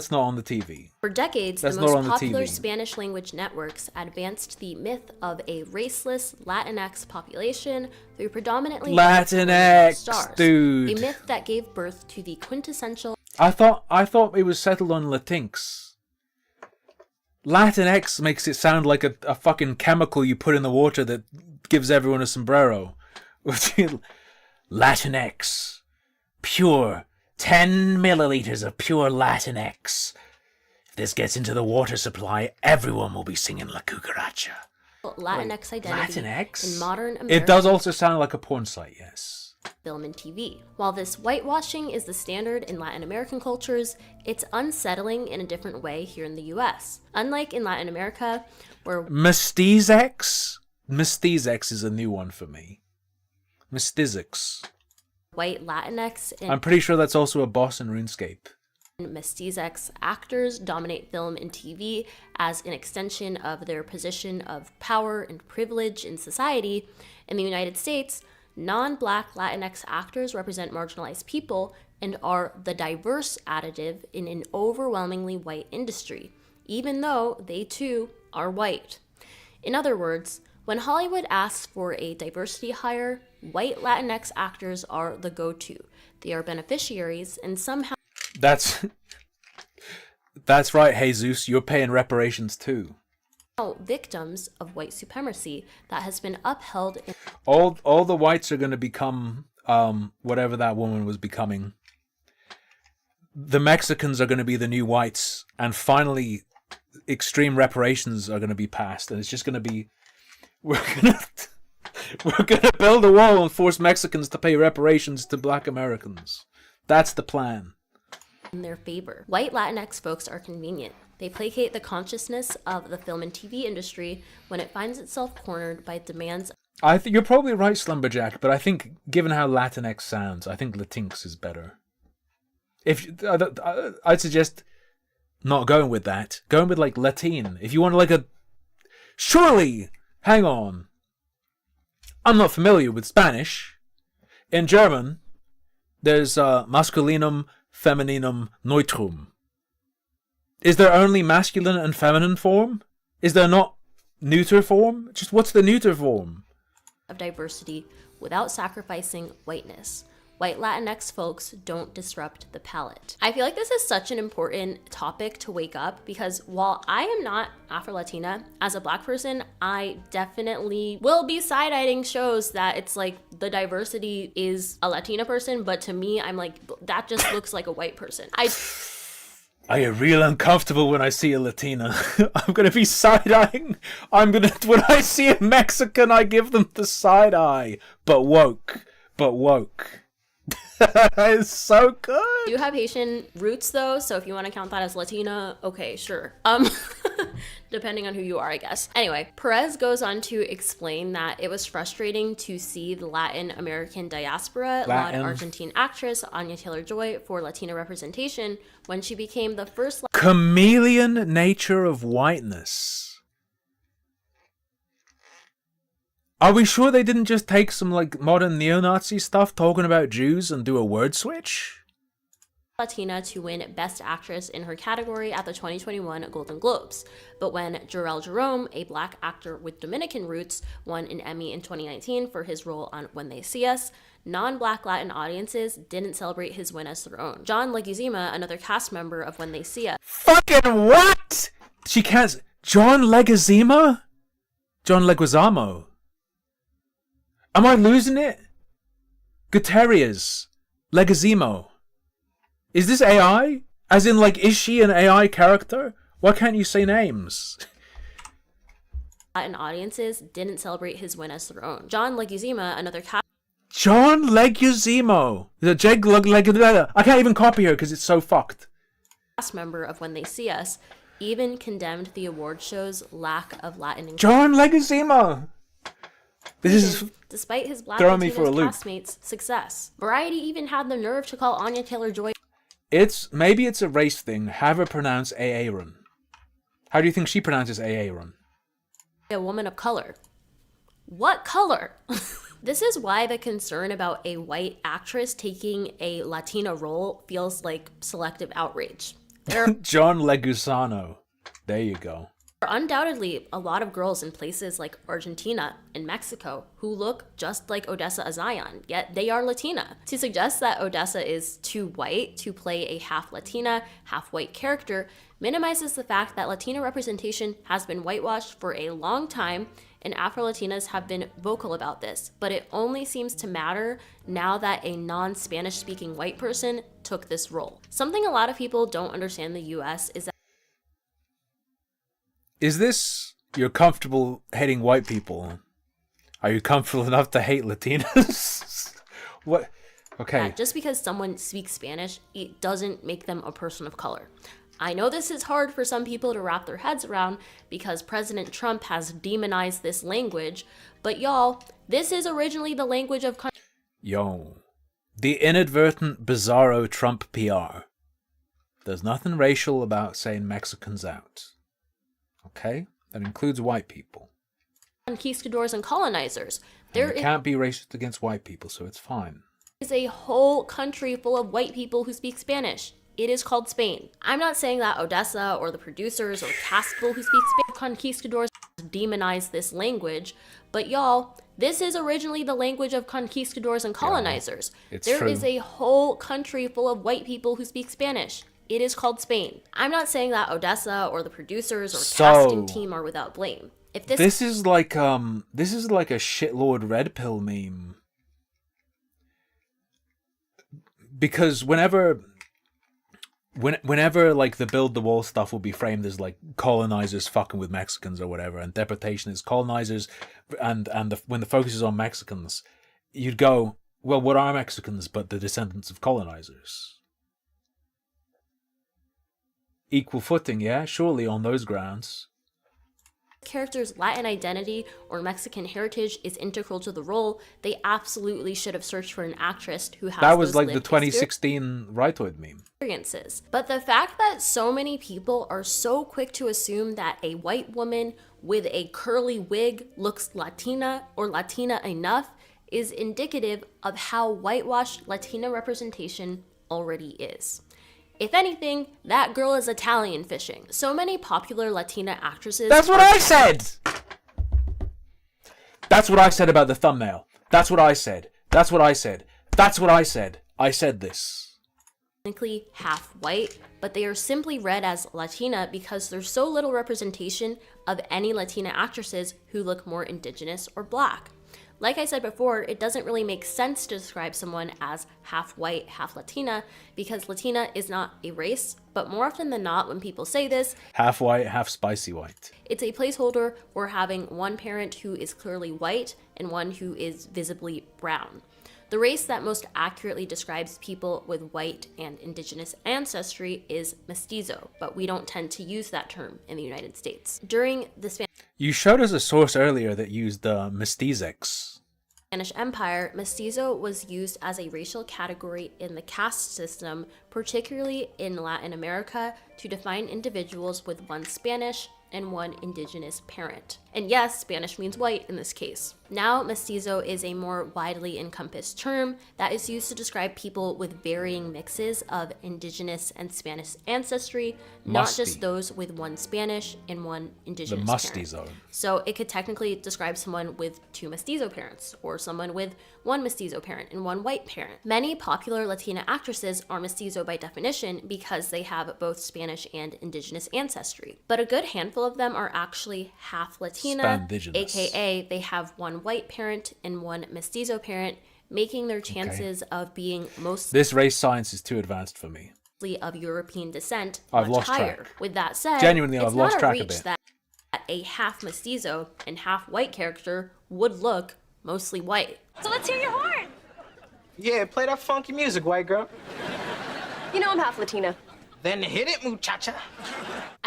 Speaker 2: not on the TV.
Speaker 10: For decades, the most popular Spanish language networks advanced the myth of a raceless Latinx population through predominantly
Speaker 2: Latinx
Speaker 10: stars,
Speaker 2: dude.
Speaker 10: a myth that gave birth to the quintessential.
Speaker 2: I thought it was settled on Latinx. Latinx makes it sound like a fucking chemical you put in the water that gives everyone a sombrero. Latinx, pure. 10 milliliters of pure Latinx. If this gets into the water supply, everyone will be singing La Cucaracha.
Speaker 10: Latinx identity
Speaker 2: Latinx?
Speaker 10: in modern America.
Speaker 2: It does also sound like a porn site, yes.
Speaker 10: Film and TV. While this whitewashing is the standard in Latin American cultures, it's unsettling in a different way here in the US. Unlike in Latin America, where
Speaker 2: Mestizex? Mestizex is a new one for me. Mestizex.
Speaker 10: white Latinx and
Speaker 2: I'm pretty sure that's also a boss in RuneScape.
Speaker 10: Mestizex actors dominate film and TV as an extension of their position of power and privilege in society. In the United States, non-Black Latinx actors represent marginalized people and are the diverse additive in an overwhelmingly white industry, even though they too are white. In other words, when Hollywood asks for a diversity hire, white Latinx actors are the go-to. They are beneficiaries and somehow...
Speaker 2: That's right, Jesus. You're paying reparations too.
Speaker 10: victims of white supremacy that has been upheld in...
Speaker 2: All the whites are going to become whatever that woman was becoming. The Mexicans are going to be the new whites, and finally extreme reparations are going to be passed, and it's just going to be... We're gonna build a wall and force Mexicans to pay reparations to Black Americans. That's the plan.
Speaker 10: In their favor. White Latinx folks are convenient. They placate the consciousness of the film and TV industry when it finds itself cornered by demands.
Speaker 2: You're probably right, Slumberjack, but I think, given how Latinx sounds, I think Latinx is better. I'd suggest not going with that. Going with, like, Latin. If you want, like, a... Surely! Hang on. I'm not familiar with Spanish. In German, there's masculinum, femininum, neutrum. Is there only masculine and feminine form? Is there not neuter form? Just what's the neuter form?
Speaker 10: Of diversity without sacrificing whiteness. White Latinx folks don't disrupt the palette. I feel like this is such an important topic to wake up because while I am not Afro-Latina, as a Black person, I definitely will be side-eyeing shows that it's like the diversity is a Latina person, but to me, I'm like, that just looks like a white person.
Speaker 2: I get real uncomfortable when I see a Latina. I'm gonna be side-eyeing. When I see a Mexican, I give them the side-eye. But woke. It's so good.
Speaker 10: You have Haitian roots though, so if you want to count that as Latina, okay, sure. Depending on who you are, I guess. Anyway, Perez goes on to explain that it was frustrating to see the Latin American diaspora laud Argentine actress Anya Taylor-Joy for Latina representation when she became the first
Speaker 2: chameleon nature of whiteness. Are we sure they didn't just take some, like, modern neo-Nazi stuff talking about Jews and do a word switch?
Speaker 10: Latina to win Best Actress in her category at the 2021 Golden Globes. But when Jharrel Jerome, a Black actor with Dominican roots, won an Emmy in 2019 for his role on When They See Us, non-Black Latin audiences didn't celebrate his win as their own. John Leguizamo, another cast member of When They See Us...
Speaker 2: Fucking what?! She can't... John Leguizamo? John Leguizamo. Am I losing it? Gutierrez. Leguizamo. Is this AI? As in, like, is she an AI character? Why can't you say names?
Speaker 10: Latin audiences didn't celebrate his win as their own. John Leguizamo, another cast...
Speaker 2: John Leguizamo. I can't even copy her because it's so fucked.
Speaker 10: Cast member of When They See Us even condemned the award show's lack of Latin
Speaker 2: John Leguizamo! This is
Speaker 10: despite his black
Speaker 2: throwing me for a
Speaker 10: Latino
Speaker 2: loop.
Speaker 10: castmates' success. Variety even had the nerve to call Anya Taylor-Joy
Speaker 2: Maybe it's a race thing. Have her pronounce Aaron. How do you think she pronounces Aaron?
Speaker 10: a woman of color. What color? This is why the concern about a white actress taking a Latina role feels like selective outrage. There
Speaker 2: John Leguizamo. There you go.
Speaker 10: are undoubtedly a lot of girls in places like Argentina and Mexico who look just like Odessa Azayan, yet they are Latina. To suggest that Odessa is too white to play a half Latina, half white character minimizes the fact that Latina representation has been whitewashed for a long time, and Afro-Latinas have been vocal about this, but it only seems to matter now that a non-Spanish speaking white person took this role. Something a lot of people don't understand in the US is that
Speaker 2: Is this you're comfortable hating white people? Are you comfortable enough to hate Latinas? What? Okay.
Speaker 10: that just because someone speaks Spanish, it doesn't make them a person of color. I know this is hard for some people to wrap their heads around because President Trump has demonized this language, but y'all, this is originally the language of
Speaker 2: Yo. The inadvertent bizarro Trump PR. There's nothing racial about saying Mexicans out. Okay? That includes white people.
Speaker 10: conquistadors and colonizers.
Speaker 2: And
Speaker 10: There
Speaker 2: you can't be racist against white people, so it's fine.
Speaker 10: is a whole country full of white people who speak Spanish. It is called Spain. I'm not saying that Odessa or the producers or cast people who speak Spanish conquistadors demonize this language, but y'all, this is originally the language of conquistadors and colonizers.
Speaker 2: it's
Speaker 10: There
Speaker 2: true.
Speaker 10: is a whole country full of white people who speak Spanish. It is called Spain. I'm not saying that Odessa or the producers or casting team are without blame. If
Speaker 2: This is like a shitlord red pill meme. Because whenever like the build the wall stuff will be framed as like colonizers fucking with Mexicans or whatever, and deportation is colonizers, and when the focus is on Mexicans, you'd go, well, what are Mexicans but the descendants of colonizers? Equal footing, yeah, surely on those grounds.
Speaker 10: character's Latin identity or Mexican heritage is integral to the role, they absolutely should have searched for an actress who has
Speaker 2: That was
Speaker 10: those
Speaker 2: like the
Speaker 10: lived
Speaker 2: 2016 Rightoid meme.
Speaker 10: experiences. But the fact that so many people are so quick to assume that a white woman with a curly wig looks Latina or Latina enough is indicative of how whitewashed Latina representation already is. If anything, that girl is Italian fishing. So many popular Latina actresses.
Speaker 2: That's what I said! That's what I said about the thumbnail. That's what I said. That's what I said. That's what I said. I said this.
Speaker 10: Technically half white, but they are simply read as Latina because there's so little representation of any Latina actresses who look more indigenous or black. Like I said before, it doesn't really make sense to describe someone as half white, half Latina, because Latina is not a race, but more often than not, when people say this,
Speaker 2: Half white, half spicy white.
Speaker 10: it's a placeholder for having one parent who is clearly white and one who is visibly brown. The race that most accurately describes people with white and indigenous ancestry is mestizo, but we don't tend to use that term in the United States. During the
Speaker 2: You showed us a source earlier that used mestizex.
Speaker 10: Spanish Empire, mestizo was used as a racial category in the caste system, particularly in Latin America, to define individuals with one Spanish and one indigenous parent. And yes, Spanish means white in this case. Now, mestizo is a more widely encompassed term that is used to describe people with varying mixes of indigenous and Spanish ancestry, not
Speaker 2: Musty.
Speaker 10: just those with one Spanish and one
Speaker 2: The
Speaker 10: indigenous
Speaker 2: musty
Speaker 10: parent.
Speaker 2: zone.
Speaker 10: So it could technically describe someone with two mestizo parents, or someone with one mestizo parent and one white parent. Many popular Latina actresses are mestizo by definition because they have both Spanish and indigenous ancestry. But a good handful of them are actually half Latina,
Speaker 2: Spandigenous.
Speaker 10: aka they have one white parent and one mestizo parent, making their chances of being mostly
Speaker 2: This race science is too advanced for me.
Speaker 10: of European descent
Speaker 2: I've
Speaker 10: much
Speaker 2: lost
Speaker 10: higher.
Speaker 2: track.
Speaker 10: With that said,
Speaker 2: Genuinely,
Speaker 10: it's
Speaker 2: I've
Speaker 10: not
Speaker 2: lost
Speaker 10: a
Speaker 2: track a
Speaker 10: reach
Speaker 2: bit.
Speaker 10: that a half mestizo and half white character would look mostly white.
Speaker 14: So let's hear your horn.
Speaker 7: Yeah, play that funky music, white girl.
Speaker 14: You know I'm half Latina.
Speaker 7: Then hit it, muchacha.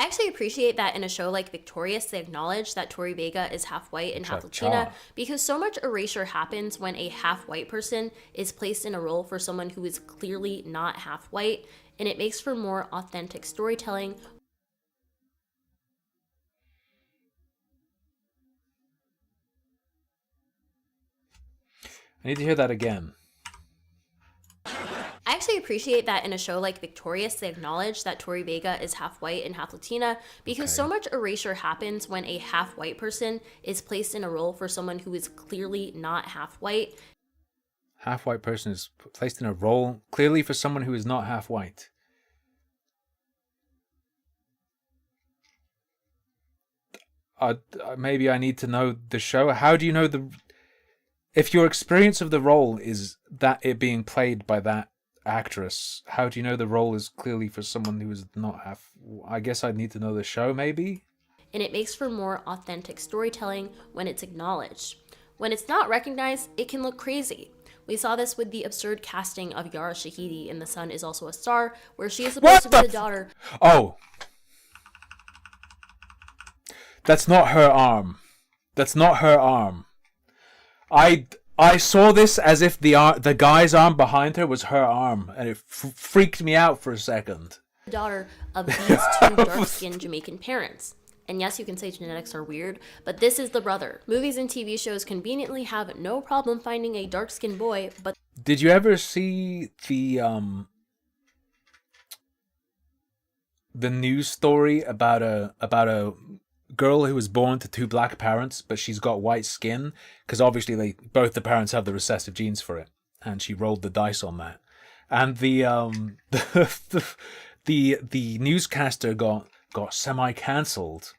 Speaker 10: I actually appreciate that in a show like Victorious, they acknowledge that Tori Vega is half white and half Latina, because so much erasure happens when a half white person is placed in a role for someone who is clearly not half white, and it makes for more authentic storytelling.
Speaker 2: I need to hear that again.
Speaker 10: I actually appreciate that in a show like Victorious, they acknowledge that Tori Vega is half white and half Latina, because so much erasure happens when a half white person is placed in a role for someone who is clearly not half white.
Speaker 2: Half white person is placed in a role clearly for someone who is not half white. Maybe I need to know the show. How do you know the... If your experience of the role is that it being played by that actress, how do you know the role is clearly for someone who is not half... I guess I'd need to know the show, maybe?
Speaker 10: And it makes for more authentic storytelling when it's acknowledged. When it's not recognized, it can look crazy. We saw this with the absurd casting of Yara Shahidi in The Sun Is Also a Star, where she is supposed to be the daughter...
Speaker 2: Oh. That's not her arm. That's not her arm. I saw this as if the guy's arm behind her was her arm, and it freaked me out for a second.
Speaker 10: Daughter of these two dark-skinned Jamaican parents. And yes, you can say genetics are weird, but this is the brother. Movies and TV shows conveniently have no problem finding a dark-skinned boy, but...
Speaker 2: Did you ever see the news story about a girl who was born to two black parents, but she's got white skin? Because obviously both the parents have the recessive genes for it, and she rolled the dice on that. And the newscaster got semi-cancelled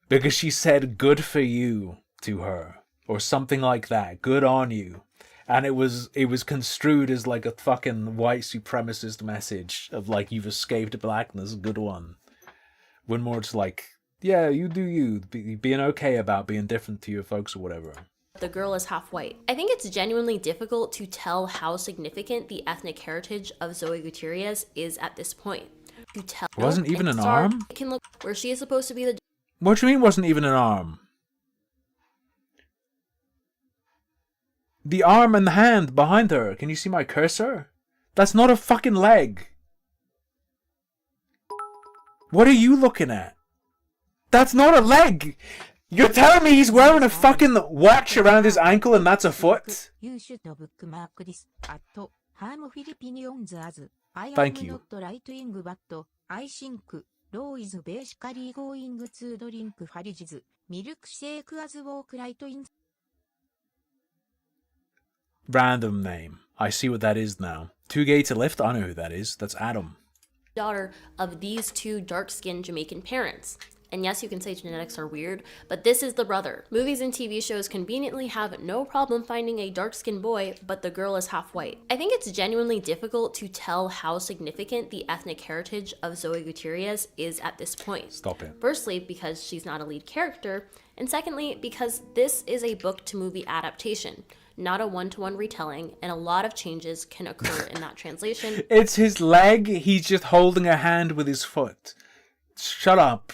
Speaker 2: because she said "good for you" to her or something like that. Good on you. And it was construed as like a fucking white supremacist message of like, you've escaped blackness, good one. When more it's like, yeah, you do you, being okay about being different to your folks or whatever.
Speaker 10: The girl is half white. I think it's genuinely difficult to tell how significant the ethnic heritage of Zoe Gutierrez is at this point. To tell,
Speaker 2: it wasn't even an arm?
Speaker 10: It can look where she is supposed to be the...
Speaker 2: What do you mean wasn't even an arm? The arm and the hand behind her. Can you see my cursor? That's not a fucking leg. What are you looking at? That's not a leg! You're telling me he's wearing a fucking watch around his ankle and that's a foot? Thank you. Random name. I see what that is now. Too gay to lift? I know who that is. That's Adam.
Speaker 10: Daughter of these two dark-skinned Jamaican parents. And yes, you can say genetics are weird, but this is the brother. Movies and TV shows conveniently have no problem finding a dark-skinned boy, but the girl is half white. I think it's genuinely difficult to tell how significant the ethnic heritage of Zoe Gutierrez is at this point.
Speaker 2: Stop it.
Speaker 10: Firstly, because she's not a lead character, and secondly, because this is a book-to-movie adaptation, not a one-to-one retelling, and a lot of changes can occur in that translation.
Speaker 2: It's his leg. He's just holding a hand with his foot. Shut up.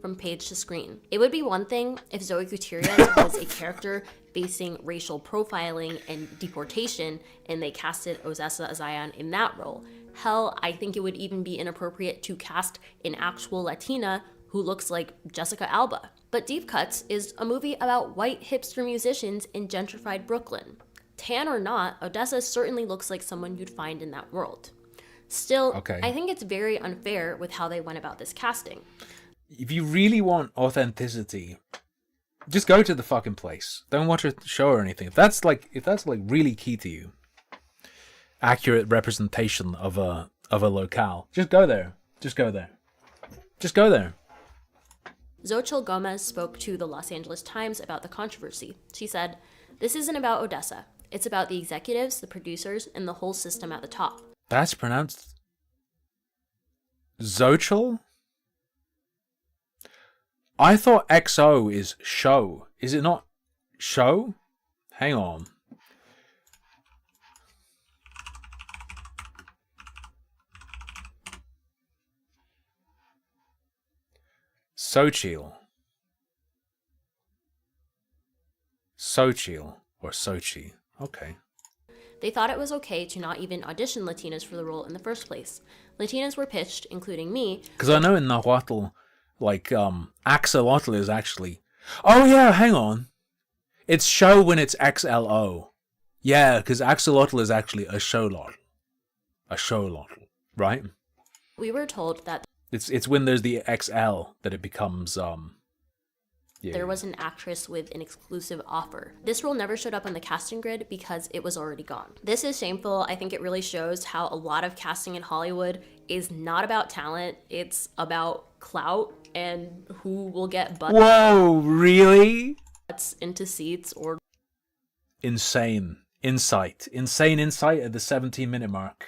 Speaker 10: From page to screen. It would be one thing if Zoe Gutierrez was a character facing racial profiling and deportation, and they casted Odessa Azayan in that role. Hell, I think it would even be inappropriate to cast an actual Latina who looks like Jessica Alba. But Deep Cuts is a movie about white hipster musicians in gentrified Brooklyn. Tan or not, Odessa certainly looks like someone you'd find in that world. Still,
Speaker 2: okay.
Speaker 10: I think it's very unfair with how they went about this casting.
Speaker 2: If you really want authenticity, just go to the fucking place. Don't watch a show or anything. If that's like really key to you, accurate representation of a locale, just go there. Just go there. Just go there.
Speaker 10: Xochitl Gomez spoke to the Los Angeles Times about the controversy. She said, "This isn't about Odessa. It's about the executives, the producers, and the whole system at the top."
Speaker 2: That's pronounced Xochitl? I thought XO is show. Is it not show? Hang on. Sochil. Sochil or Sochi. Okay.
Speaker 10: They thought it was okay to not even audition Latinas for the role in the first place. Latinas were pitched, including me.
Speaker 2: Because I know in Nahuatl, like, axolotl is actually... Oh yeah, hang on. It's show when it's XLO. Yeah, because axolotl is actually a xolotl. A xolotl, right?
Speaker 10: We were told that
Speaker 2: It's when there's the XL that it becomes,
Speaker 10: there was an actress with an exclusive offer. This role never showed up on the casting grid because it was already gone. This is shameful. I think it really shows how a lot of casting in Hollywood is not about talent. It's about clout and who will get butts
Speaker 2: Whoa, really?
Speaker 10: into seats or
Speaker 2: Insane insight at the 17-minute mark.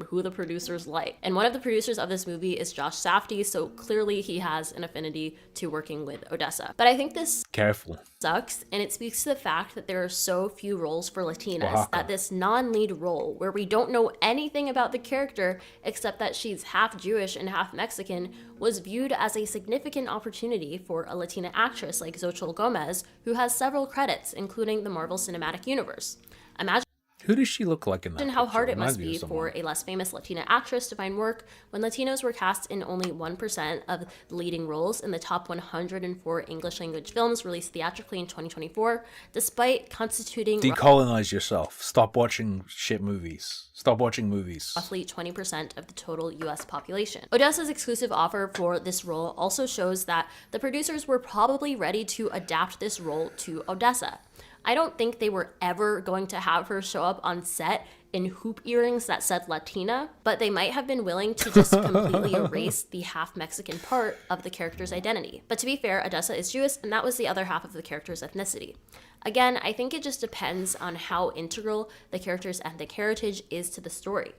Speaker 10: who the producers like. And one of the producers of this movie is Josh Safdie, so clearly he has an affinity to working with Odessa. But I think this
Speaker 2: Careful.
Speaker 10: sucks, and it speaks to the fact that there are so few roles for Latinas,
Speaker 2: Oaxaca.
Speaker 10: that this non-lead role, where we don't know anything about the character except that she's half Jewish and half Mexican, was viewed as a significant opportunity for a Latina actress like Xochitl Gomez, who has several credits, including the Marvel Cinematic Universe. Imagine
Speaker 2: Who does she look like in that?
Speaker 10: Imagine how hard
Speaker 2: picture?
Speaker 10: it must
Speaker 2: Reminds me
Speaker 10: be
Speaker 2: of someone.
Speaker 10: for a less famous Latina actress to find work when Latinos were cast in only 1% of the leading roles in the top 104 English language films released theatrically in 2024, despite constituting
Speaker 2: Decolonize yourself. Stop watching shit movies. Stop watching movies.
Speaker 10: roughly 20% of the total US population. Odessa's exclusive offer for this role also shows that the producers were probably ready to adapt this role to Odessa. I don't think they were ever going to have her show up on set in hoop earrings that said Latina, but they might have been willing to just completely erase the half Mexican part of the character's identity. But to be fair, Odessa is Jewish, and that was the other half of the character's ethnicity. Again, I think it just depends on how integral the character's ethnic heritage is to the story.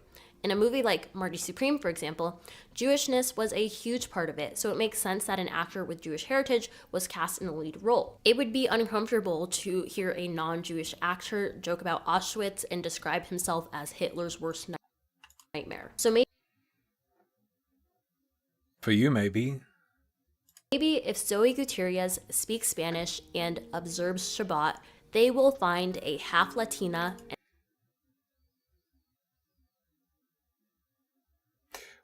Speaker 10: In a movie like Marty Supreme, for example, Jewishness was a huge part of it, so it makes sense that an actor with Jewish heritage was cast in the lead role. It would be uncomfortable to hear a non-Jewish actor joke about Auschwitz and describe himself as Hitler's worst nightmare. So
Speaker 2: For you, maybe.
Speaker 10: maybe if Zoe Gutierrez speaks Spanish and observes Shabbat, they will find a half Latina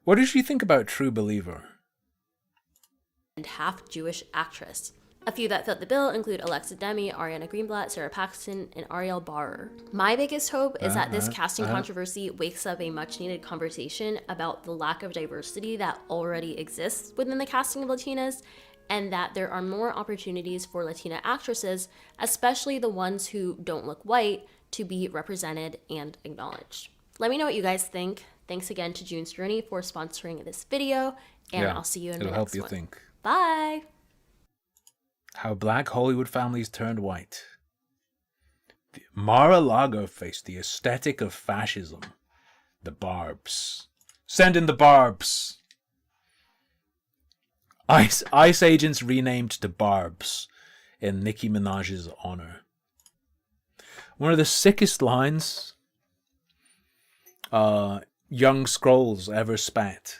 Speaker 2: What does she think about True Believer?
Speaker 10: and half Jewish actress. A few that fit the bill include Alexa Demi, Ariana Greenblatt, Sarah Paxton, and Ariel Barer. My biggest hope is that this casting controversy wakes up a much-needed conversation about the lack of diversity that already exists within the casting of Latinas, and that there are more opportunities for Latina actresses, especially the ones who don't look white, to be represented and acknowledged. Let me know what you guys think. Thanks again to June's Journey for sponsoring this video, and I'll see you in the
Speaker 2: It'll
Speaker 10: next
Speaker 2: help you
Speaker 10: one.
Speaker 2: think.
Speaker 10: Bye!
Speaker 2: How black Hollywood families turned white. Mar-a-Lago faced the aesthetic of fascism. The Barbs. Send in the Barbs! ICE agents renamed to Barbs in Nicki Minaj's honor. One of the sickest lines Young Scrolls ever spat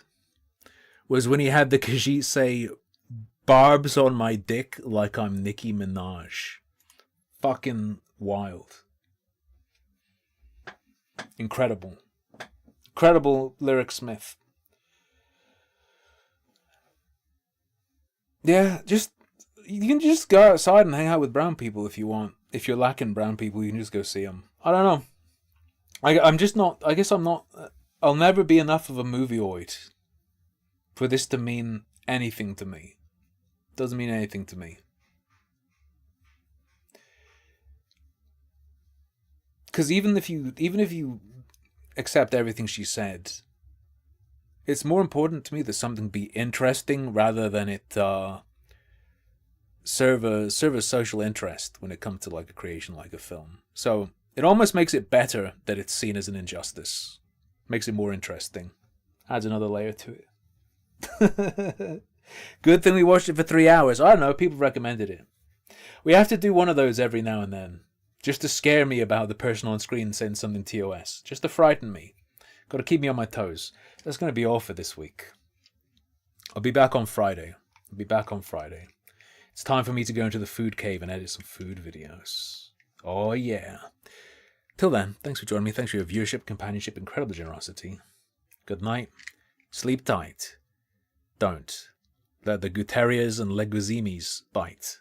Speaker 2: was when he had the Khajiit say, "Barbs on my dick like I'm Nicki Minaj." Fucking wild. Incredible. Incredible lyricsmith. Yeah, you can just go outside and hang out with brown people if you want. If you're lacking brown people, you can just go see them. I don't know. I'm just not, I guess I'm not, I'll never be enough of a movieoid for this to mean anything to me. Doesn't mean anything to me. Because even if you accept everything she said, it's more important to me that something be interesting rather than it serve a social interest when it comes to like a creation like a film. So it almost makes it better that it's seen as an injustice. Makes it more interesting. Adds another layer to it. Good thing we watched it for 3 hours. I don't know, people recommended it. We have to do one of those every now and then. Just to scare me about the person on screen saying something TOS. Just to frighten me. Got to keep me on my toes. That's going to be all for this week. I'll be back on Friday. I'll be back on Friday. It's time for me to go into the food cave and edit some food videos. Oh yeah. Till then, thanks for joining me. Thanks for your viewership, companionship, incredible generosity. Good night. Sleep tight. Don't let the Guterres and Leguizimis bite.